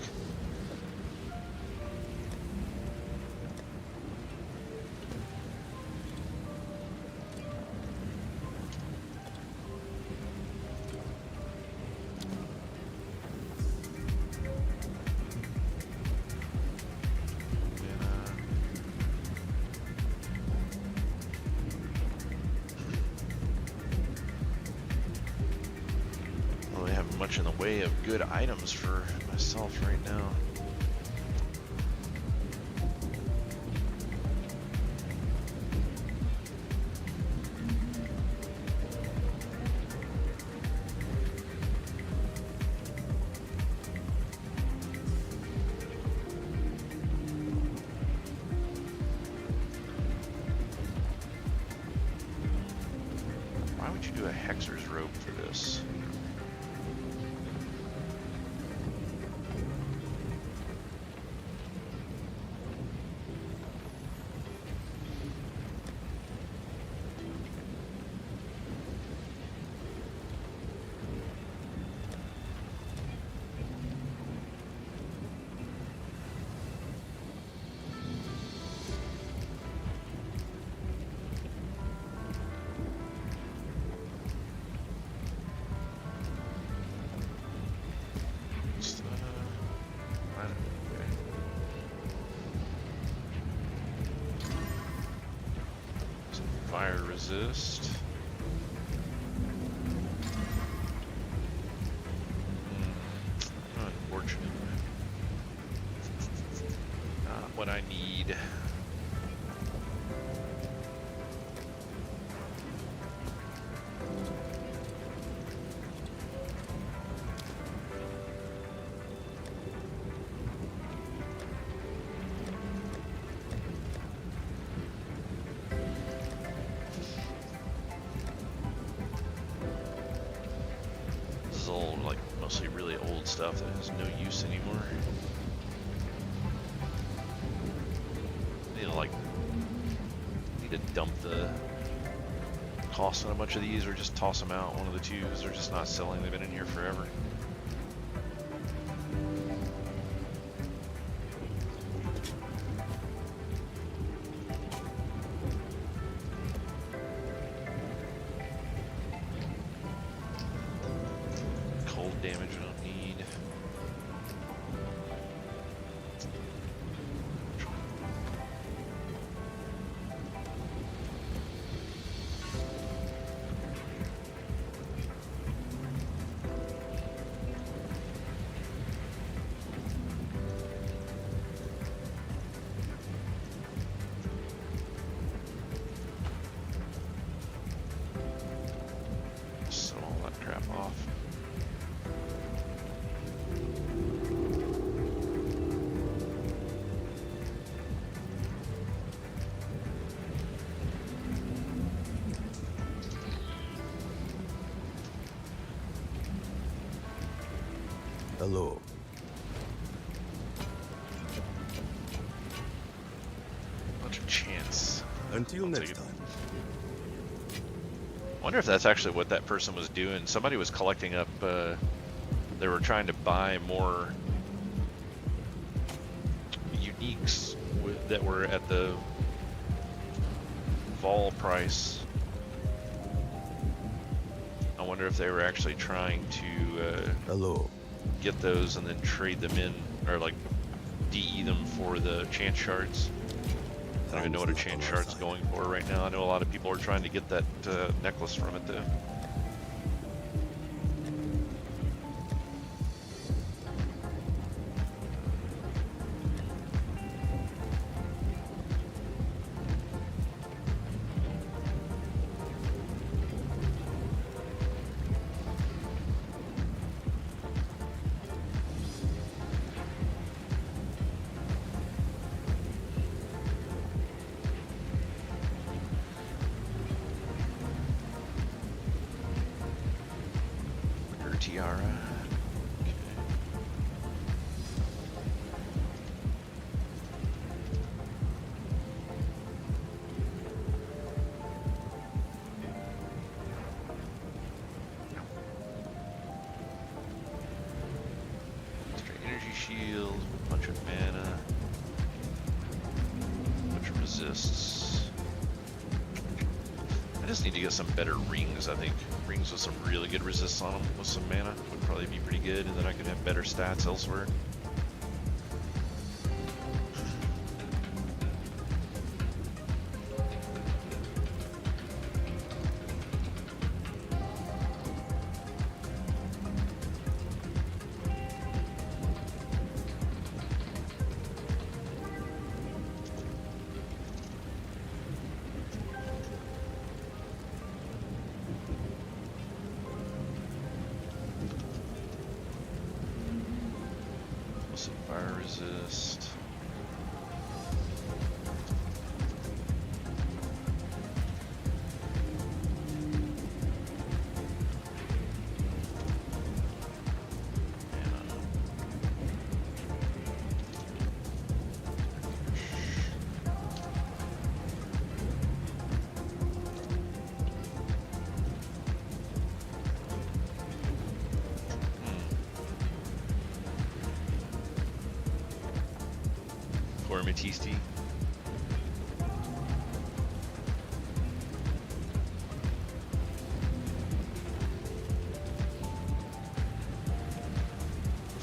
Much in the way of good items for myself right now. Why would you do a Hexer's Robe for this? fire resist. Unfortunate. Not what I need. This is all like mostly really old stuff that has no use anymore. Need to dump the cost on a bunch of these, or just toss them out. One of the two, because they're just not selling. They've been in here forever. Cold damage I don't need. Sell all that crap off. Hello. Bunch of chance. Until next take it. time. Wonder if that's actually what that person was doing. Somebody was collecting up, they were trying to buy more uniques that were at the vol price. I wonder if they were actually trying to Hello. get those and then trade them in, or like DE them for the chance shards. I don't even know what a chance shard's going for right now. I know a lot of people are trying to get that necklace from it though. Tiara. Okay. Straight energy shield, bunch of mana, bunch of resists. I just need to get some better rings, I think. Rings with some really good resists on them with some mana would probably be pretty good, and then I could have better stats elsewhere. Some fire resist. Or Matiste.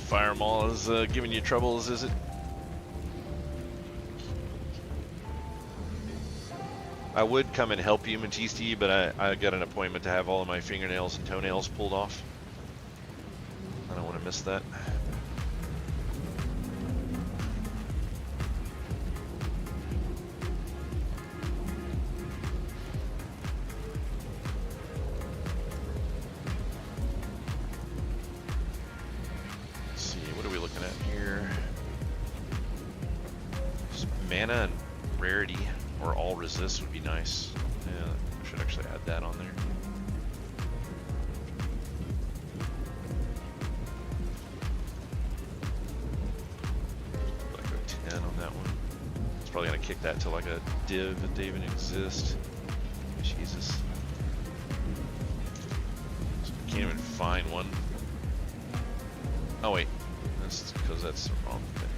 Fire Maul is giving you troubles, is it? I would come and help you, Matiste, but I got an appointment to have all of my fingernails and toenails pulled off. I don't want to miss that. Let's see, what are we looking at here? Just mana and rarity, or all resist would be nice. Yeah, I should actually add that on there. Like a 10 on that one. It's probably gonna kick that to like a div that they even exist. Jesus. Can't even find one. Oh wait, that's because that's the wrong thing.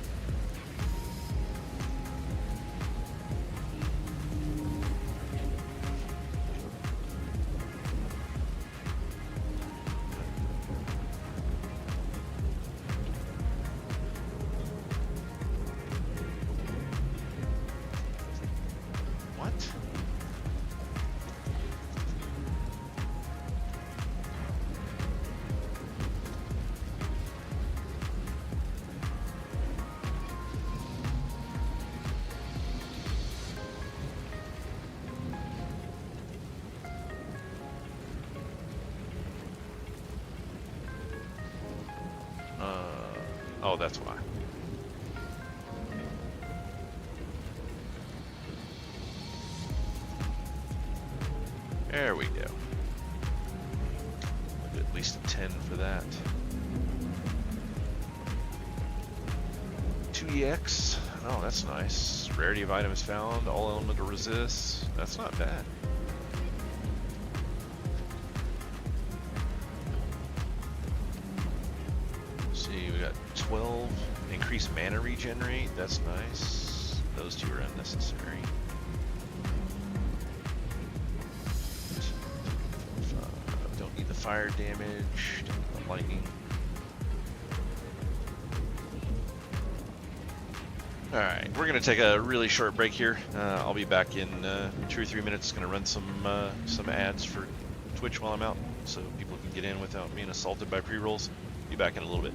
Oh, that's why. There we go. At least a 10 for that. 2EX. Oh, that's nice. Rarity of items found. All elemental resist. That's not bad. See, we got 12 increased mana regenerate. That's nice. Those two are unnecessary. Don't need the fire damage. Don't need the lightning. All right, we're gonna take a really short break here. I'll be back in 2 or 3 minutes. Gonna run some ads for Twitch while I'm out, so people can get in without being assaulted by pre-rolls. Be back in a little bit.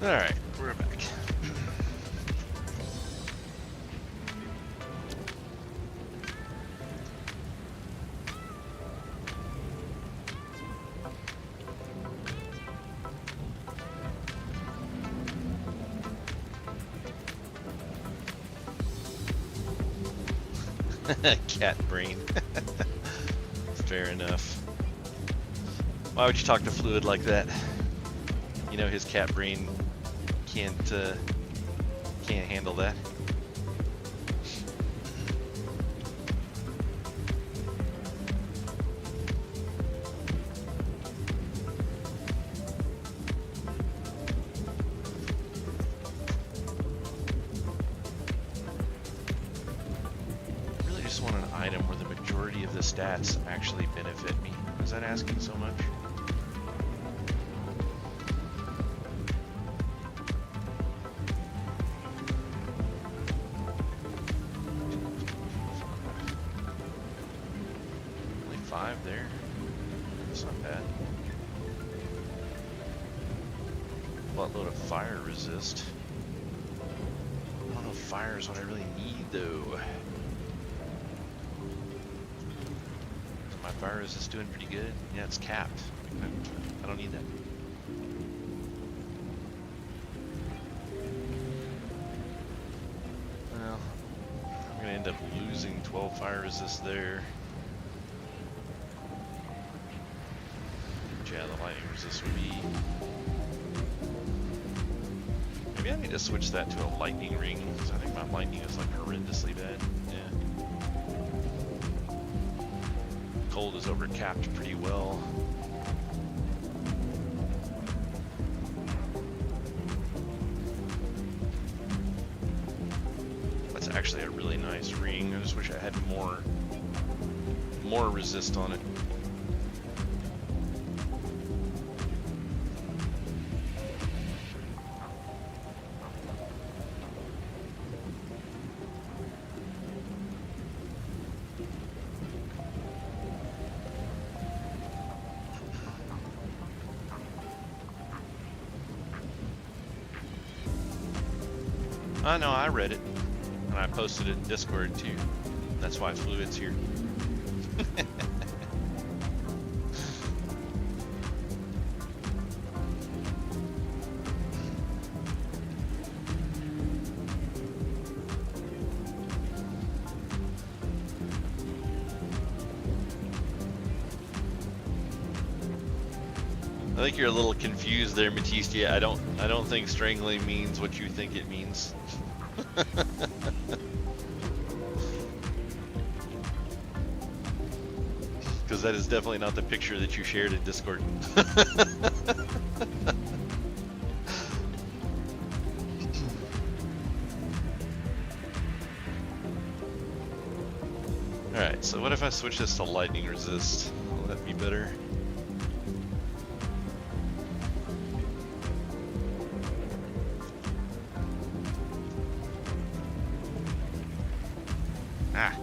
Alright, we're back. Cat brain. Fair enough. Why would you talk to Fluid like that? You know his cat brain can't handle that. Really just want an item where the majority of the stats actually benefit me. Is that asking so much? There. That's not bad. Buttload of fire resist. I don't know if fire is what I really need though. Is my fire resist doing pretty good? Yeah, it's capped. I don't need that. Well, I'm gonna end up losing 12 fire resist there. Yeah, the lightning resist would be... Maybe I need to switch that to a lightning ring, because I think my lightning is like horrendously bad. Yeah. Cold is overcapped pretty well. That's actually a really nice ring. I just wish I had more resist on it. I know, I read it, and I posted it in Discord too. That's why Fluid's here. I think you're a little confused there, Matisse. I don't think strangling means what you think it means. Because that is definitely not the picture that you shared in Discord. Alright, so what if I switch this to lightning resist? Will that be better? Ah.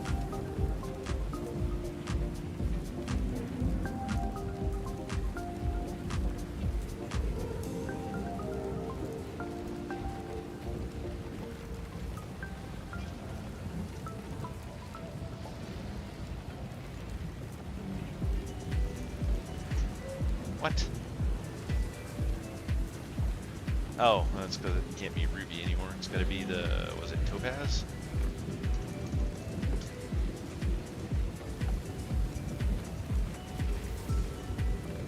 What? Oh, that's because it can't be ruby anymore. It's got to be the, was it topaz?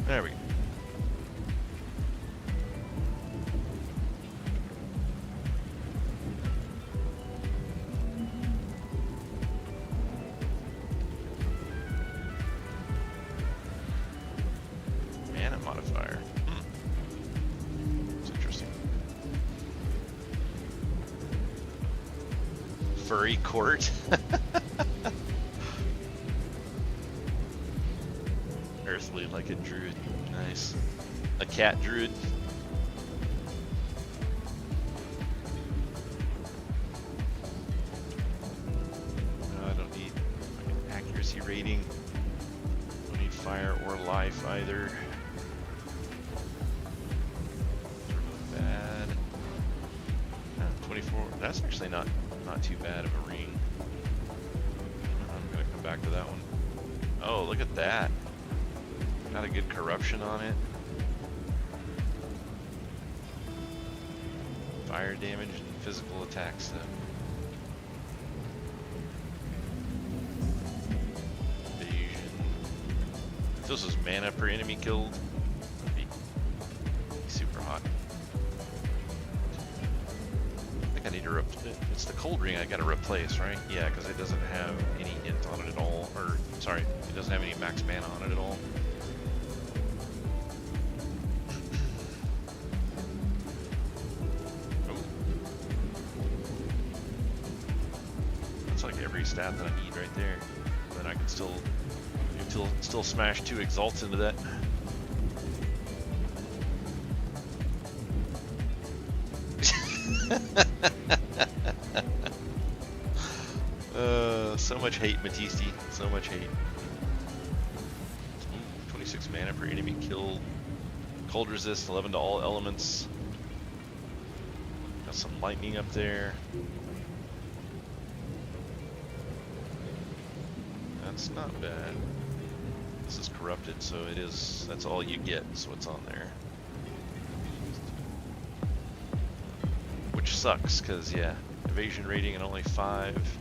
There we go. Mana modifier. It's interesting. Furry court. Earthly like a druid. Nice. A cat druid. No, I don't need an accuracy rating. Don't need fire or life either. Bad. That's actually not too bad of a ring. I'm gonna come back to that one. Oh, look at that. Got a good corruption on it. Fire damage and physical attacks though. Evasion. If this was mana per enemy killed, that'd be super hot. I think I need to it's the cold ring I gotta replace, right? Yeah, because it doesn't have any int on it at all. Or, sorry, it doesn't have any max mana on it at all. Stat that I need right there. Then I can still smash 2 exalts into that. So much hate, Matisti. So much hate. Ooh, 26 mana per enemy killed. Cold resist, 11 to all elements. Got some lightning up there. That's not bad. This is corrupted, so it is. That's all you get. So it's on there, which sucks because yeah, evasion rating and only 5.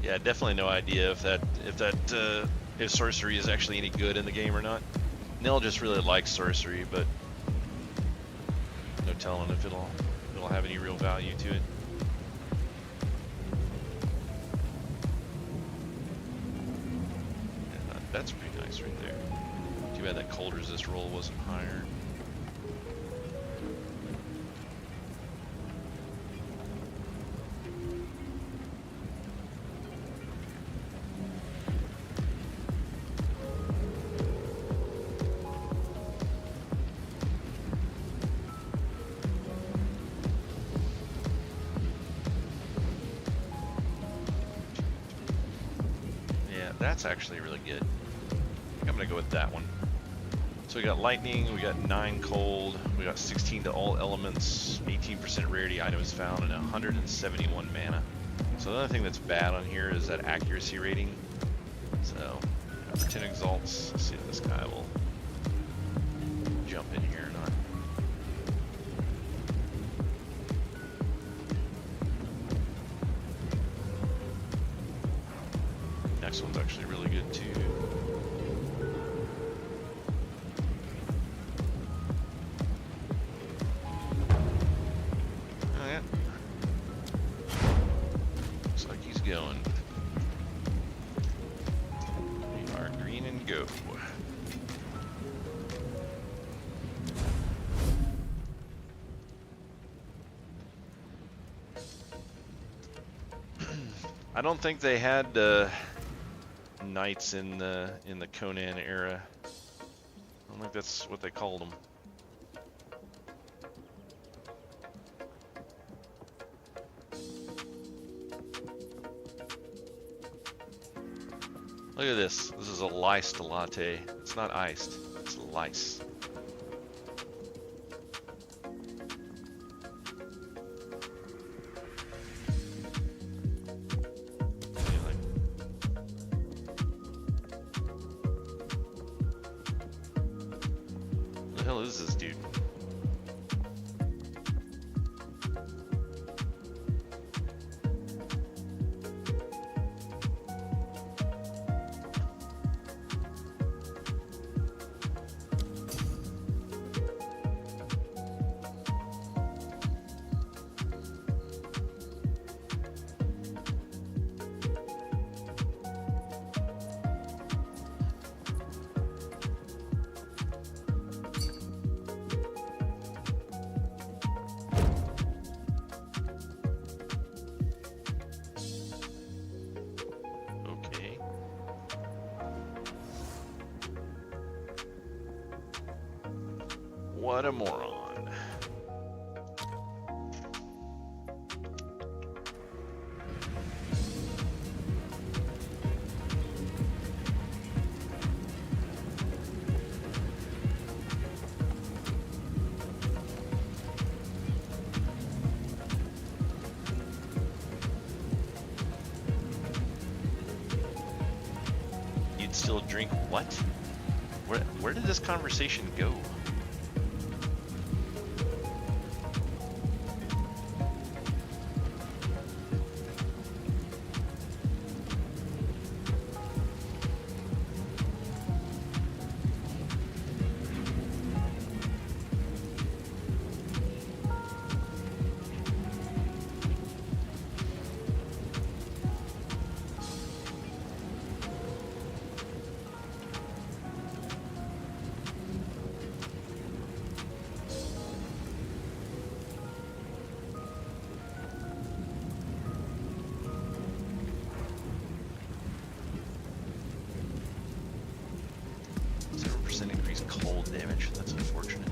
Yeah, definitely no idea if sorcery is actually any good in the game or not. Nell just really likes sorcery, but no telling if it'll have any real value to it. Yeah, that's pretty nice right there. Too bad that cold resist roll wasn't higher. That's actually really good. I think I'm gonna go with that one. So we got lightning, we got 9 cold, we got 16 to all elements, 18% rarity items found, and 171 mana. So the other thing that's bad on here is that accuracy rating. So for 10 exalts, let's see if this guy will jump in here or not. Next one's actually really good too. Oh yeah. Looks like he's going. We are green and go. I don't think they had knights in the Conan era. I don't think that's what they called them. Look at this. This is a liced latte. It's not iced. It's lice. What the hell is this dude? Okay. What a moron. still drink what? Where did this conversation go? Increase cold damage. That's unfortunate.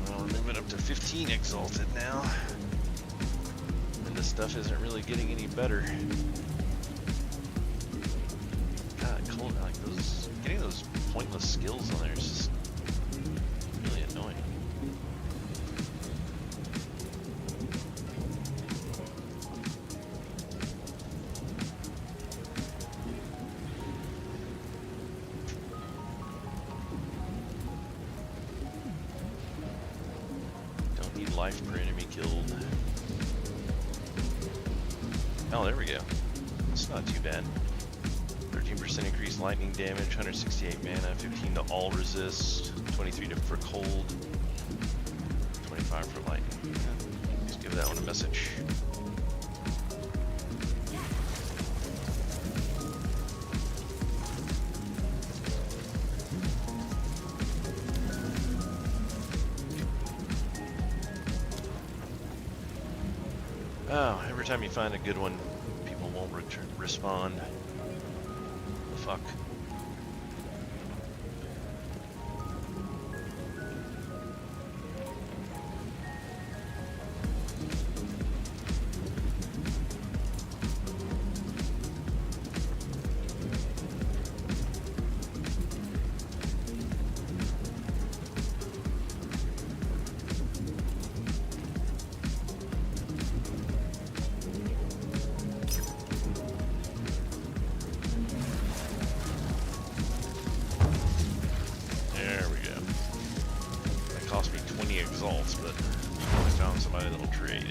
Well, we're moving up to 15 exalted now, and this stuff isn't really getting any better. God, cold. Like those, getting those pointless skills on there is just really annoying. Life per enemy killed. Oh, there we go. That's not too bad. 13% increased lightning damage, 168 mana, 15 to all resist, 23 for cold, 25 for lightning. Let's give that one a message. Oh, every time you find a good one, people won't respond. The fuck? Exalts, but I found somebody that'll trade.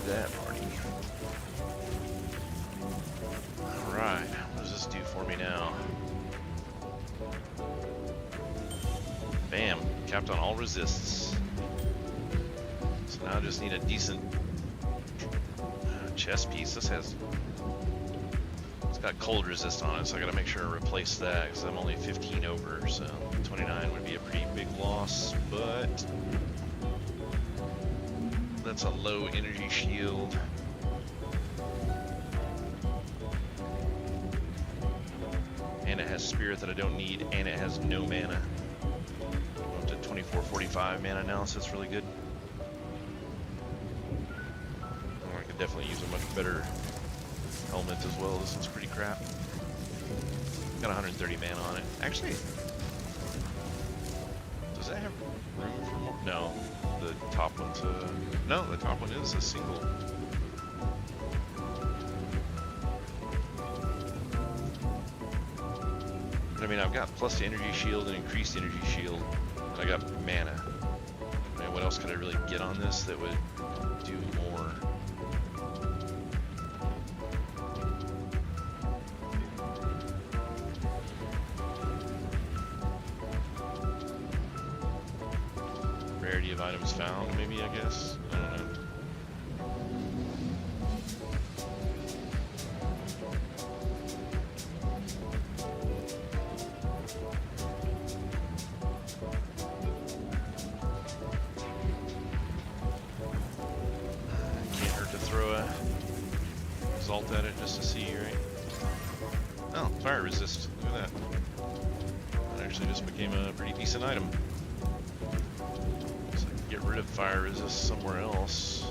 That party. Alright, what does this do for me now? Bam, capped on all resists. So now I just need a decent chest piece. This has, it's got cold resist on it, so I gotta make sure to replace that because I'm only 15 over, so 29 would be a pretty big loss, but that's a low energy shield. And it has spirit that I don't need, and it has no mana. Up to 2445 mana now, so that's really good. I could definitely use a much better helmet as well. This one's pretty crap. Got 130 mana on it. Actually, does that have room for more? No. The top one's no, the top one is a single. But I mean, I've got plus the energy shield and increased energy shield, and I got mana. I mean, what else could I really get on this that would do more? Rarity of items found, maybe, I guess. I don't know. exalt at it just to see, right? Oh, fire resist. Look at that. That actually just became a pretty decent item. So I can get rid of fire resist somewhere else.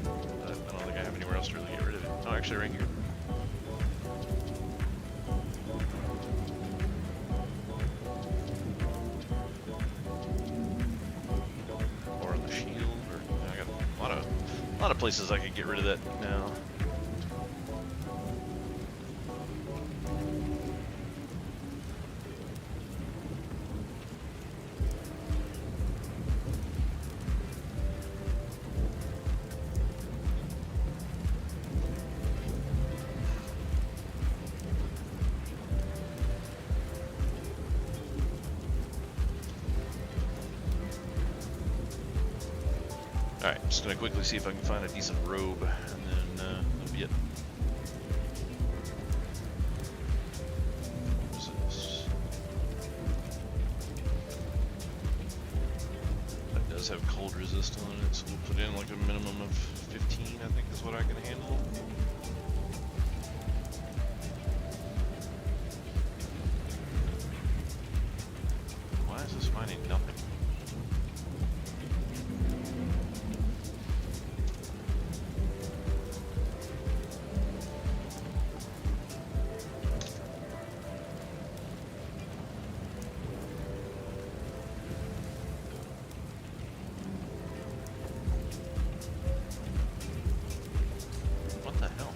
But I don't think I have anywhere else to really get rid of it. Oh, actually right here. Or on the shield, or I got a lot of places I could get rid of that now. Alright, just gonna quickly see if I can find a decent robe, and then that'll be it. What is this? That does have cold resist on it, so we'll put in like a minimum of 15, I think is what I can handle. Why is this finding nothing? What the hell?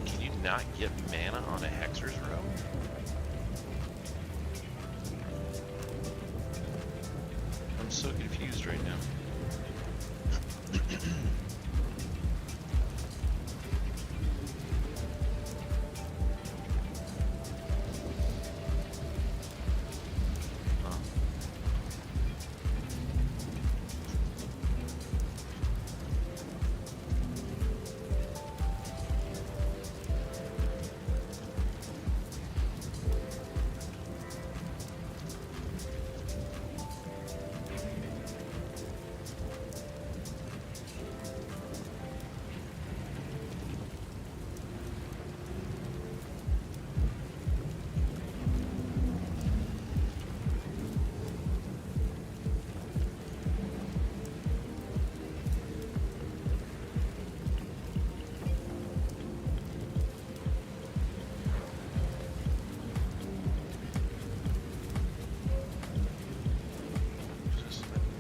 Can you not get mana on a Hexer's robe? I'm so confused right now. Huh.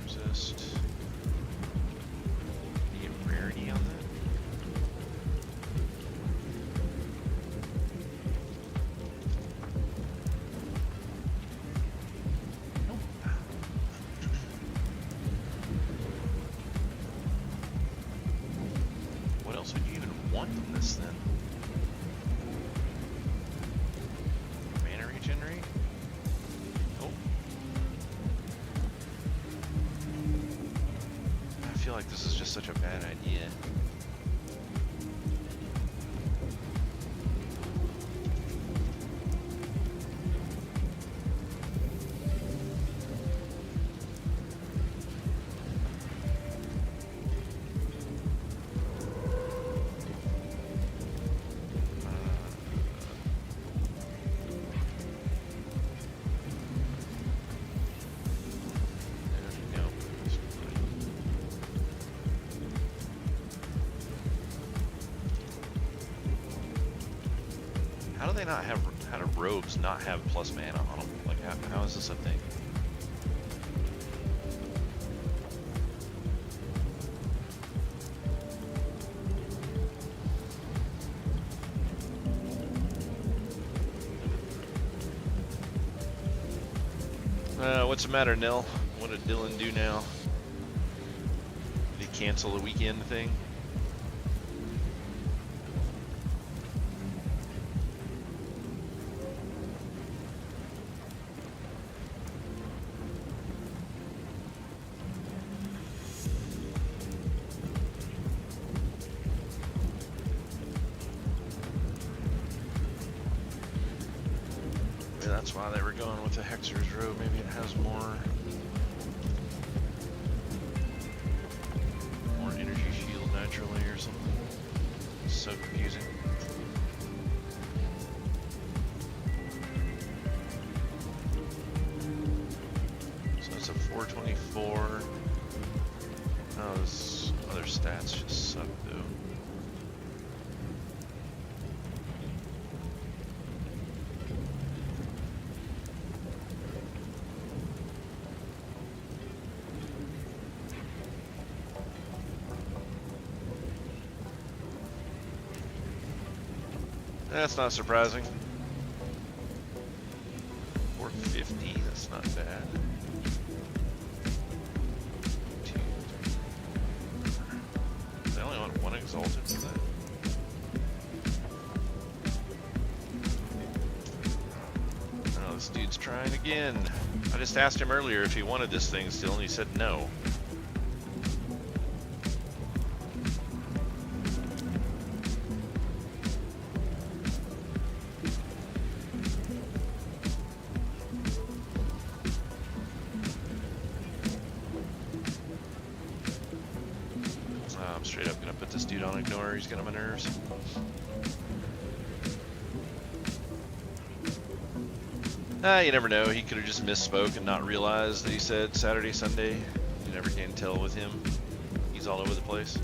Resist. Any rarity on that? What else would you even want in this then? Mana regenerate? Nope. I feel like this is just such a bad idea. No. How do they not have, how do robes not have plus mana on them? Like, how is this a thing? What's the matter, Nell? What did Dylan do now? Did he cancel the weekend thing? That's why they were going with the Hexer's Robe. Maybe it has more energy shield naturally or something. It's so confusing. So it's a 424. Oh, those other stats just suck though. That's not surprising. 450, that's not bad. 2, 3, 4. They only want one exalted for that. Oh, this dude's trying again. I just asked him earlier if he wanted this thing still, and he said no. I'm straight up gonna put this dude on ignore. He's getting on my nerves. You never know. He could have just misspoke and not realized that he said Saturday, Sunday. You never can tell with him. He's all over the place.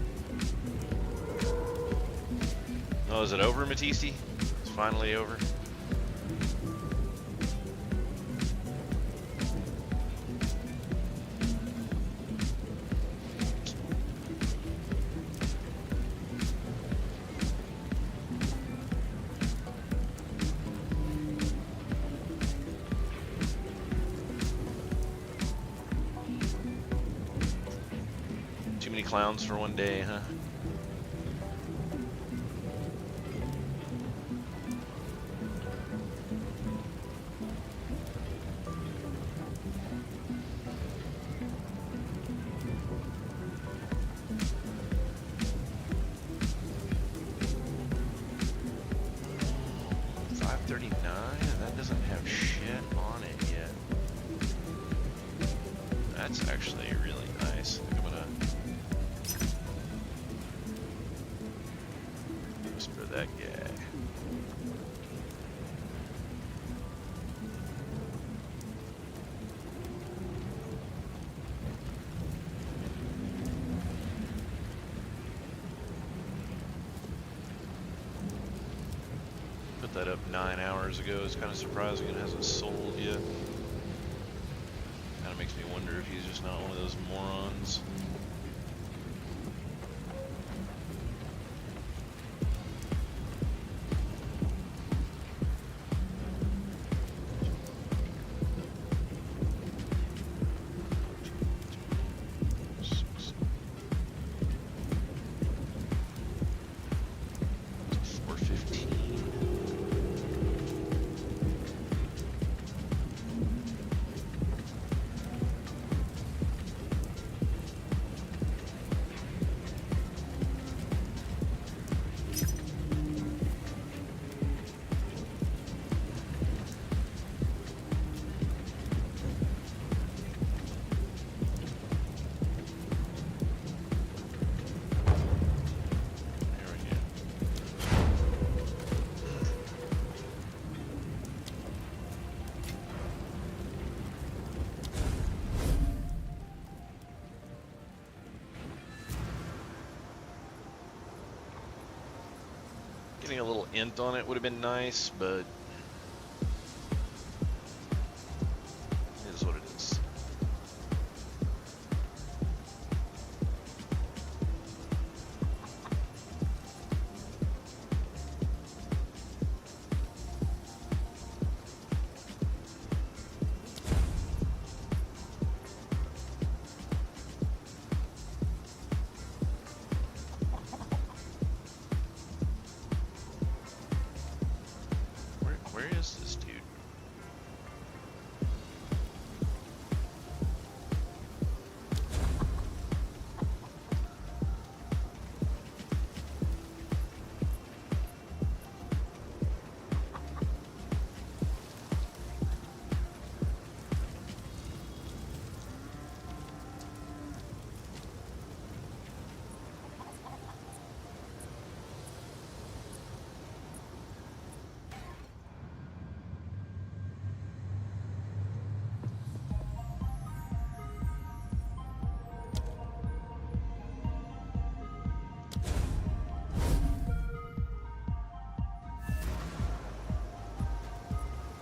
Oh, is it over, Matisse? It's finally over. Too many clowns for one day, huh? That doesn't have shit on it yet. That's actually really nice. I think I'm gonna just for that guy. Put that up 9 hours ago. It's kind of surprising it hasn't sold yet. Kind of makes me wonder if he's just not one of those morons. Getting a little int on it would have been nice, but it is what it is.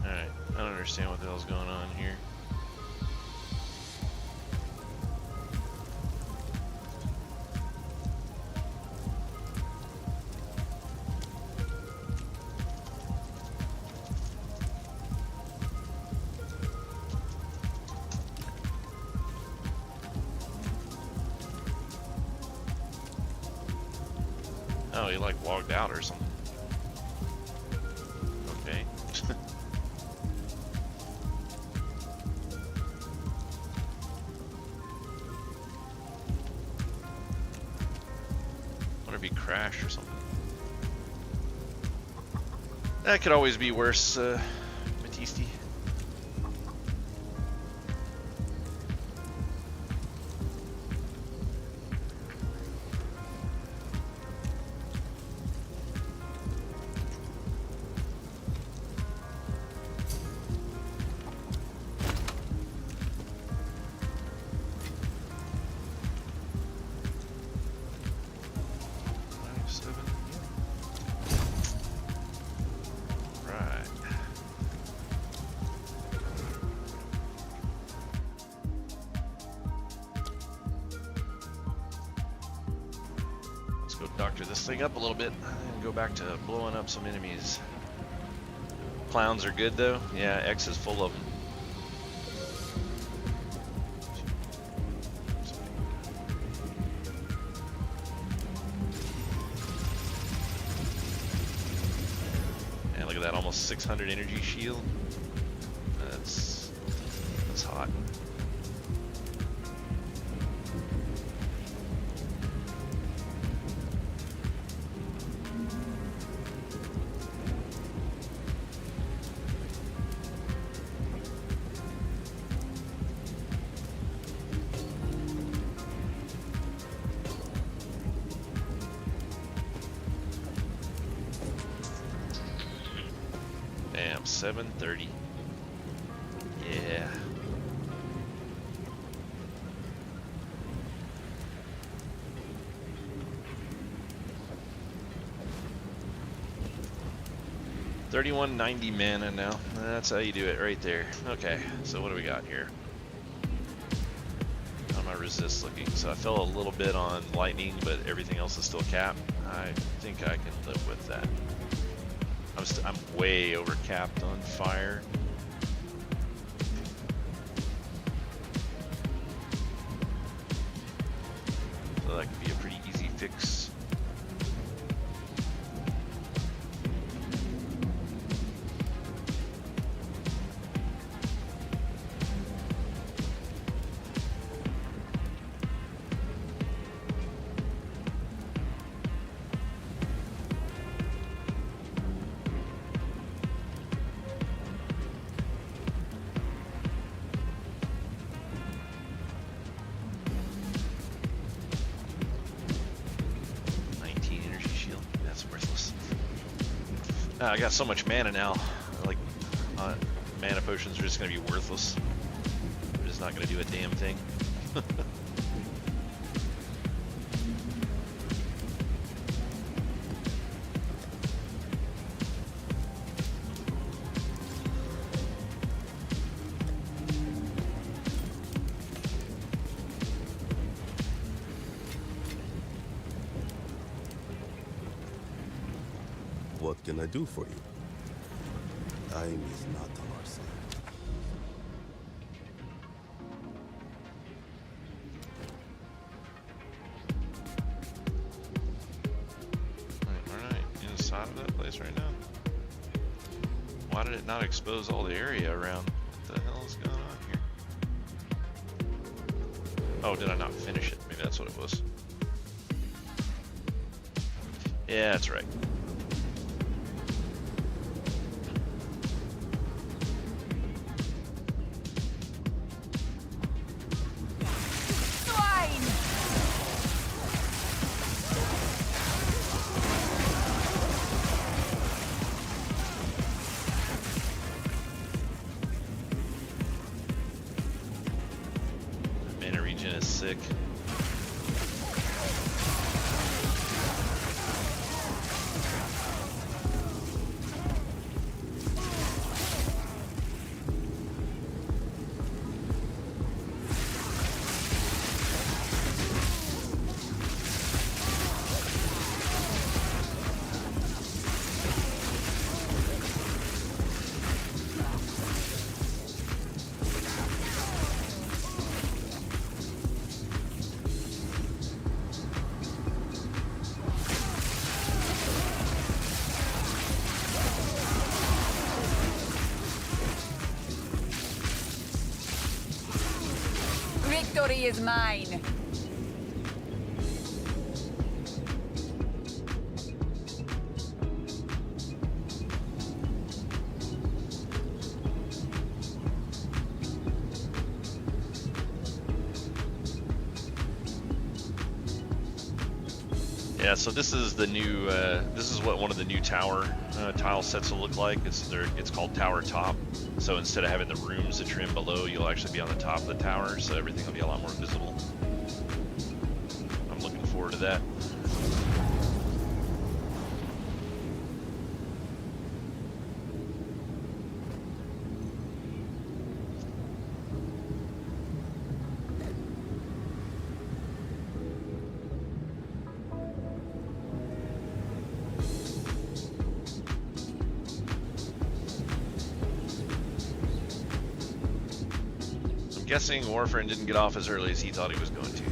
Alright, I don't understand what the hell's going on here. Oh, he like logged out or something. Okay. Wonder if he crashed or something. That could always be worse, Batiste. Doctor this thing up a little bit and go back to blowing up some enemies. Clowns are good though. Yeah, X is full of them. And look at that, almost 600 energy shield. That's hot. Damn, 730. Yeah. $31.90 mana now. That's how you do it right there. Okay, so what do we got here? How my resist looking? So I fell a little bit on lightning, but everything else is still capped. I think I can live with that. I'm way over capped on fire. So that could be a pretty easy fix. I got so much mana now. Like, mana potions are just gonna be worthless. They're just not gonna do a damn thing. What can I do for you? Time is not on our side. Alright, inside of that place right now. Why did it not expose all the area around? What the hell is going on here? Oh, did I not finish it? Maybe that's what it was. Yeah, that's right. Mana regen is sick. Victory is mine. Yeah, so this is the new. This is what one of the new tower tile sets will look like. It's called Tower Top. So instead of having the rooms that you're in below, you'll actually be on the top of the tower, so everything will be a lot more visible. I'm looking forward to that. I'm guessing Warframe didn't get off as early as he thought he was going to.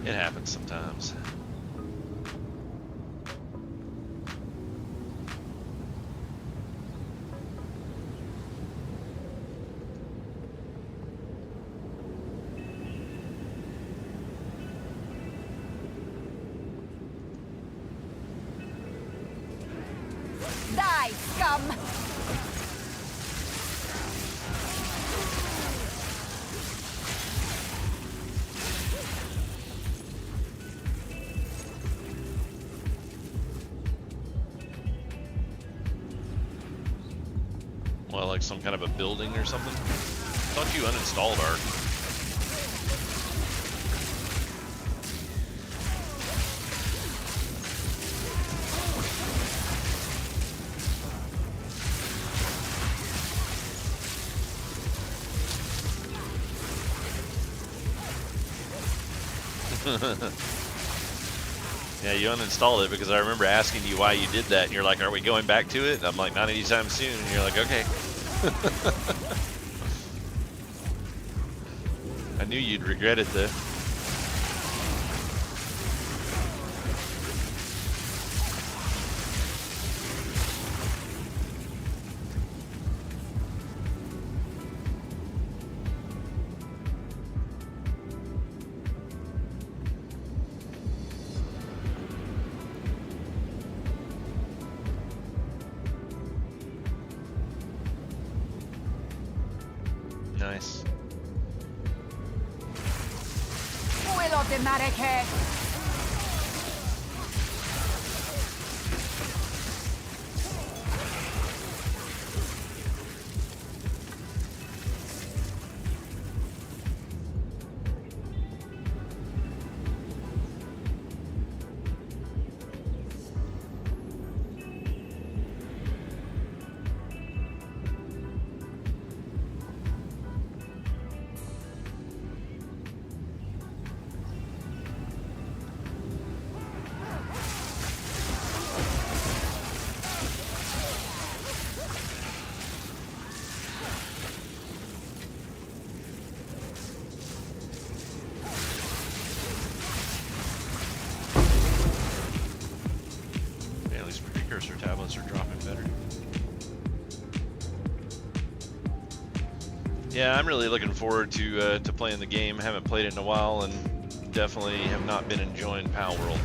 It happens sometimes. Die, scum! Well, like some kind of a building or something? I thought you uninstalled Ark. Yeah, you uninstalled it because I remember asking you why you did that, and you're like, "Are we going back to it?" And I'm like, "Not anytime soon." And you're like, "Okay." I knew you'd regret it though. Nice. Willow de Mareke! Precursor tablets are dropping better. Yeah, I'm really looking forward to playing the game. Haven't played it in a while, and definitely have not been enjoying Pal World.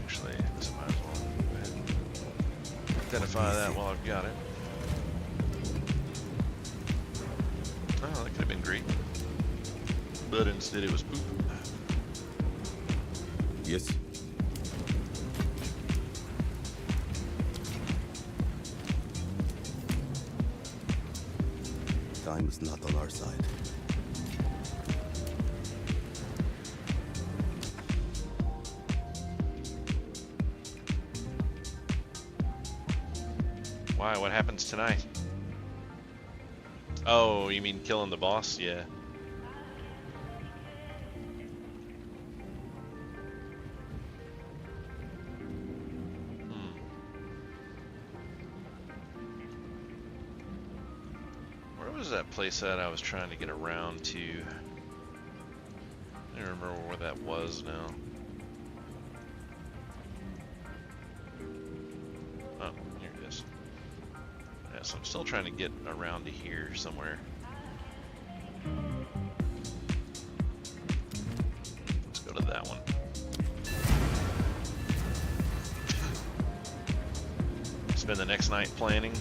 Actually, I guess I might as well go ahead and identify that while I've got it. Oh, that could have been great. But instead it was poop. Yes. Time is not on our side. Why? What happens tonight? Oh, you mean killing the boss? Yeah. Where was that place at I was trying to get around to? I don't remember where that was now. Oh, here it is. Yeah, so I'm still trying to get around to here somewhere. Let's go to that one. Spend the next night planning,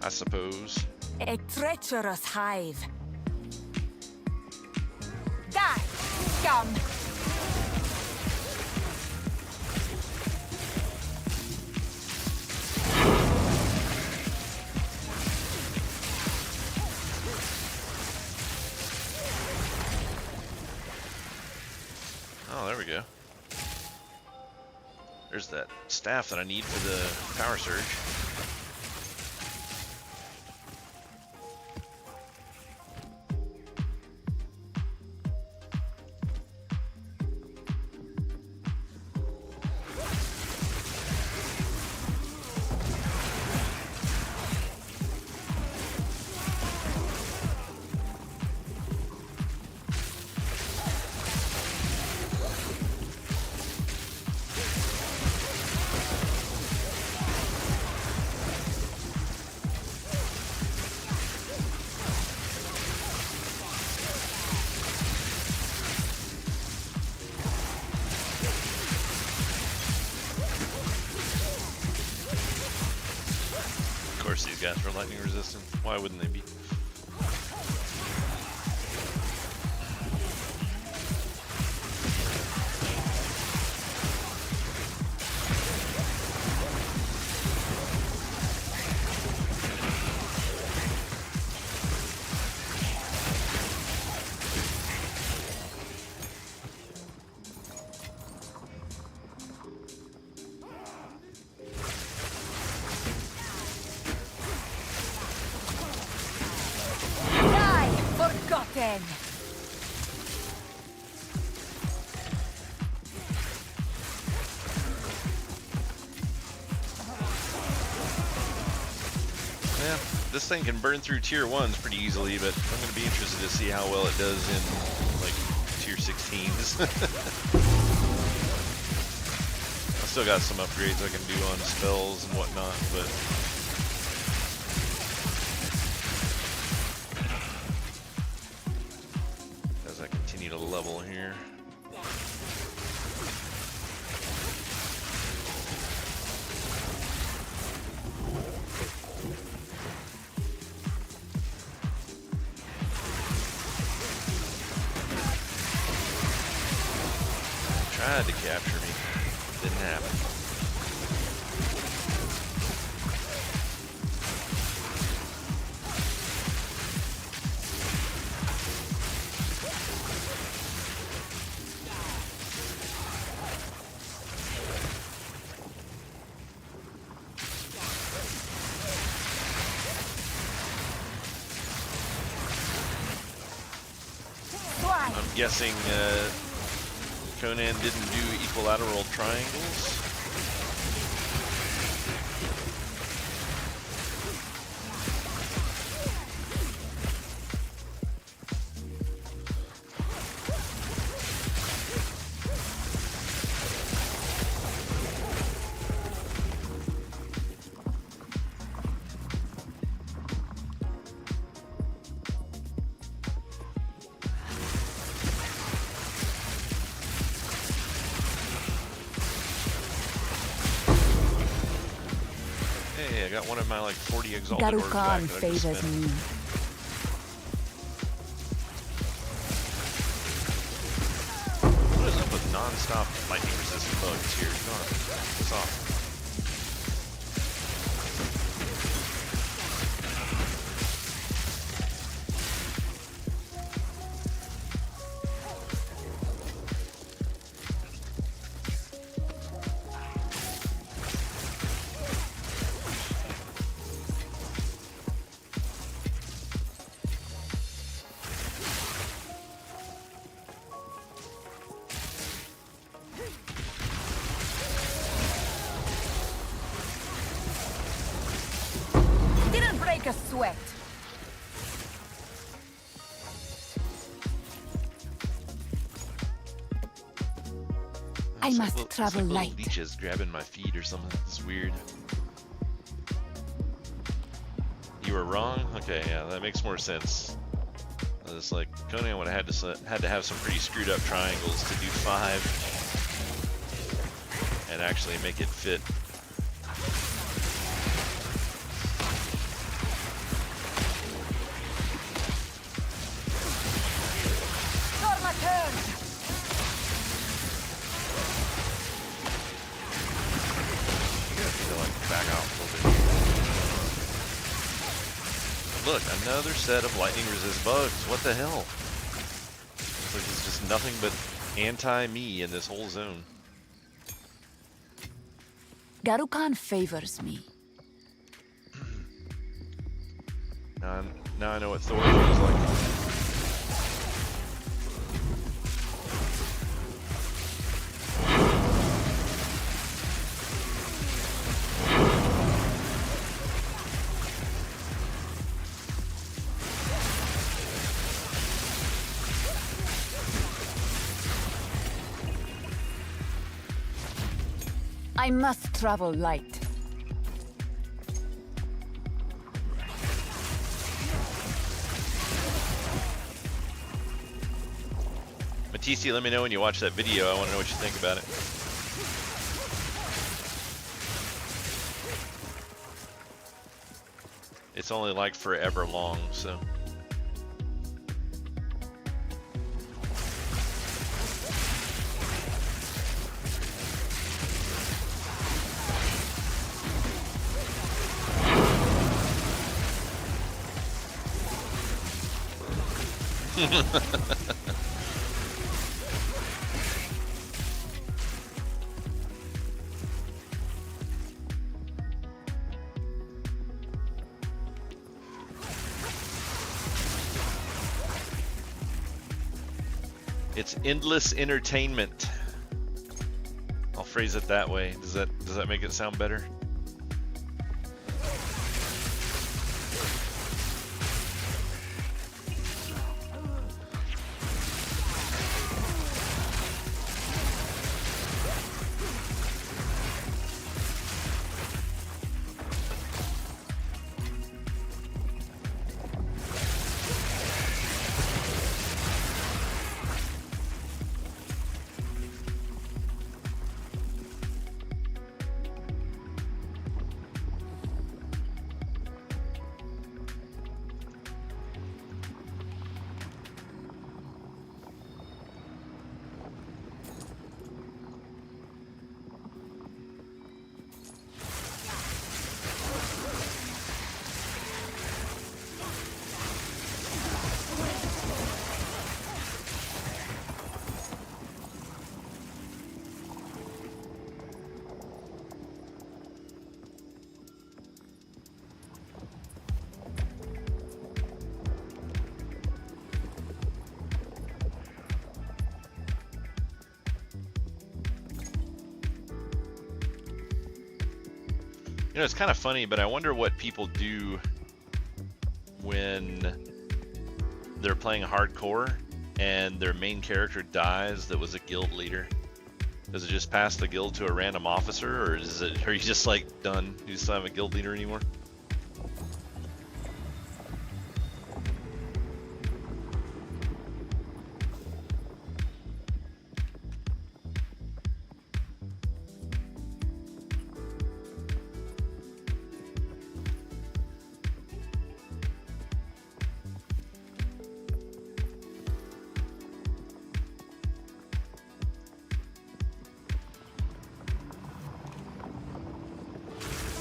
I suppose. A treacherous hive. Die, scum! Oh, there we go. There's that staff that I need for the power surge. Of course these guys are lightning resistant. Why wouldn't they be? Forgotten! Yeah, this thing can burn through tier 1s pretty easily, but I'm going to be interested to see how well it does in, like, tier 16s. I still got some upgrades I can do on spells and whatnot, but... as I continue to level here. Tried to capture me. Didn't happen. I'm guessing Conan didn't do equilateral triangles. Hey, I got one of my like 40 exalted orbs back Darukan that I just favors spent. me. What is up with non-stop lightning resistant bugs here? Come on, knock this off. break a sweat. I It's must like travel it's like little light. leeches grabbing my feet or something. It's weird. You were wrong? Okay, yeah, that makes more sense. It's like Conan would have had to have some pretty screwed up triangles to do 5 and actually make it fit. For my turn. To like back out a little bit. Look, another set of lightning resist bugs. What the hell? It's like there's just nothing but anti-me in this whole zone. Garukan favors me. Now I know what Thor feels like. I must travel light. Matisse, let me know when you watch that video. I want to know what you think about it. It's only like forever long, so. It's endless entertainment. I'll phrase it that way. Does that make it sound better? You know, it's kind of funny, but I wonder what people do when they're playing hardcore and their main character dies that was a guild leader. Does it just pass the guild to a random officer, or are you just like done? You just don't have a guild leader anymore?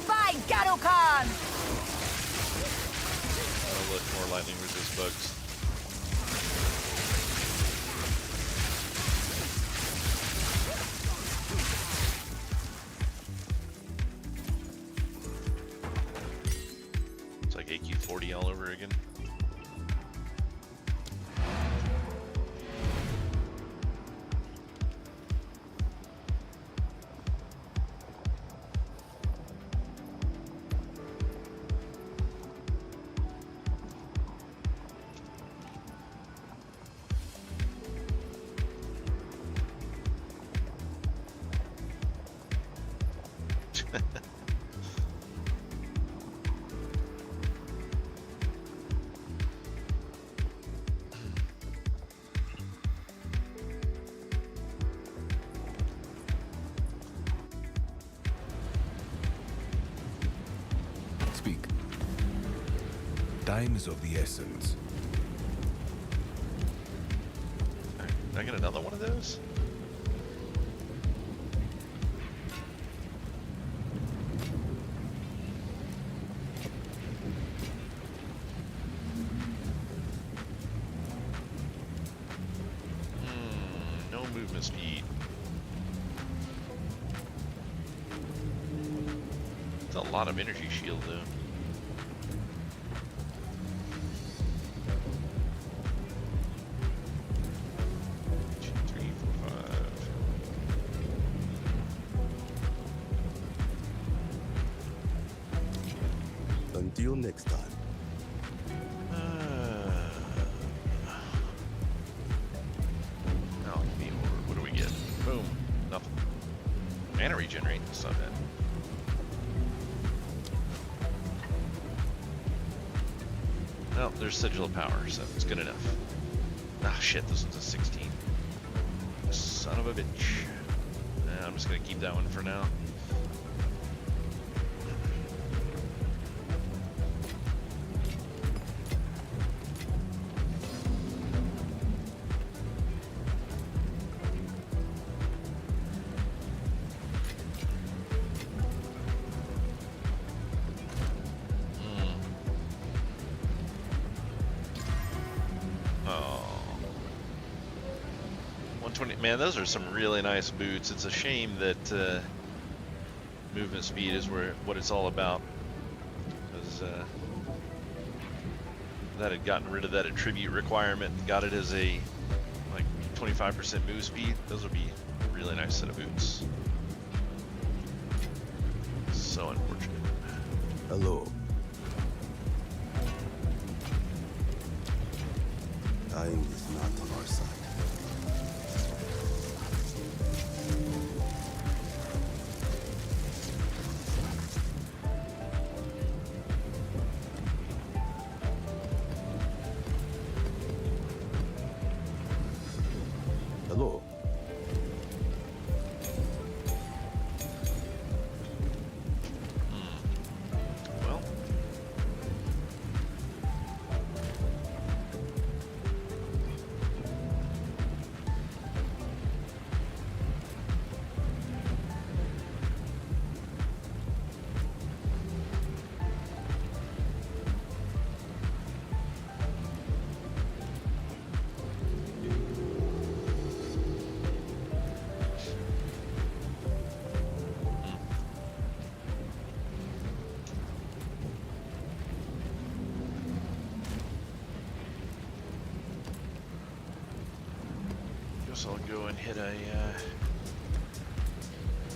By Garukan! Oh, look, more lightning resist bugs. It's like AQ40 all over again. Speak. Time is of the essence. Did I get another one of those? No movement speed. It's a lot of energy shield though. Until next time. Oh, give me more. What do we get? Boom. Nothing. Mana regenerate. That's not bad. No, there's Sigil of Power, so it's good enough. Ah, shit, this one's a 16. Son of a bitch. Nah, I'm just gonna keep that one for now. Man, those are some really nice boots. It's a shame that movement speed is what it's all about. Because that had gotten rid of that attribute requirement, got it as a like 25% move speed. Those would be a really nice set of boots. So unfortunate. Hello. Time is not on our side. Hello. Well, guess I'll go and hit a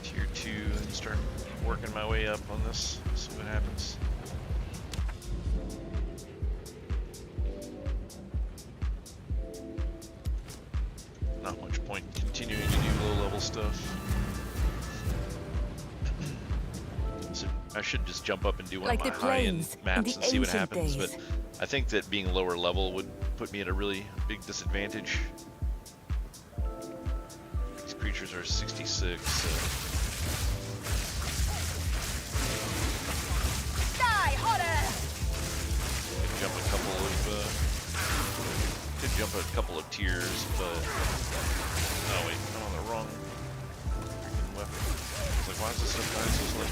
tier 2 and start working my way up on this. See what happens. Not much point continuing to do low level stuff. So I should just jump up and do one Like of my the high-end plains in maps the and see what ancient happens. days. But I think that being lower level would put me at a really big disadvantage. These creatures are 66, so Die, horror! could jump a couple of tiers, but oh wait, I'm on the wrong freaking weapon. I was like, why is this stuff dying so slow?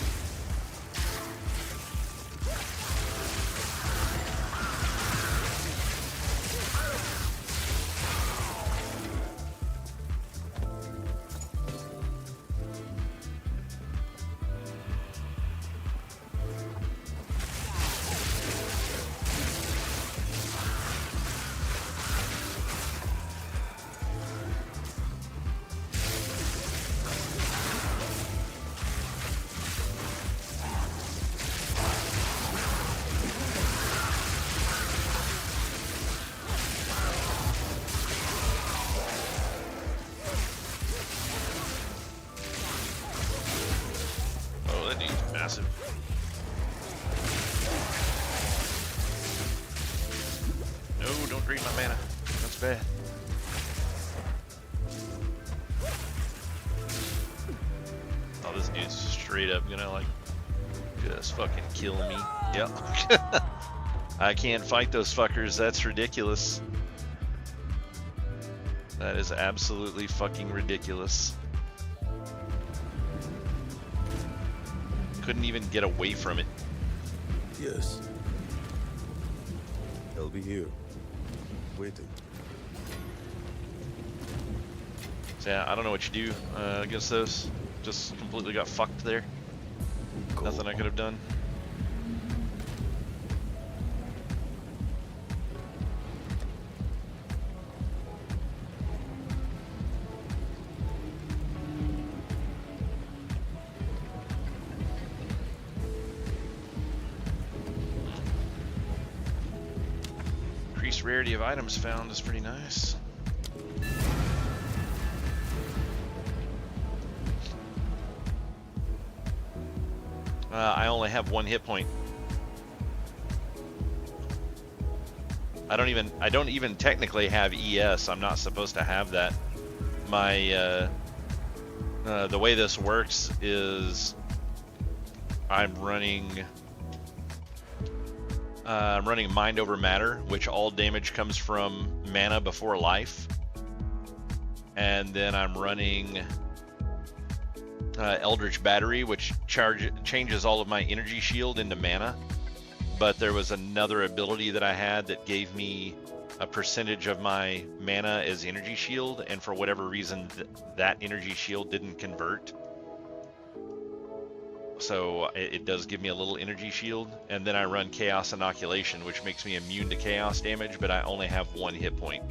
my mana. That's bad. Oh, this dude's straight up gonna like just fucking kill me. Yep. I can't fight those fuckers. That's ridiculous. That is absolutely fucking ridiculous. Couldn't even get away from it. Yes. I'll be here, waiting. So yeah, I don't know what you do against those. Just completely got fucked there. Nothing I could have done. Increased rarity of items found is pretty nice. I only have 1 hit point. I don't even technically have ES. I'm not supposed to have that. My the way this works is I'm running Mind over Matter, which all damage comes from mana before life, and then I'm running Eldritch Battery, which changes all of my energy shield into mana. But there was another ability that I had that gave me a percentage of my mana as energy shield, and for whatever reason that energy shield didn't convert. So it does give me a little energy shield, and then I run Chaos Inoculation, which makes me immune to chaos damage, but I only have 1 hit point.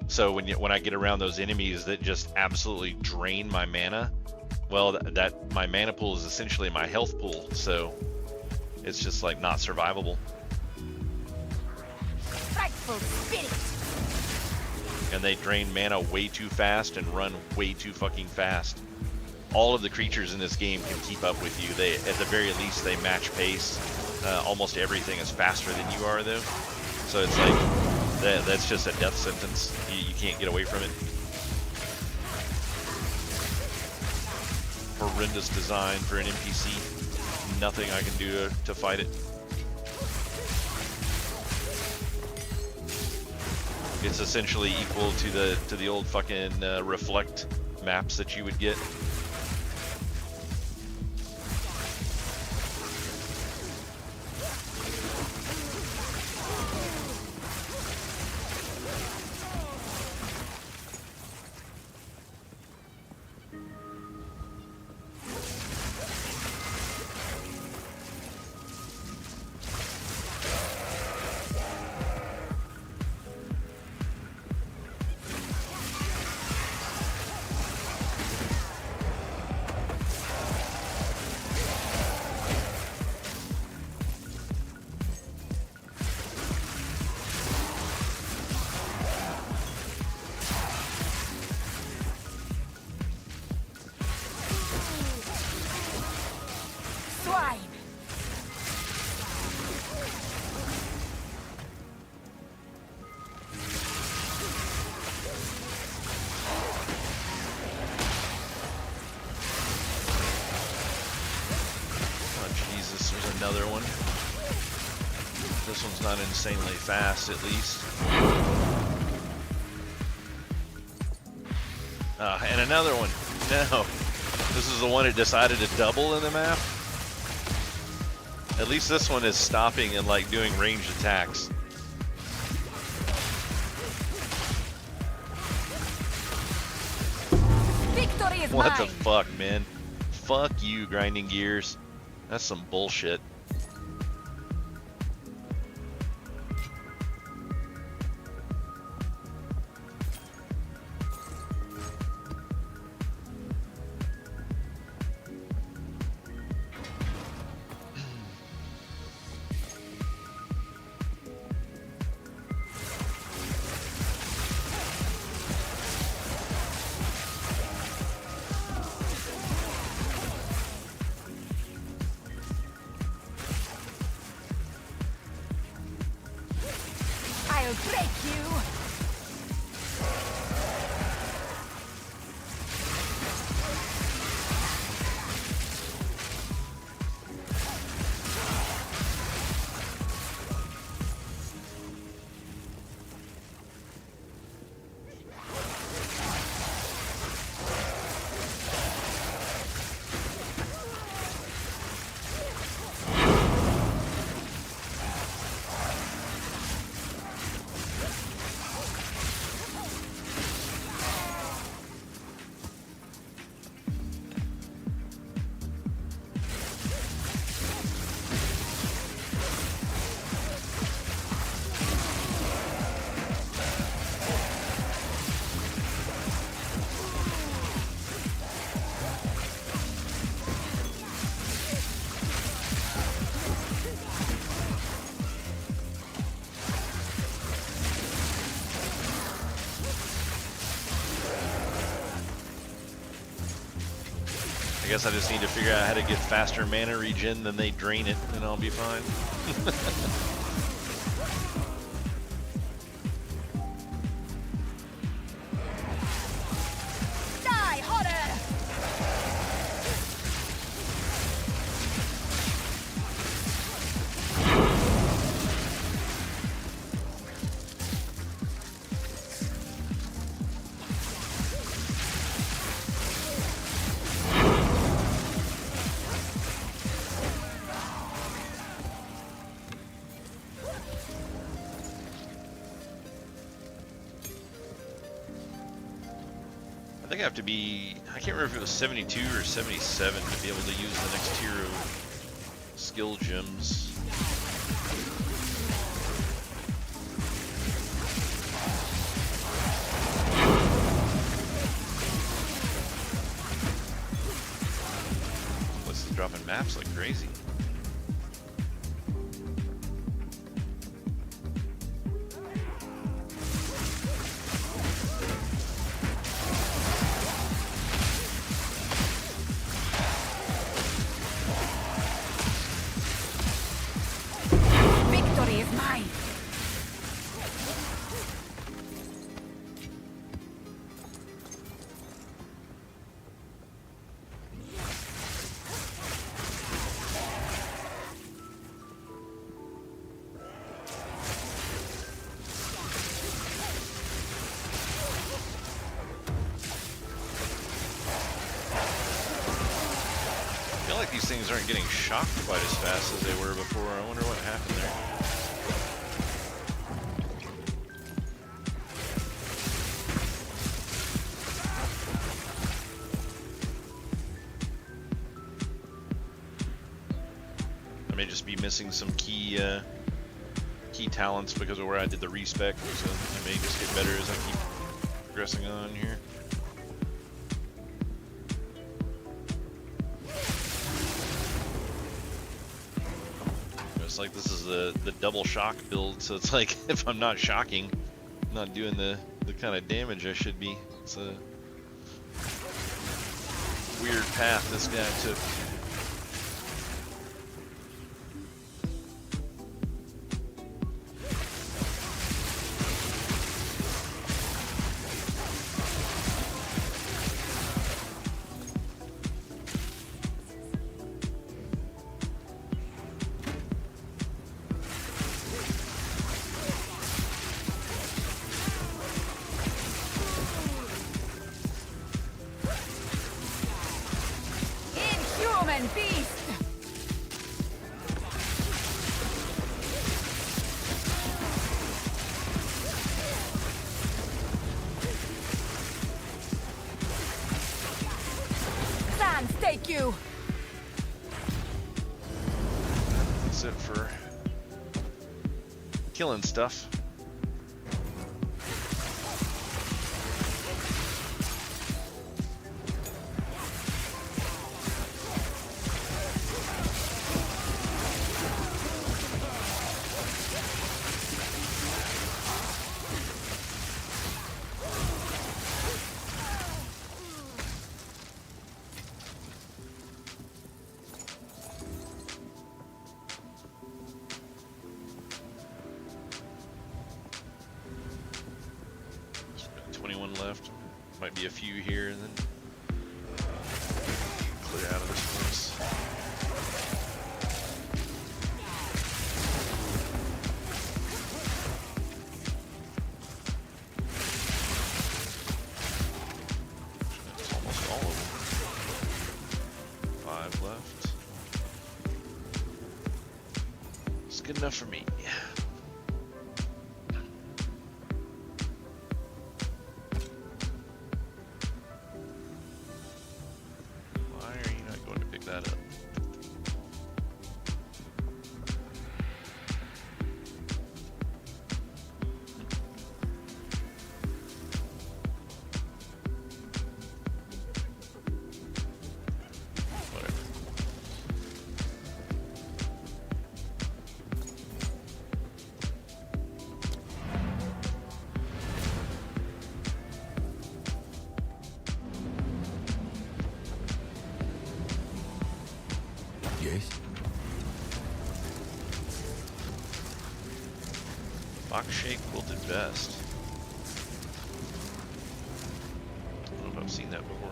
So when I get around those enemies that just absolutely drain my mana, well, that my mana pool is essentially my health pool, so it's just like not survivable. Frightful spirit. And they drain mana way too fast and run way too fucking fast. All of the creatures in this game can keep up with you. They, at the very least, they match pace. Almost everything is faster than you are, though. So it's like that's just a death sentence. You can't get away from it. Horrendous design for an NPC. Nothing I can do to fight it. It's essentially equal to the old fucking reflect maps that you would get. Swine. Oh Jesus, there's another one. This one's not insanely fast, at least. And another one. No. This is the one that decided to double in the map. At least this one is stopping and like doing ranged attacks. Victory is What mine. the fuck, man? Fuck you, grinding gears. That's some bullshit. I guess I just need to figure out how to get faster mana regen, then they drain it, and I'll be fine. Die harder! I think I have to be, I can't remember if it was 72 or 77 to be able to use the next tier of skill gems. This is dropping maps like crazy. Victory is mine! I feel like these things aren't getting shocked quite as fast as they were before. I wonder what happened there. I may just be missing some key talents because of where I did the respec, so I may just get better as I keep progressing on here. It's like this is the double shock build, so it's like if I'm not shocking, I'm not doing the kind of damage I should be. It's a weird path this guy took. Inhuman beast! Sans take you! That's it for killing stuff. Left. Might be a few here and then clear out of this place. That's almost all of them. 5 left. It's good enough for me. That up. Whatever. Box-shaped quilted vest. I don't know if I've seen that before.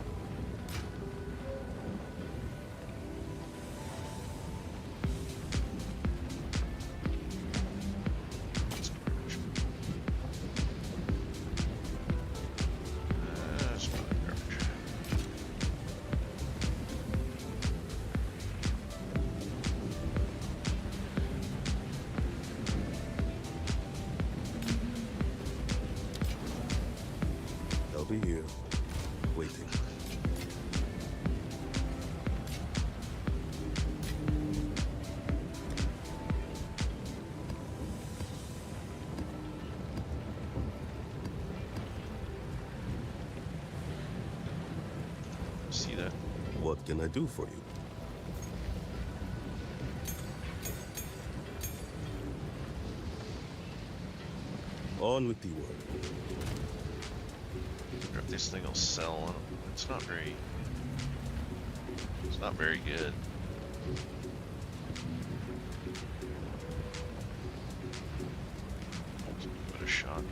I'll be here, waiting. See that? What can I do for you? On with the work. I wonder if this thing will sell. It's not very. It's not very good. Let's give it a shot.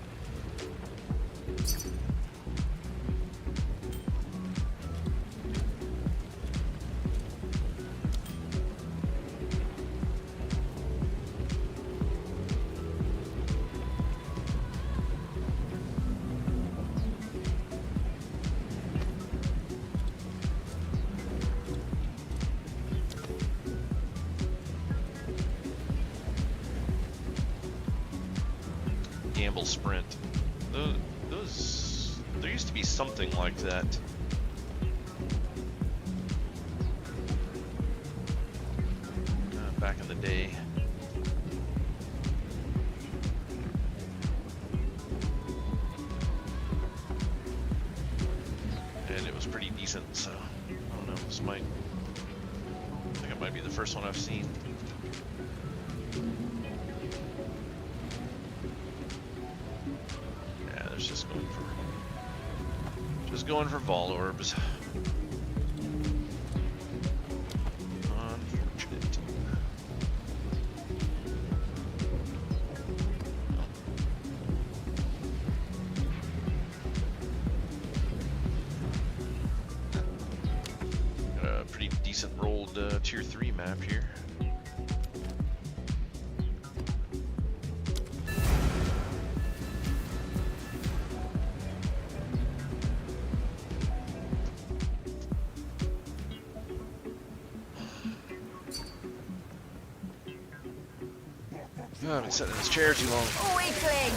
Gamble sprint. Those there used to be something like that. Back in the day. And it was pretty decent, so I don't know, this might, I think it might be the first one I've seen. Yeah, there's just going for Vol Orbs. Unfortunate. Got a pretty decent rolled tier 3 map here. Oh, I've been sitting in this chair too long. Weakling!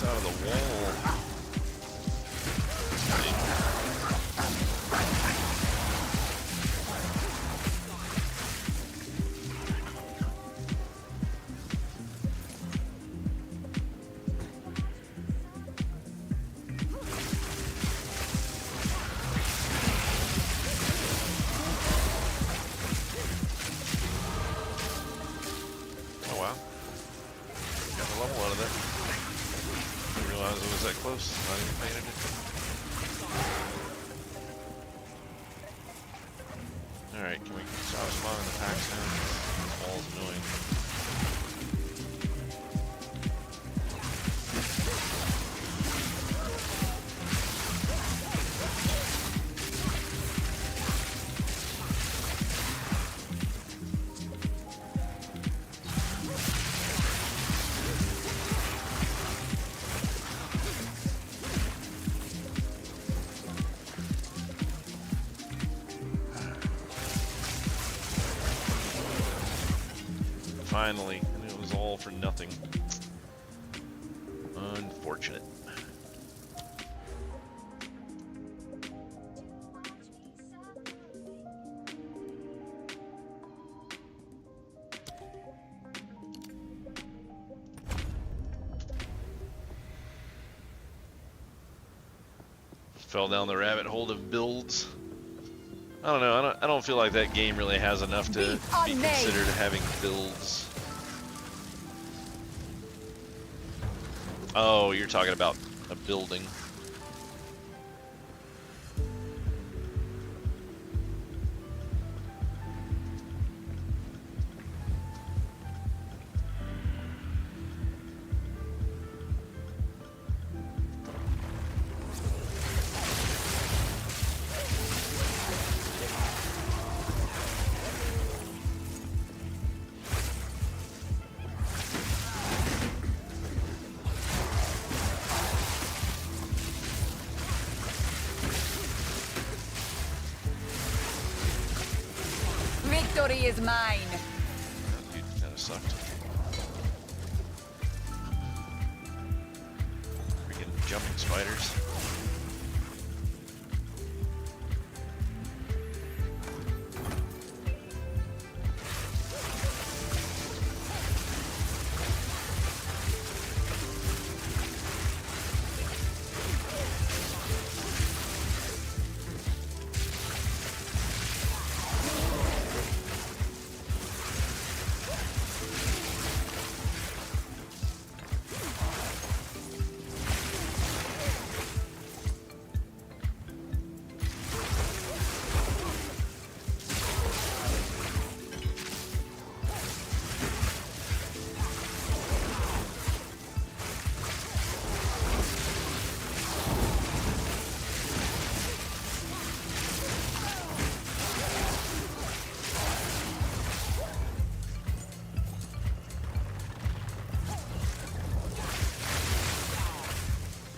Out of the wall. Oh wow. Got a level out of there. Didn't realize it was that close. Not even paying attention. Alright, can we stop spawning the packs now? This wall's annoying. finally, and it was all for nothing. Unfortunate. Fell down the rabbit hole of builds. I don't know. I don't feel like that game really has enough to be considered having builds. Oh, you're talking about a building. Victory is mine. Dude, kind of sucked. Freaking jumping spiders.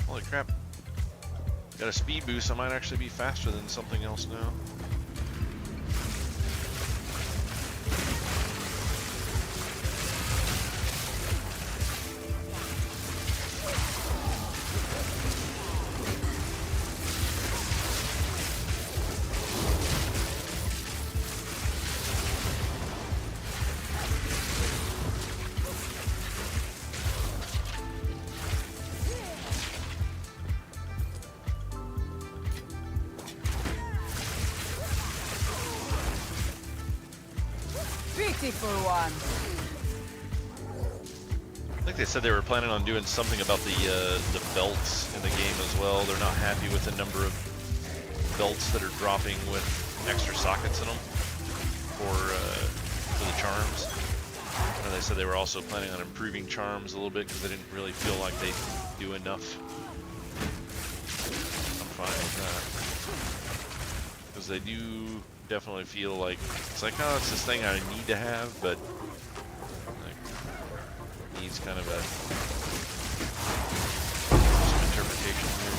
Holy crap. Got a speed boost, I might actually be faster than something else now. Beautiful one. I think they said they were planning on doing something about the belts in the game as well. They're not happy with the number of belts that are dropping with extra sockets in them for the charms. And they said they were also planning on improving charms a little bit because they didn't really feel like they do enough. I'm fine with that. Because they do definitely feel like it's like, oh, it's this thing I need to have, but like, needs kind of some interpretation here.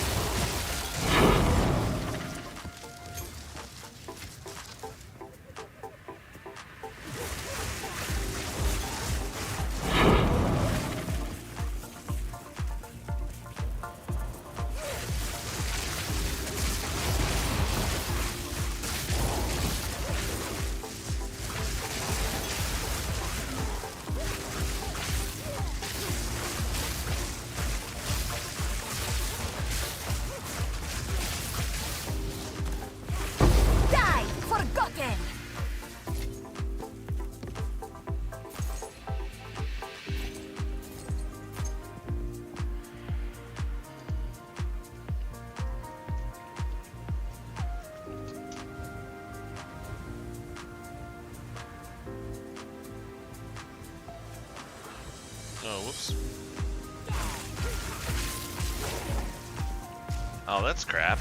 Die, forgotten. Oh, whoops. Oh, that's crap.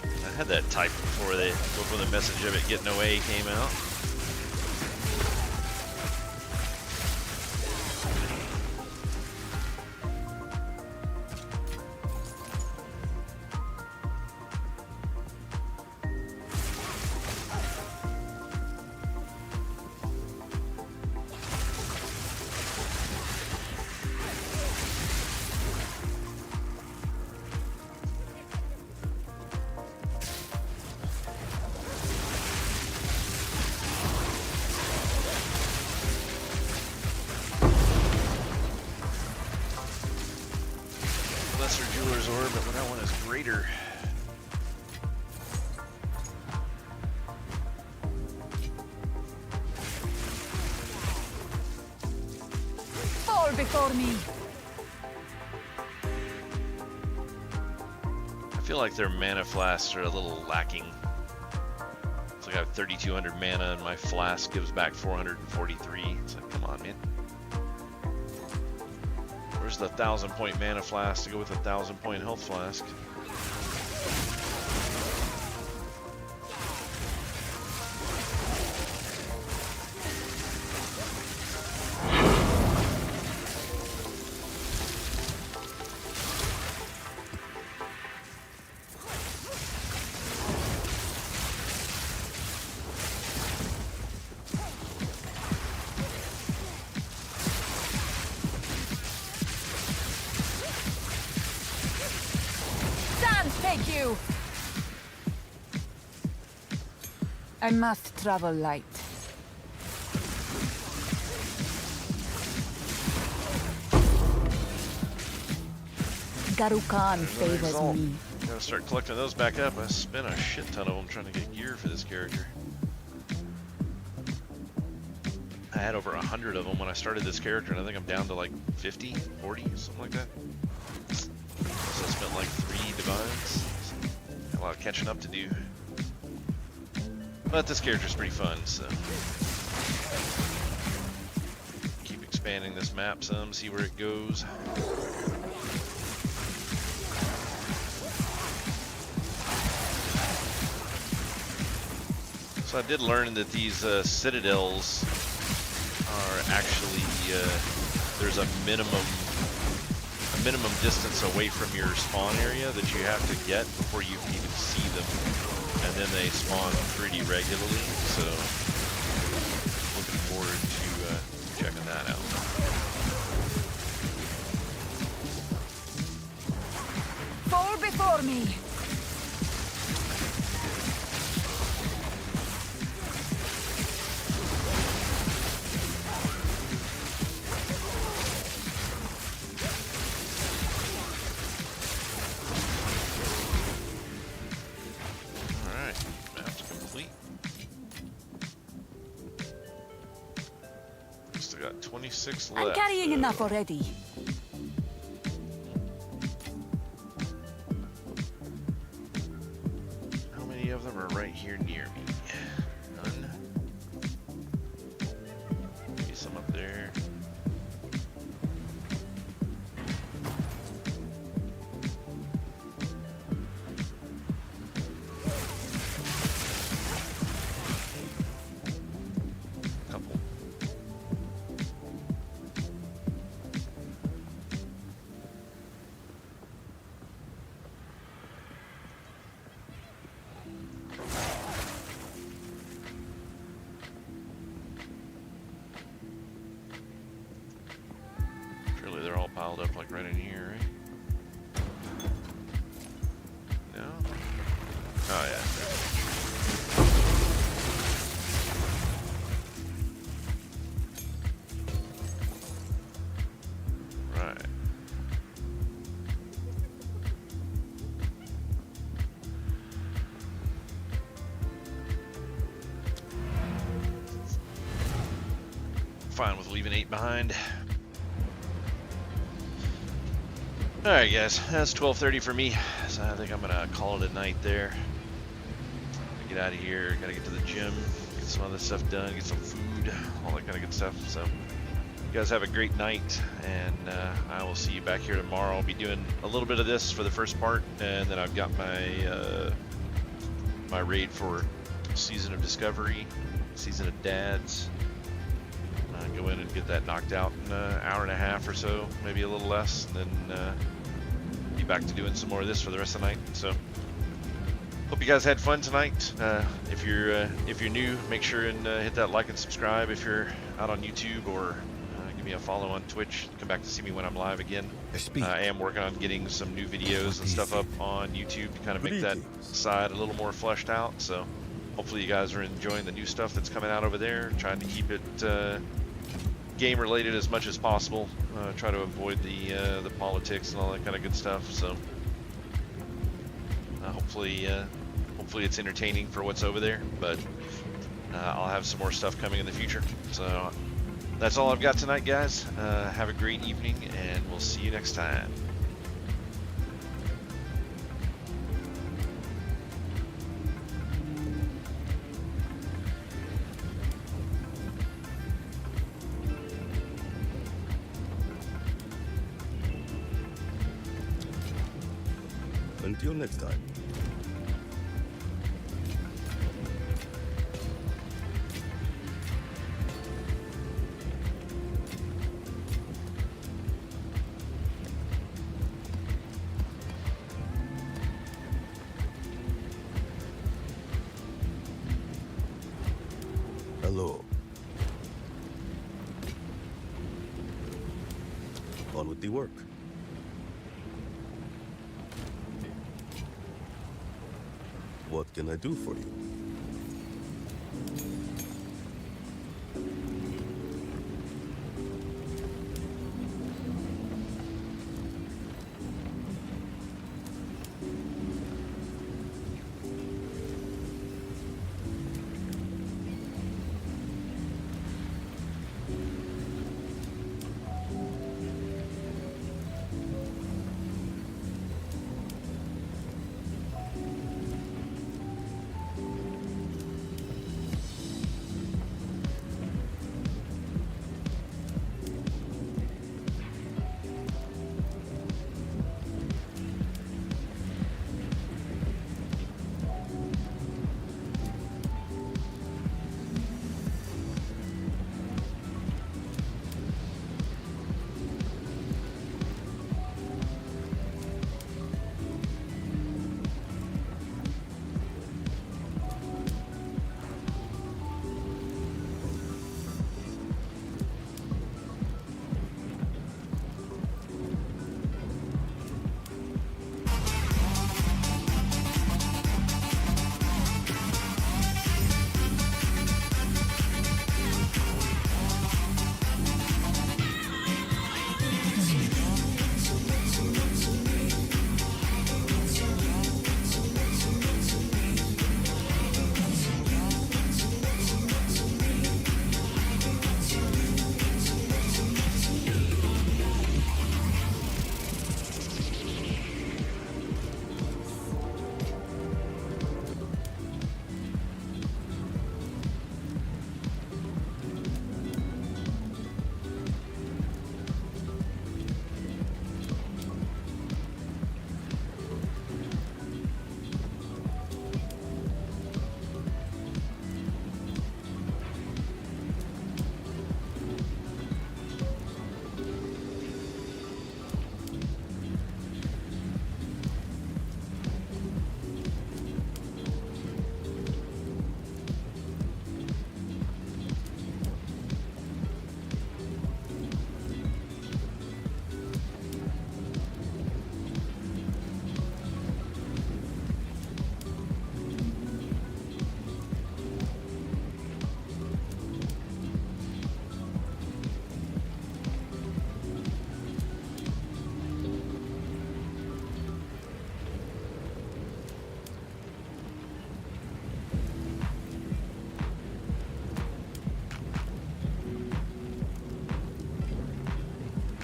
I had that type before the message of it getting away came out. later. Fall before me. I feel like their mana flasks are a little lacking. It's like I have 3,200 mana and my flask gives back 443. It's like, come on, man. Where's the 1,000-point mana flask to go with a 1,000-point health flask? Take you. I must travel light. Garukan favors Exile. me. Gotta start collecting those back up. I spent a shit ton of them trying to get gear for this character. I had over 100 of them when I started this character, and I think I'm down to like 50, 40, something like that. So I spent like 3 divines. Got a lot of catching up to do. But this character's pretty fun, so. Keep expanding this map some, see where it goes. So I did learn that these citadels are actually, there's a minimum distance away from your spawn area that you have to get before you can even see them, and then they spawn pretty regularly, so looking forward to checking that out. Fall before me. Got 26 left. I'm carrying enough already. How many of them are right here near me? None. Maybe some up there. They're all piled up like right in here, right? No? Oh yeah. Right. Fine with leaving 8 behind. Alright guys, that's 12:30 for me, so I think I'm gonna call it a night there. Get out of here, gotta get to the gym, get some other stuff done, get some food, all that kind of good stuff. So you guys have a great night, and I will see you back here tomorrow. I'll be doing a little bit of this for the first part, and then I've got my my raid for Season of Discovery, Season of Dads. Go in and get that knocked out in an hour and a half or so, maybe a little less, and then be back to doing some more of this for the rest of the night. So hope you guys had fun tonight. If you're new, make sure and hit that like and subscribe if you're out on YouTube, or give me a follow on Twitch. Come back to see me when I'm live again. I am working on getting some new videos and stuff up on YouTube to kind of make that side a little more fleshed out. So hopefully you guys are enjoying the new stuff that's coming out over there. Trying to keep it game related as much as possible. Try to avoid the politics and all that kind of good stuff. So hopefully it's entertaining for what's over there. But I'll have some more stuff coming in the future. So that's all I've got tonight, guys. Have a great evening, and we'll see you next time. Until next time. Hello. On with the work. What can I do for you?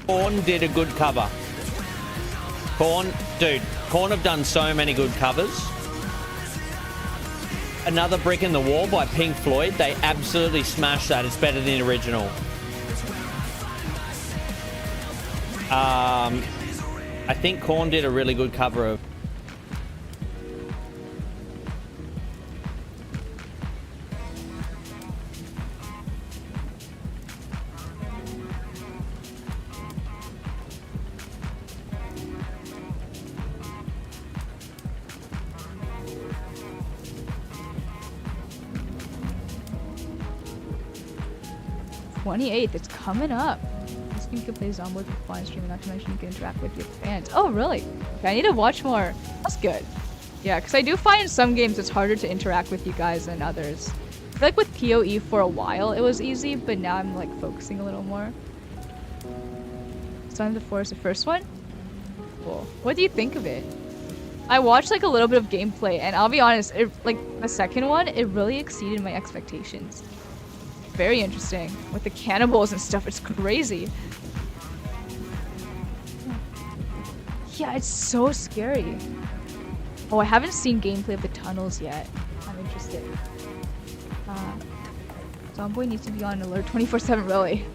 Korn did a good cover. Korn have done so many good covers. Another Brick in the Wall by Pink Floyd. They absolutely smashed that. It's better than the original. I think Korn did a really good cover of... It's coming up. This game can play Zomboid for fun streaming, not to mention you can interact with your fans. Oh, really? Okay, I need to watch more. That's good. Yeah, because I do find in some games it's harder to interact with you guys than others. I feel like with PoE for a while it was easy, but now I'm like focusing a little more. Son of the Forest, the first one? Cool. What do you think of it? I watched like a little bit of gameplay, and I'll be honest, like the second one, it really exceeded my expectations. Very interesting with the cannibals and stuff. It's crazy. Yeah, it's so scary. Oh, I haven't seen gameplay of the tunnels yet. I'm interested. Zomboy needs to be on alert 24/7, really.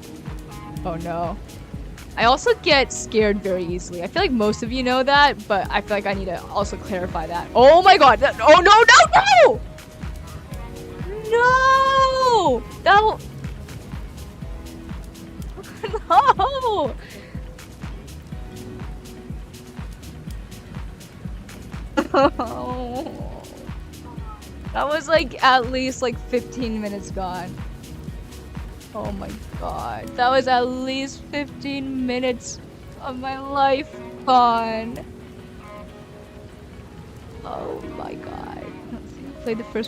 Oh no. I also get scared very easily. I feel like most of you know that, but I feel like I need to also clarify that. Oh my god! Oh no, no, no! No! That no! That was like at least like 15 minutes gone. Oh my god. That was at least 15 minutes of my life gone. Oh my god. Play the first